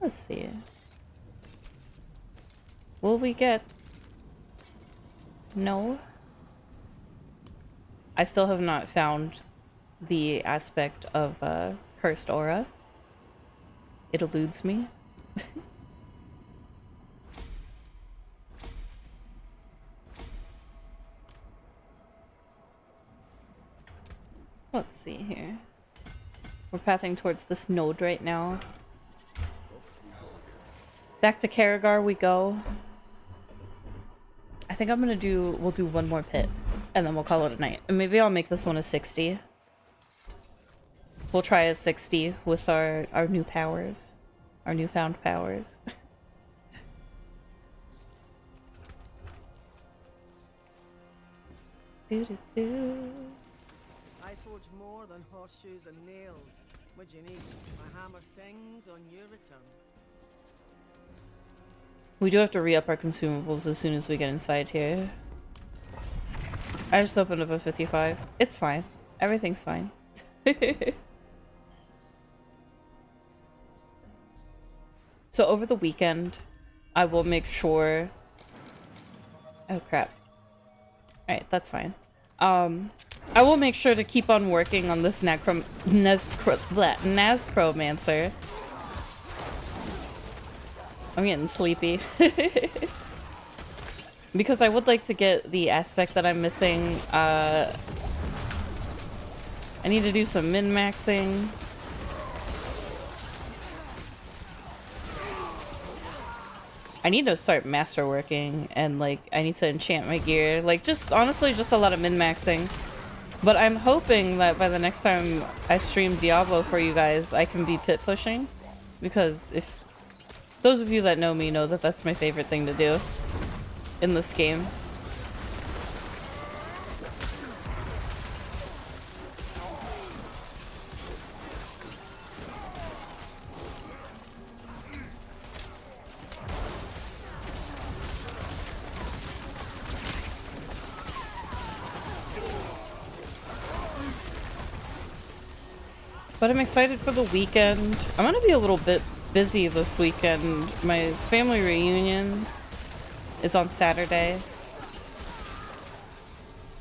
Let's see. Will we get... No. I still have not found the aspect of Cursed aura. It eludes me. Let's see here. We're pathing towards this node right now. Back to Karagar we go. I think we'll do one more pit, and then we'll call it a night. And maybe I'll make this one a 60. We'll try a 60 with our new powers. Our newfound powers. Do. I forge more than horseshoes and nails. What you need? My hammer sings on your return. We do have to re-up our consumables as soon as we get inside here. I just opened up a 55. It's fine. Everything's fine. So over the weekend, I will make sure... Oh crap. Alright, that's fine. I will make sure to keep on working on this Nazcromancer. I'm getting sleepy. Because I would like to get the aspect that I'm missing. I need to do some min-maxing. I need to start masterworking, and like I need to enchant my gear. Like just honestly just a lot of min-maxing. But I'm hoping that by the next time I stream Diablo for you guys, I can be pit pushing. Because if those of you that know me know that that's my favorite thing to do in this game. But I'm excited for the weekend. I'm gonna be a little bit busy this weekend. My family reunion is on Saturday.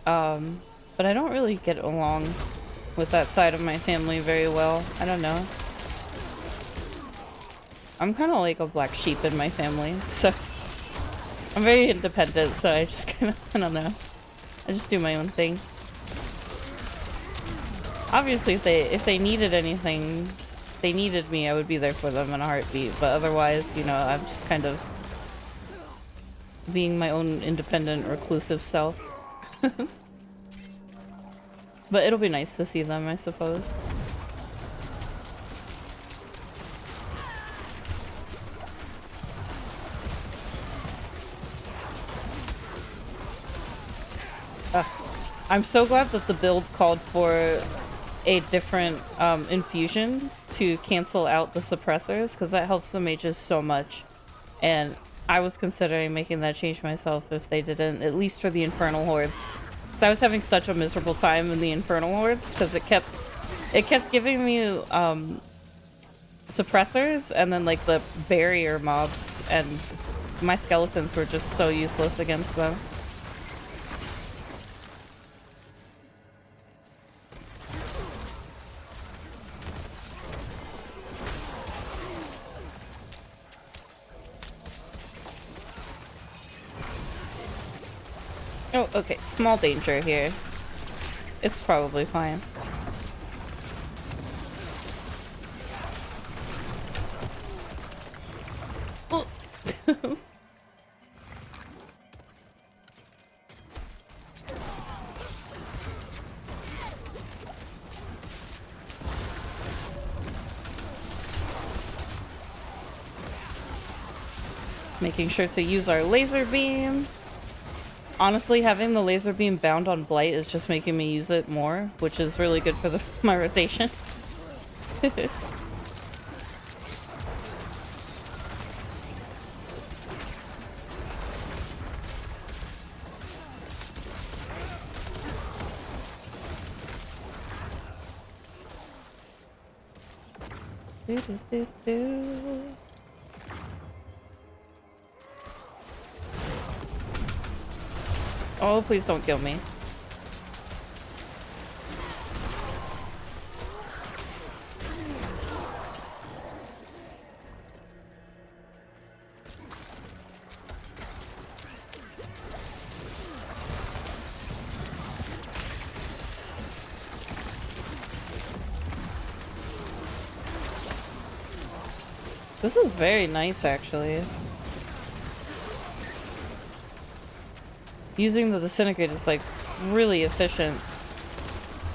But I don't really get along with that side of my family very well. I don't know. I'm kind of like a black sheep in my family, so I'm very independent, so I just kind of, I don't know. I just do my own thing. Obviously, if they needed anything, if they needed me, I would be there for them in a heartbeat. But otherwise, you know, I'm just kind of being my own independent, reclusive self. But it'll be nice to see them, I suppose. I'm so glad that the build called for a different infusion to cancel out the suppressors, because that helps the mages so much. And I was considering making that change myself if they didn't, at least for the Infernal Hordes. So I was having such a miserable time in the Infernal Hordes because it kept giving me suppressors and then like the barrier mobs, and my skeletons were just so useless against them. Oh, okay, small danger here. It's probably fine. Oh. Making sure to use our laser beam. Honestly, having the laser beam bound on Blight is just making me use it more, which is really good for my rotation. Oh, please don't kill me. This is very nice, actually. Using the disintegrate is like really efficient.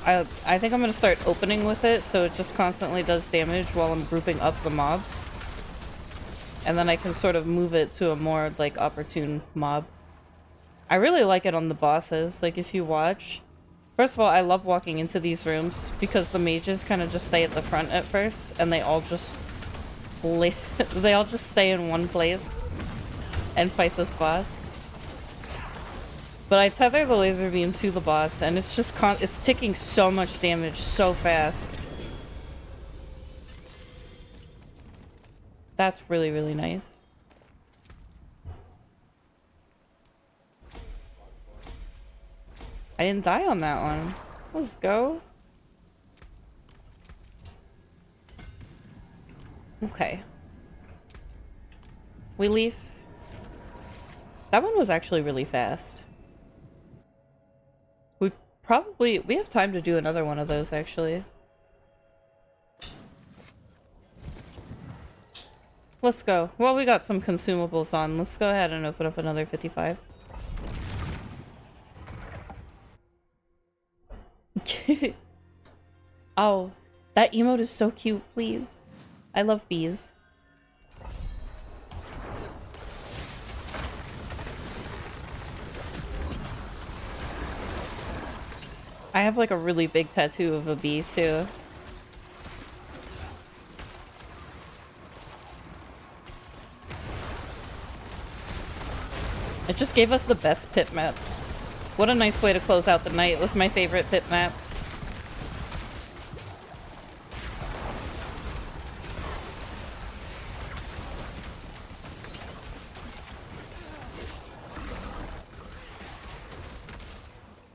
I think I'm gonna start opening with it so it just constantly does damage while I'm grouping up the mobs. And then I can sort of move it to a more like opportune mob. I really like it on the bosses, like if you watch. First of all, I love walking into these rooms because the mages kind of just stay at the front at first and they all just they all just stay in one place and fight this boss. But I tether the laser beam to the boss, and it's just it's ticking so much damage so fast. That's really, really nice. I didn't die on that one. Let's go. Okay. We leave. That one was actually really fast. We have time to do another one of those, actually. Let's go. Well, we got some consumables on. Let's go ahead and open up another 55. Oh, that emote is so cute, please. I love bees. I have like a really big tattoo of a bee too. It just gave us the best pit map. What a nice way to close out the night with my favorite pit map.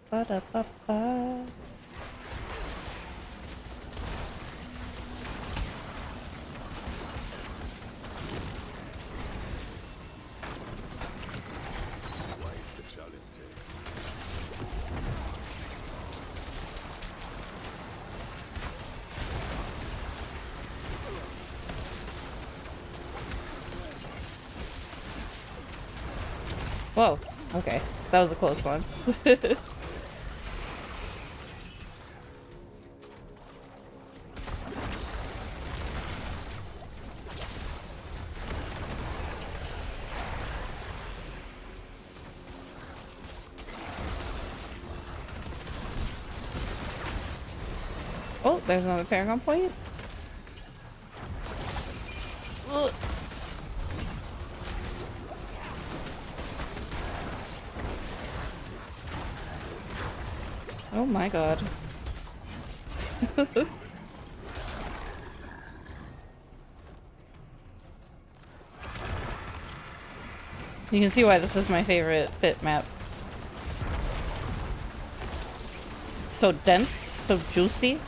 Ba-da-ba-ba. Whoa, okay. That was a close one. Oh, there's another Paragon point. Ugh. Oh my god. You can see why this is my favorite pit map. It's so dense, so juicy.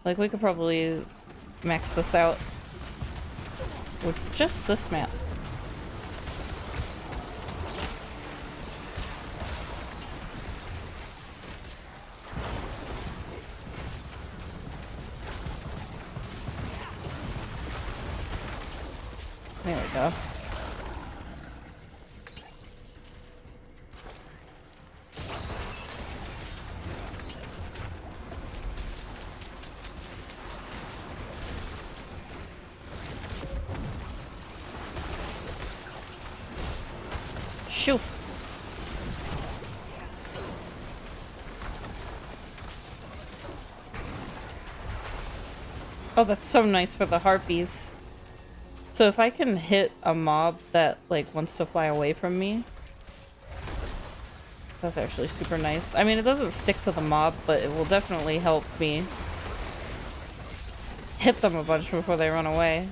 Like, we could probably max this out with just this map. There we go. Shoo. Oh, that's so nice for the harpies. So if I can hit a mob that, like, wants to fly away from me, that's actually super nice. I mean, it doesn't stick to the mob, but it will definitely help me hit them a bunch before they run away.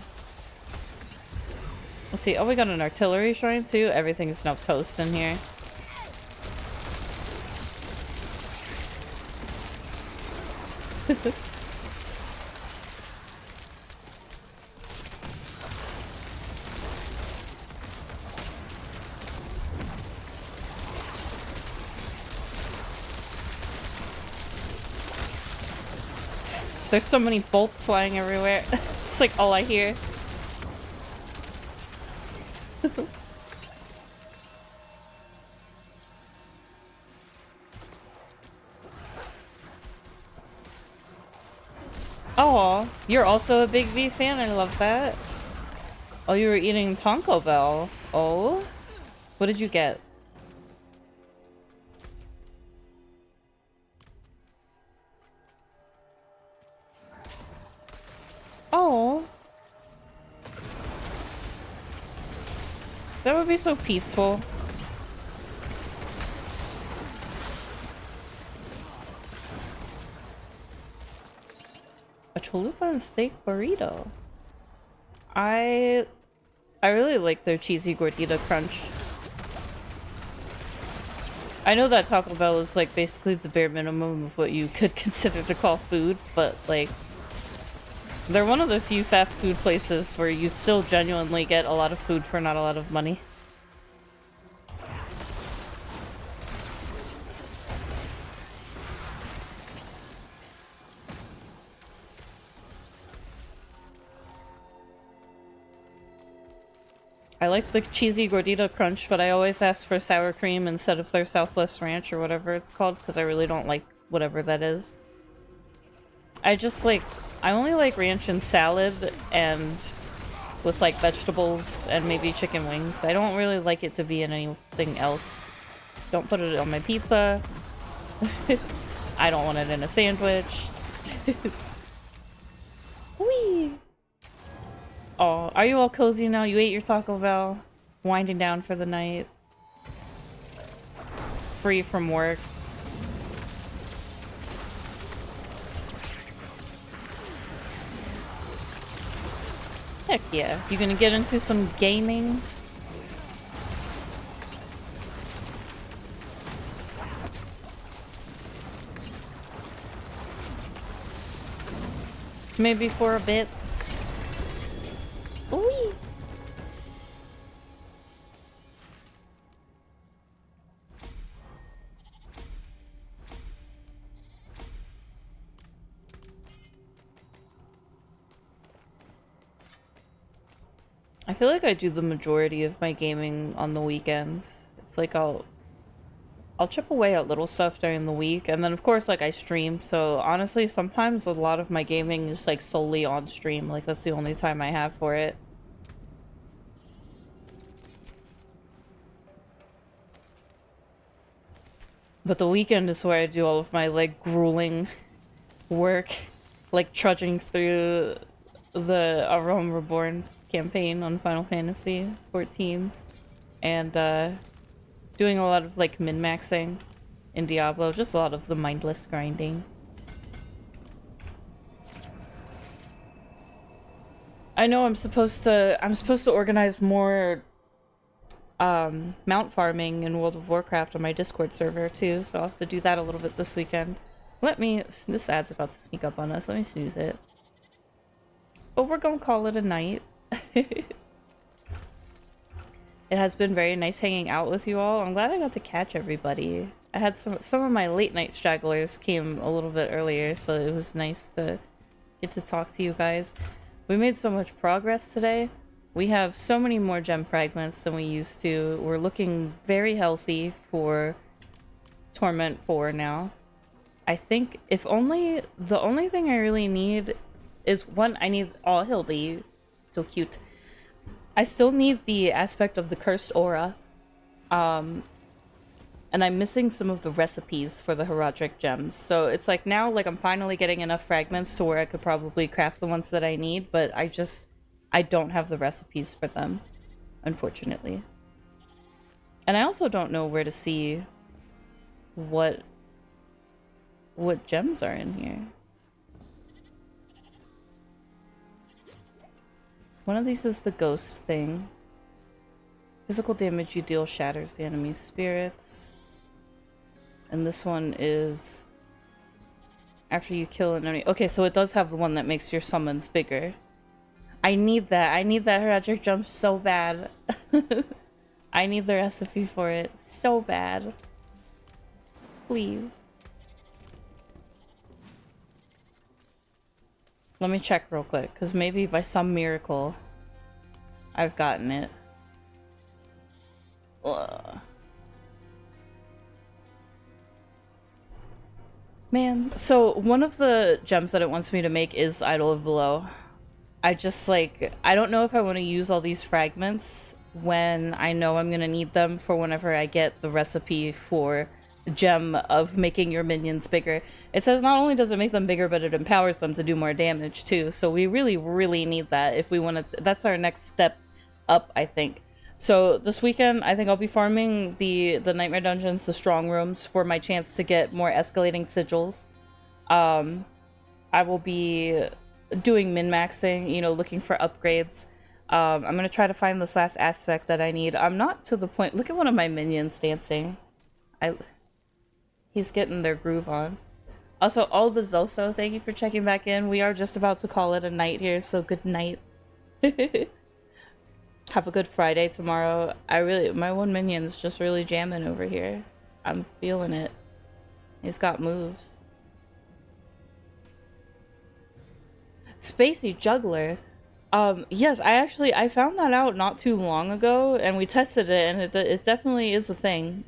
Let's see. Oh, we got an artillery shrine too. Everything's now toast in here. There's so many bolts flying everywhere. It's like all I hear. Oh, you're also a Big V fan? I love that. Oh, you were eating Taco Bell. Oh? What did you get? Oh. That would be so peaceful. A chalupa and steak burrito. I really like their cheesy gordita crunch. I know that Taco Bell is like basically the bare minimum of what you could consider to call food, but like they're one of the few fast food places where you still genuinely get a lot of food for not a lot of money. I like the cheesy gordita crunch, but I always ask for sour cream instead of their Southwest Ranch or whatever it's called, because I really don't like whatever that is. I only like ranch and salad and with like vegetables and maybe chicken wings. I don't really like it to be in anything else. Don't put it on my pizza. I don't want it in a sandwich. Whee! Oh, are you all cozy now? You ate your Taco Bell? Winding down for the night? Free from work? Heck yeah. You gonna get into some gaming? Maybe for a bit. Ooh. I feel like I do the majority of my gaming on the weekends. It's like I'll chip away at little stuff during the week, and then of course like I stream, so honestly sometimes a lot of my gaming is like solely on stream. Like that's the only time I have for it. But the weekend is where I do all of my like grueling work, like trudging through the A Realm Reborn campaign on Final Fantasy 14 and doing a lot of like min-maxing in Diablo, just a lot of the mindless grinding. I know I'm supposed to organize more mount farming in World of Warcraft on my Discord server too, so I'll have to do that a little bit this weekend. This ad's about to sneak up on us, let me snooze it. But we're gonna call it a night. It has been very nice hanging out with you all. I'm glad I got to catch everybody. I had some of my late night stragglers came a little bit earlier, so it was nice to get to talk to you guys. We made so much progress today. We have so many more gem fragments than we used to. We're looking very healthy for Torment 4 now. I think the only thing I really need is one, I need Hildy. So cute. I still need the aspect of the cursed aura. And I'm missing some of the recipes for the Heraldric gems. So it's like now like I'm finally getting enough fragments to where I could probably craft the ones that I need, but I don't have the recipes for them, unfortunately. And I also don't know where to see what gems are in here. One of these is the ghost thing. Physical damage you deal shatters the enemy's spirits. And this one is after you kill an enemy. Okay, so it does have the one that makes your summons bigger. I need that. I need that Heraldric jump so bad. I need the recipe for it so bad. Please. Let me check real quick, because maybe by some miracle I've gotten it. Ugh. Man, so one of the gems that it wants me to make is Idol of Below. I just like, I don't know if I want to use all these fragments when I know I'm gonna need them for whenever I get the recipe for gem of making your minions bigger. It says not only does it make them bigger, but it empowers them to do more damage too. So we really need that if we want to. That's our next step up, I think. So this weekend, I think I'll be farming the Nightmare Dungeons, the strong rooms, for my chance to get more escalating sigils. I will be doing min-maxing, you know, looking for upgrades. I'm gonna try to find this last aspect that I need. I'm not to the point. Look at one of my minions dancing. He's getting their groove on. Also, all the Zoso, thank you for checking back in. We are just about to call it a night here, so good night. Have a good Friday tomorrow. My one minion's just really jamming over here. I'm feeling it. He's got moves. Spacey Juggler. Yes, I found that out not too long ago, and we tested it, and it definitely is a thing.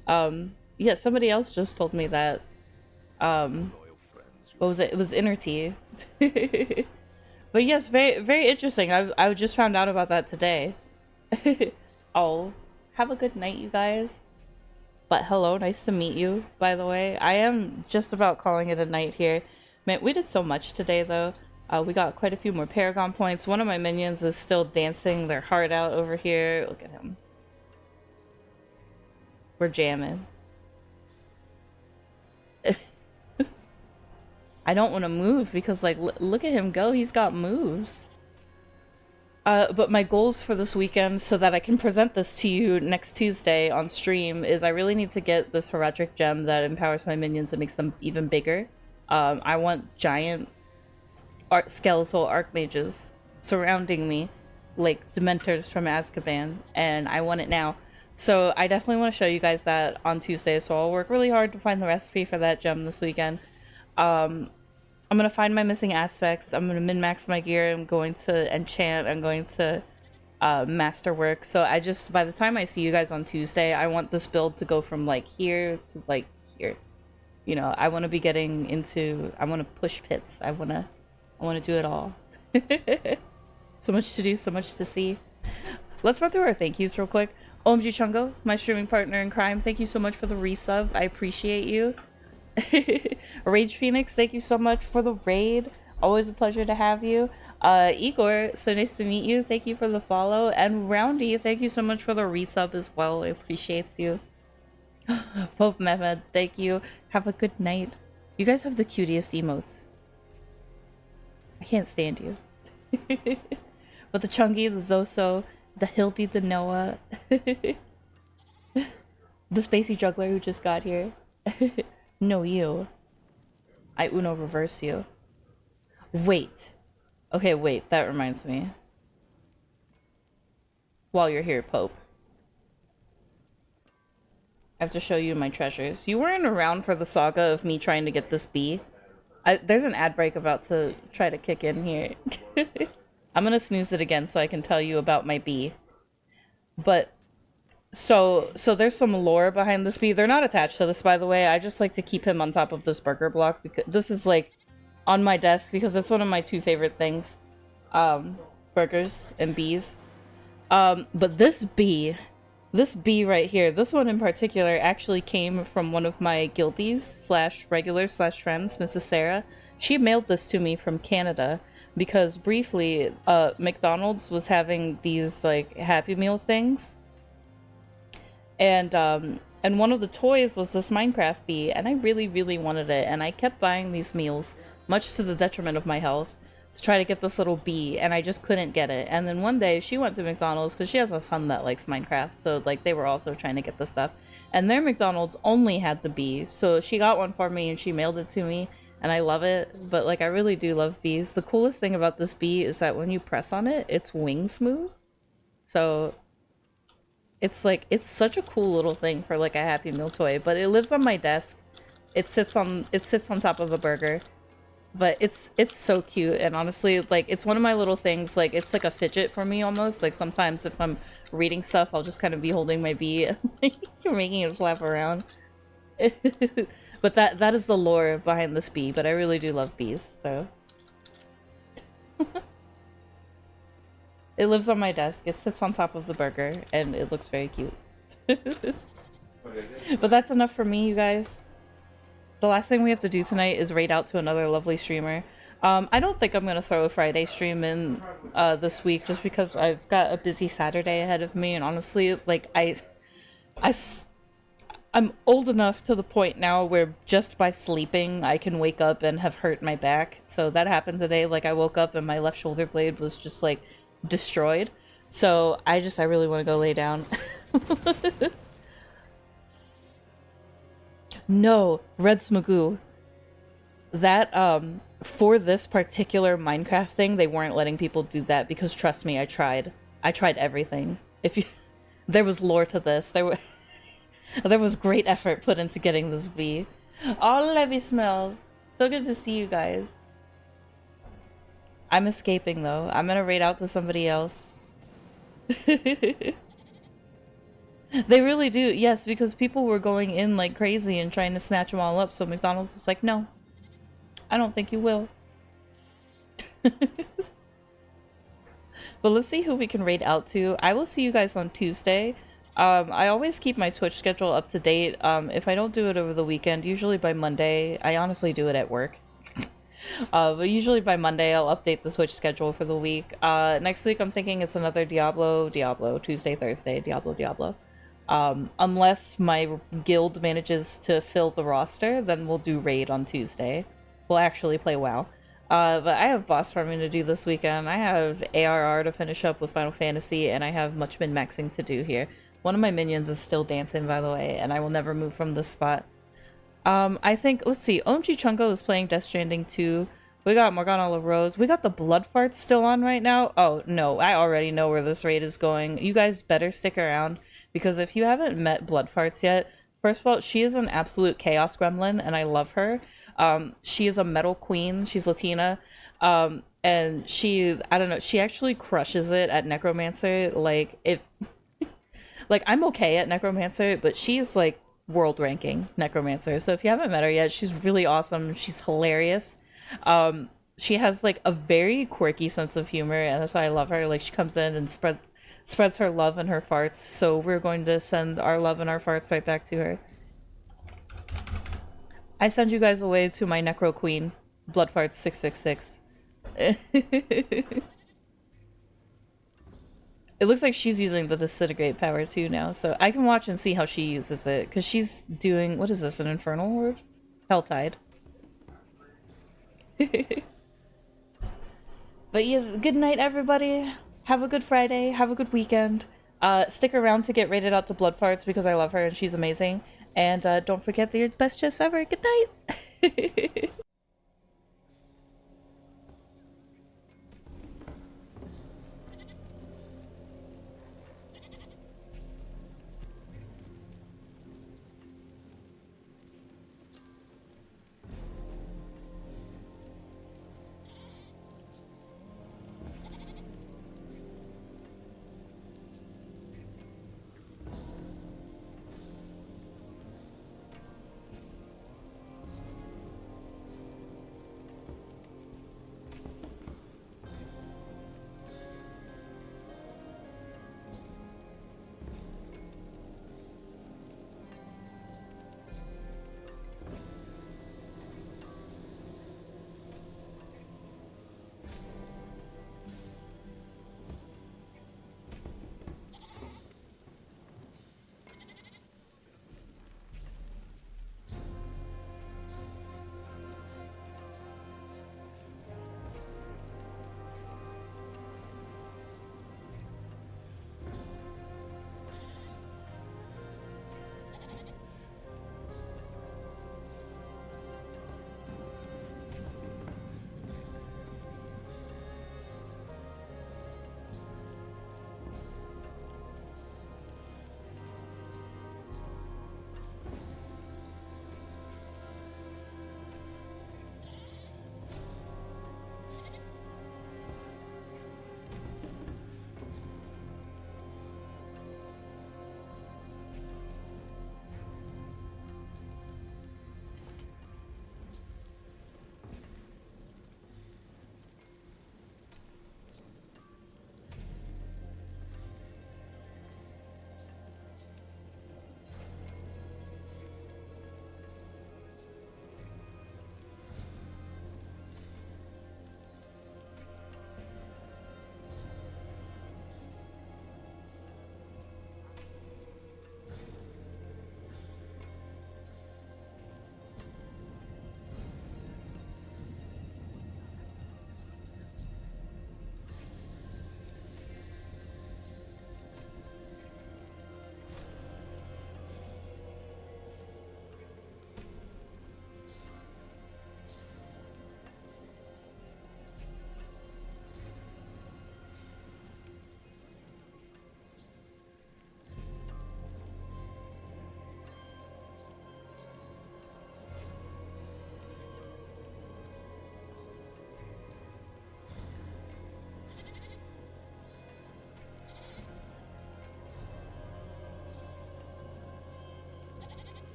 Yeah, somebody else just told me that. What was it? It was Inner Tea. But yes, very, very interesting. I just found out about that today. Oh, have a good night, you guys. But hello, nice to meet you, by the way. I am just about calling it a night here. Man, we did so much today, though. We got quite a few more Paragon points. One of my minions is still dancing their heart out over here. Look at him. We're jamming. I don't want to move because, like, look at him go. He's got moves. But my goals for this weekend, so that I can present this to you next Tuesday on stream, is I really need to get this Heraldric gem that empowers my minions and makes them even bigger. I want giant skeletal archmages surrounding me, like Dementors from Azkaban, and I want it now. So I definitely want to show you guys that on Tuesday, so I'll work really hard to find the recipe for that gem this weekend. I'm going to find my missing aspects. I'm going to min-max my gear. I'm going to enchant. I'm going to masterwork. So by the time I see you guys on Tuesday, I want this build to go from like here to like here. You know, I want to be getting into, I want to push pits. I want to do it all. So much to do, so much to see. Let's run through our thank yous real quick. OMG Chungo, my streaming partner in crime, thank you so much for the resub. I appreciate you. Rage Phoenix, thank you so much for the raid. Always a pleasure to have you. Igor, so nice to meet you. Thank you for the follow. And Roundy, thank you so much for the resub as well. I appreciate you. Pope Mehmed, thank you. Have a good night. You guys have the cutest emotes. I can't stand you. But the Chungy, the Zoso, the Hildy, the Noah, the Spacey Juggler who just got here. No, you. I Uno reverse you. Wait. Okay, wait. That reminds me. While you're here, Pope, I have to show you my treasures. You weren't around for the saga of me trying to get this bee. There's an ad break about to try to kick in here. I'm gonna snooze it again so I can tell you about my bee. But so there's some lore behind this bee. They're not attached to this, by the way. I just like to keep him on top of this burger block because this is like on my desk because it's one of my two favorite things. Burgers and bees. But this bee right here, this one in particular, actually came from one of my guildies / regulars / friends, Mrs. Sarah. She mailed this to me from Canada because briefly, McDonald's was having these like Happy Meal things. And one of the toys was this Minecraft bee, and I really, really wanted it, and I kept buying these meals, much to the detriment of my health, to try to get this little bee, and I just couldn't get it. And then one day, she went to McDonald's, because she has a son that likes Minecraft, so, like, they were also trying to get the stuff. And their McDonald's only had the bee, so she got one for me, and she mailed it to me, and I love it. But, like, I really do love bees. The coolest thing about this bee is that when you press on it, its wings move. So it's like, it's such a cool little thing for like a Happy Meal toy, but it lives on my desk. It sits on top of a burger. But it's so cute, and honestly, like, it's one of my little things. Like, it's like a fidget for me almost. Like, sometimes if I'm reading stuff, I'll just kind of be holding my bee and like, making it flap around. But that is the lore behind this bee. But I really do love bees, so it lives on my desk. It sits on top of the burger, and it looks very cute. But that's enough for me, you guys. The last thing we have to do tonight is raid out to another lovely streamer. I don't think I'm gonna throw a Friday stream in this week, just because I've got a busy Saturday ahead of me, and honestly, like, I'm old enough to the point now where just by sleeping I can wake up and have hurt my back. So that happened today. Like, I woke up and my left shoulder blade was just like destroyed. So I really want to go lay down. No, Red Smagoo. That, for this particular Minecraft thing, they weren't letting people do that because, trust me, I tried. I tried everything. If you... There was lore to this. There was great effort put into getting this bee. All Levy smells. So good to see you guys. I'm escaping, though. I'm gonna raid out to somebody else. They really do, yes, because people were going in like crazy and trying to snatch them all up, so McDonald's was like, no, I don't think you will. But let's see who we can raid out to. I will see you guys on Tuesday. I always keep my Twitch schedule up to date. If I don't do it over the weekend, usually by Monday, I honestly do it at work. But usually by Monday, I'll update the Twitch schedule for the week. Next week, I'm thinking it's another Diablo, Tuesday, Thursday, Diablo. Unless my guild manages to fill the roster, then we'll do raid on Tuesday. We'll actually play WoW. But I have boss farming to do this weekend. I have ARR to finish up with Final Fantasy, and I have much min-maxing to do here. One of my minions is still dancing, by the way, and I will never move from this spot. I think, let's see, OMG Chungo is playing Death Stranding 2. We got Morgana La Rose. We got the Blood Farts still on right now. Oh, no, I already know where this raid is going. You guys better stick around, because if you haven't met Blood Farts yet, first of all, she is an absolute chaos gremlin, and I love her. She is a metal queen. She's Latina. And she, I don't know, she actually crushes it at Necromancer. Like, like, I'm okay at Necromancer, but she's, like, world ranking Necromancer. So if you haven't met her yet, she's really awesome. She's hilarious. She has, like, a very quirky sense of humor, and that's why I love her. Like, she comes in and spreads her love and her farts, so we're going to send our love and our farts right back to her. I send you guys away to my Necro Queen, Bloodfarts 666. It looks like she's using the disintegrate power too now, so I can watch and see how she uses it, because she's doing, what is this, an infernal word? Helltide. But yes, good night everybody. Have a good Friday, have a good weekend. Stick around to get rated out to Bloodfarts because I love her and she's amazing. And don't forget that you're the best chefs ever. Good night!